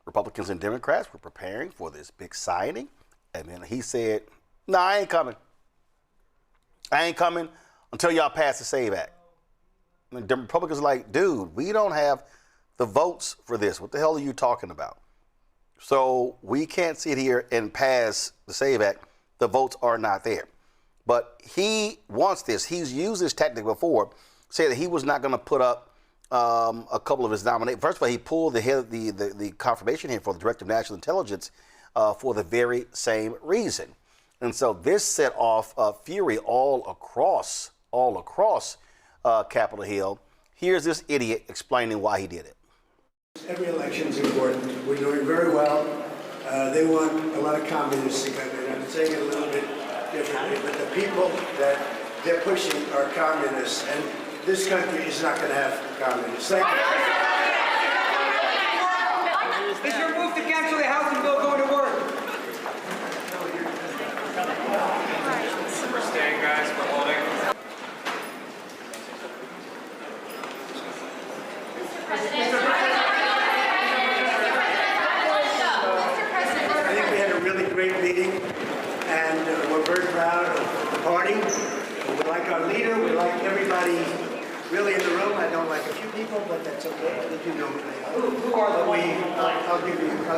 Republicans and Democrats were preparing for this big signing. And then he said, no, I ain't coming. I ain't coming until y'all pass the SAVE Act. And the Republicans are like, dude, we don't have the votes for this. What the hell are you talking about? So we can't sit here and pass the SAVE Act. The votes are not there. But he wants this. He's used this tactic before, saying that he was not going to put up a couple of his nominations. First of all, he pulled the confirmation here for the Director of National Intelligence for the very same reason. And so this set off fury all across Capitol Hill. Here's this idiot explaining why he did it. Every election is important. We're doing very well. They want a lot of communists to come in. I'm saying it a little bit differently, but the people that they're pushing are communists, and this country is not going to have communists. Thank you. Is your move to cancel the housing bill going to work? We're staying, guys. We're holding. I think we had a really great meeting, and we're very proud of the party. We like our leader. We like everybody really in the room. I don't like a few people, but that's okay. I think you know who they are. Who are the ones? I'll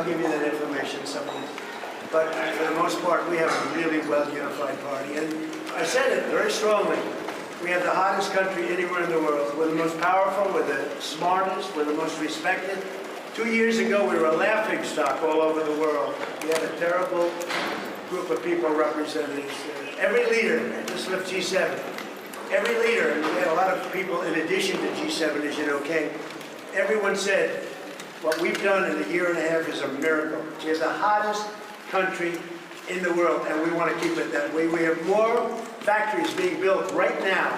give you that information someday. But for the most part, we have a really well-unified party. And I said it very strongly. We have the hottest country anywhere in the world. We're the most powerful, we're the smartest, we're the most respected. 2 years ago, we were a laughing stock all over the world. We had a terrible group of people representing us. Every leader, just lift G7, every leader, and we had a lot of people in addition to G7, as you know, came. Everyone said, what we've done in a year and a half is a miracle. We're the hottest country in the world, and we want to keep it that way. We have more factories being built right now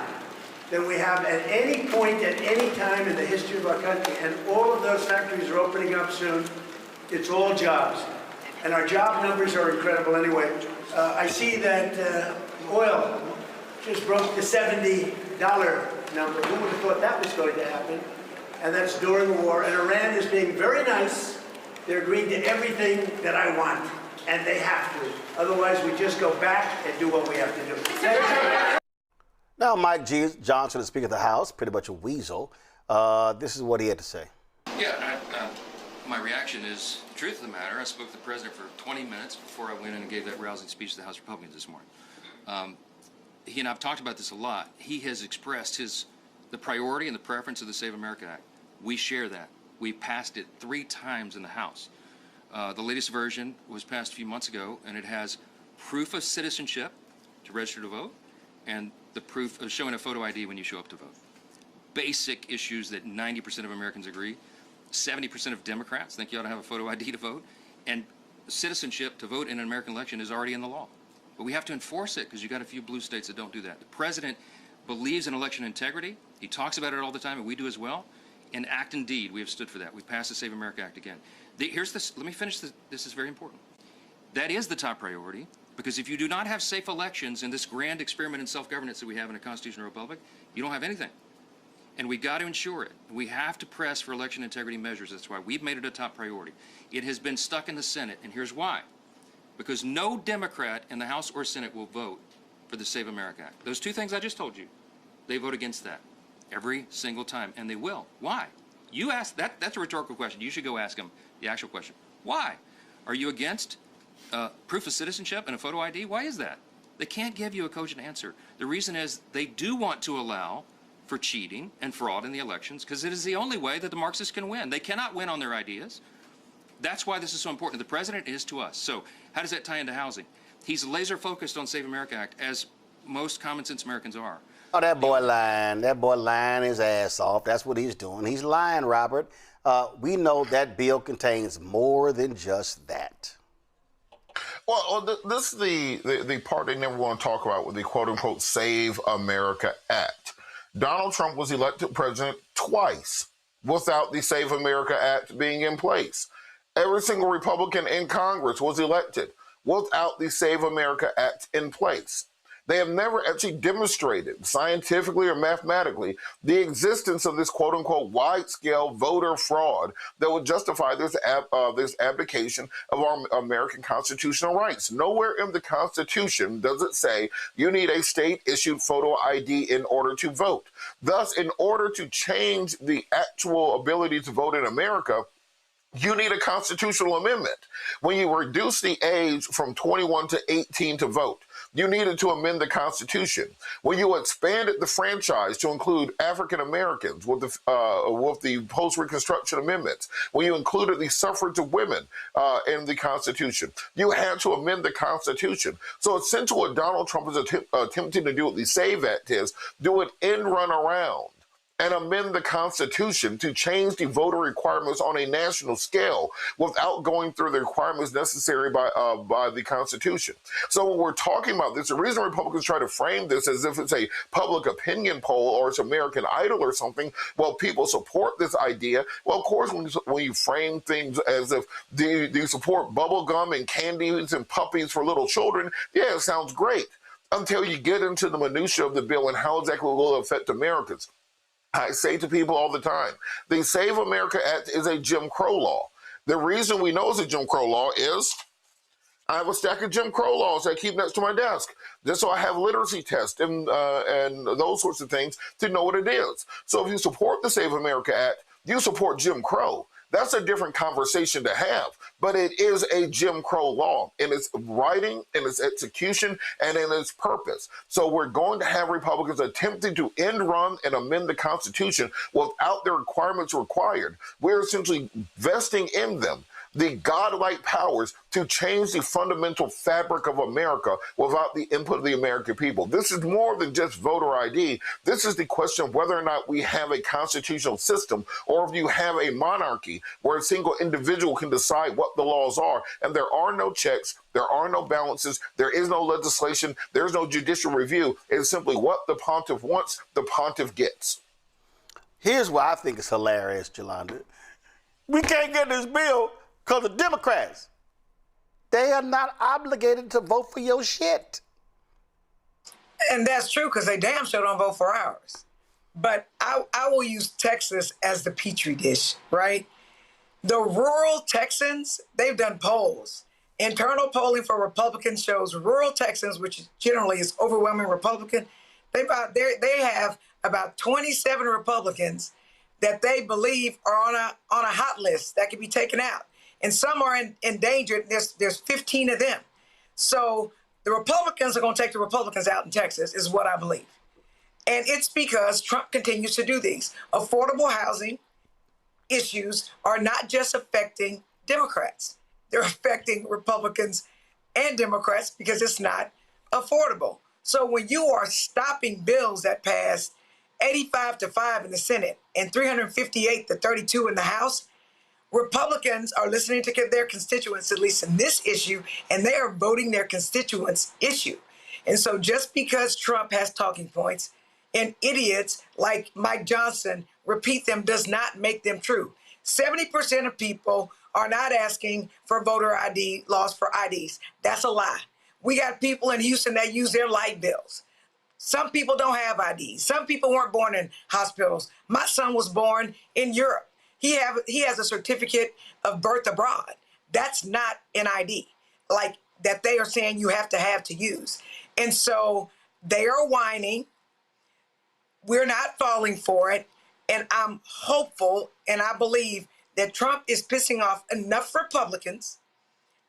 than we have at any point, at any time in the history of our country. And all of those factories are opening up soon. It's all jobs. And our job numbers are incredible anyway. I see that oil just broke the $70 number. Who would have thought that was going to happen? And that's during the war. And Iran is being very nice. They're agreeing to everything that I want. And they have to. Otherwise, we just go back and do what we have to do. Now, Mike Johnson, the Speaker of the House, pretty much a weasel. This is what he had to say. Yeah, my reaction is, the truth of the matter, I spoke to the President for 20 minutes before I went in and gave that rousing speech to the House Republicans this morning. He and I have talked about this a lot. He has expressed the priority and the preference of the Save America Act. We share that. We passed it 3 times in the House. The latest version was passed a few months ago, and it has proof of citizenship to register to vote and the proof of showing a photo ID when you show up to vote. Basic issues that 90% of Americans agree. 70% of Democrats think you ought to have a photo ID to vote. And citizenship to vote in an American election is already in the law. But we have to enforce it because you've got a few blue states that don't do that. The President believes in election integrity. He talks about it all the time, and we do as well. In act and deed, we have stood for that. We've passed the Save America Act again. Here's this. Let me finish this. This is very important. That is the top priority, because if you do not have safe elections in this grand experiment in self-governance that we have in a constitutional republic, you don't have anything. And we got to ensure it. We have to press for election integrity measures. That's why we've made it a top priority. It has been stuck in the Senate, and here's why. Because no Democrat in the House or Senate will vote for the Save America Act. Those 2 things I just told you, they vote against that every single time, and they will. Why? You ask that. That's a rhetorical question. You should go ask them the actual question. Why? Are you against proof of citizenship and a photo ID? Why is that? They can't give you a cogent answer. The reason is they do want to allow for cheating and fraud in the elections because it is the only way that the Marxists can win. They cannot win on their ideas. That's why this is so important. The President is to us. So how does that tie into housing? He's laser focused on Save America Act, as most common sense Americans are. Oh, that boy lying. That boy lying his ass off. That's what he's doing. He's lying, Robert. We know that bill contains more than just that. Well, this is the part they never want to talk about with the quote-unquote Save America Act. Donald Trump was elected president twice without the Save America Act being in place. Every single Republican in Congress was elected without the Save America Act in place. They have never actually demonstrated scientifically or mathematically the existence of this quote-unquote wide-scale voter fraud that would justify this abdication of our American constitutional rights. Nowhere in the Constitution does it say you need a state-issued photo ID in order to vote. Thus, in order to change the actual ability to vote in America, you need a constitutional amendment. When you reduce the age from 21 to 18 to vote, you needed to amend the Constitution. When you expanded the franchise to include African Americans with the post-Reconstruction amendments, when you included the suffrage of women in the Constitution, you had to amend the Constitution. So essentially what Donald Trump is attempting to do with the SAVE Act is do an end run around and amend the Constitution to change the voter requirements on a national scale without going through the requirements necessary by the Constitution. So when we're talking about this, the reason Republicans try to frame this as if it's a public opinion poll or it's American Idol or something, well, people support this idea. Well, of course, when you frame things as if do you support bubble gum and candies and puppies for little children, yeah, it sounds great until you get into the minutia of the bill and how exactly it will affect Americans. I say to people all the time, the Save America Act is a Jim Crow law. The reason we know it's a Jim Crow law is I have a stack of Jim Crow laws I keep next to my desk, just so I have literacy tests and those sorts of things to know what it is. So if you support the Save America Act, you support Jim Crow. That's a different conversation to have, but it is a Jim Crow law in its writing, in its execution, and in its purpose. So we're going to have Republicans attempting to end run and amend the Constitution without the requirements required. We're essentially vesting in them the godlike powers to change the fundamental fabric of America without the input of the American people. This is more than just voter ID. This is the question of whether or not we have a constitutional system or if you have a monarchy where a single individual can decide what the laws are. And there are no checks, there are no balances, there is no legislation, there's no judicial review. It's simply what the pontiff wants, the pontiff gets. Here's why I think it's hilarious, Jolanda. We can't get this bill because the Democrats, they are not obligated to vote for your shit. And that's true because they damn sure don't vote for ours. But I will use Texas as the petri dish, right? The rural Texans, they've done polls. Internal polling for Republicans shows rural Texans, which generally is overwhelming Republican, they have about 27 Republicans that they believe are on a hot list that can be taken out. And some are endangered. There's 15 of them. So the Republicans are going to take the Republicans out in Texas, is what I believe. And it's because Trump continues to do these. Affordable housing issues are not just affecting Democrats. They're affecting Republicans and Democrats because it's not affordable. So when you are stopping bills that pass 85-5 in the Senate and 358-32 in the House, Republicans are listening to their constituents, at least in this issue, and they are voting their constituents' issue. And so just because Trump has talking points and idiots like Mike Johnson repeat them does not make them true. 70% of people are not asking for voter ID laws for IDs. That's a lie. We got people in Houston that use their light bills. Some people don't have IDs. Some people weren't born in hospitals. My son was born in Europe. He has a certificate of birth abroad. That's not an ID, like that they are saying you have to use. And so they are whining. We're not falling for it. And I'm hopeful and I believe that Trump is pissing off enough Republicans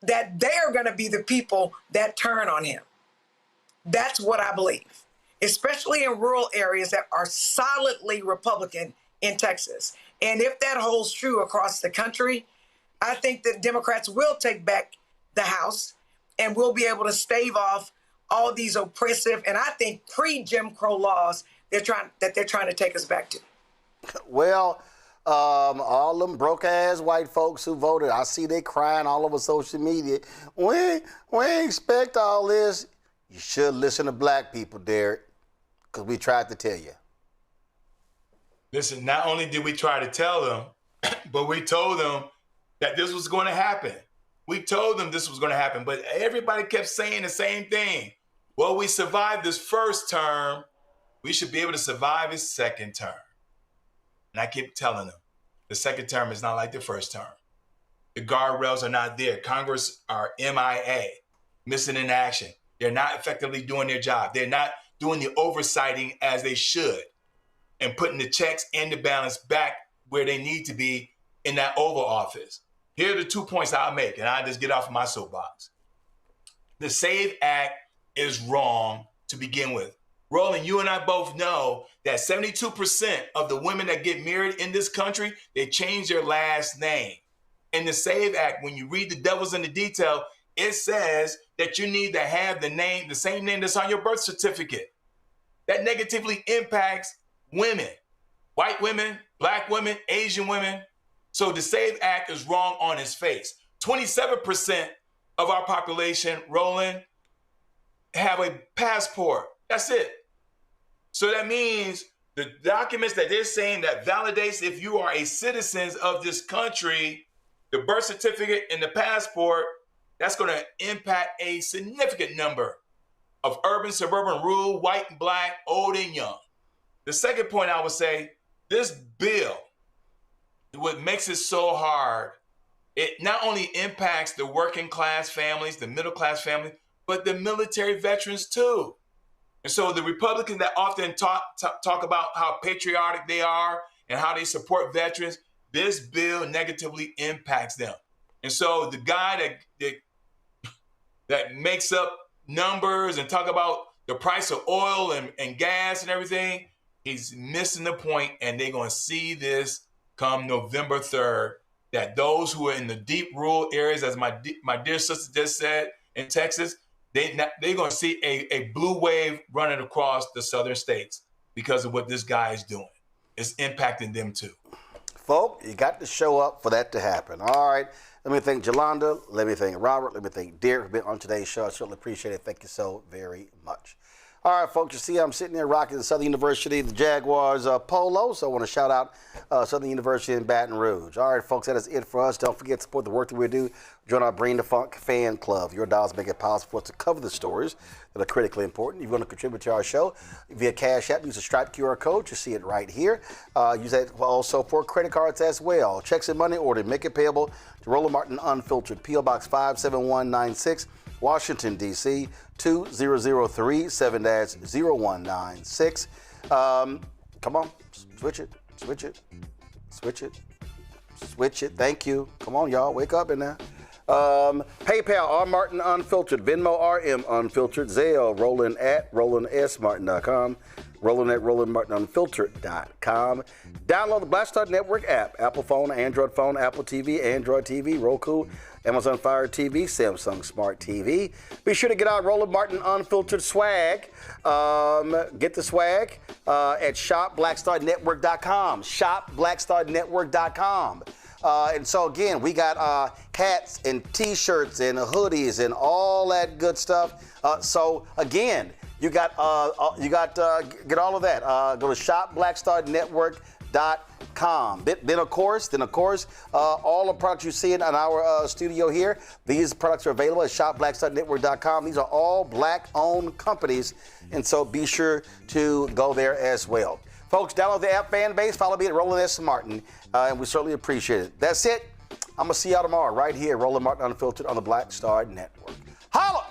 that they are going to be the people that turn on him. That's what I believe, especially in rural areas that are solidly Republican in Texas. And if that holds true across the country, I think that Democrats will take back the House and we'll be able to stave off all these oppressive and I think pre-Jim Crow laws they're trying to take us back to. Well, all them broke-ass white folks who voted, I see they crying all over social media. We expect all this. You should listen to black people, Derek, because we tried to tell you. Listen, not only did we try to tell them, but we told them that this was going to happen. We told them this was going to happen, but everybody kept saying the same thing. Well, we survived this first term. We should be able to survive his second term. And I keep telling them, the second term is not like the first term. The guardrails are not there. Congress are MIA, missing in action. They're not effectively doing their job. They're not doing the oversighting as they should and putting the checks and the balance back where they need to be in that Oval Office. Here are the 2 points I'll make, and I'll just get off of my soapbox. The SAVE Act is wrong to begin with. Roland, you and I both know that 72% of the women that get married in this country, they change their last name. In the SAVE Act, when you read the devil's in the detail, it says that you need to have the same name that's on your birth certificate. That negatively impacts women, white women, black women, Asian women. So the SAVE Act is wrong on its face. 27% of our population, Roland, have a passport. That's it. So that means the documents that they're saying that validates if you are a citizen of this country, the birth certificate and the passport, that's going to impact a significant number of urban, suburban, rural, white and black, old and young. The second point I would say, this bill, what makes it so hard, it not only impacts the working class families, the middle class families, but the military veterans too. And so the Republicans that often talk about how patriotic they are and how they support veterans, this bill negatively impacts them. And so the guy that makes up numbers and talk about the price of oil and gas and everything, he's missing the point, and they're going to see this come November 3rd, that those who are in the deep rural areas, as my dear sister just said, in Texas, they're going to see a blue wave running across the southern states because of what this guy is doing. It's impacting them too. Folk, you got to show up for that to happen. All right. Let me thank Jolanda. Let me thank Robert. Let me thank Derek for being on today's show. I certainly appreciate it. Thank you so very much. All right, folks, you see I'm sitting there rocking the Southern University, the Jaguars polo, so I want to shout out Southern University in Baton Rouge. All right, folks, that is it for us. Don't forget to support the work that we do. Join our Bring the Funk fan club. Your dollars make it possible for us to cover the stories that are critically important. If you want to contribute to our show via Cash App, use the Stripe QR code. You see it right here. Use that also for credit cards as well. Checks and money order. Make it payable to Roland Martin Unfiltered, P.O. Box 57196. Washington, D.C., 20037 0196. Come on, switch it. Thank you. Come on, y'all, wake up in there. PayPal, R. Martin Unfiltered, Venmo, RM Unfiltered, Zelle, Roland at RolandSMartin.com, Roland at RolandMartinUnfiltered.com. Download the Black Star Network app, Apple phone, Android phone, Apple TV, Android TV, Roku, Amazon Fire TV, Samsung Smart TV. Be sure to get our Roland Martin Unfiltered swag. Get the swag at shopblackstarnetwork.com, shopblackstarnetwork.com. And so again, we got hats and T-shirts and hoodies and all that good stuff. So again, you got get all of that. Go to shopblackstarnetwork.com. Then of course, all the products you see in our studio here, these products are available at shopblackstarnetwork.com. These are all black-owned companies, and so be sure to go there as well. Folks, download the app fan base. Follow me at Roland S. Martin, and we certainly appreciate it. That's it. I'm going to see y'all tomorrow right here, Roland Martin Unfiltered on the Black Star Network. Holla!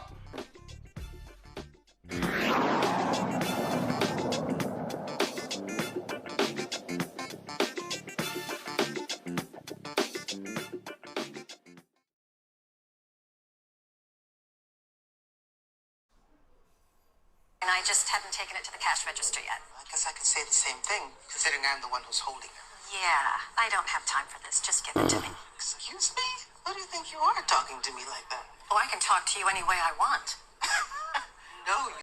And I just haven't taken it to the cash register yet. I guess I could say the same thing, considering I'm the one who's holding it. Yeah, I don't have time for this. Just give it to me. Excuse me? Who do you think you are talking to me like that? Oh, I can talk to you any way I want.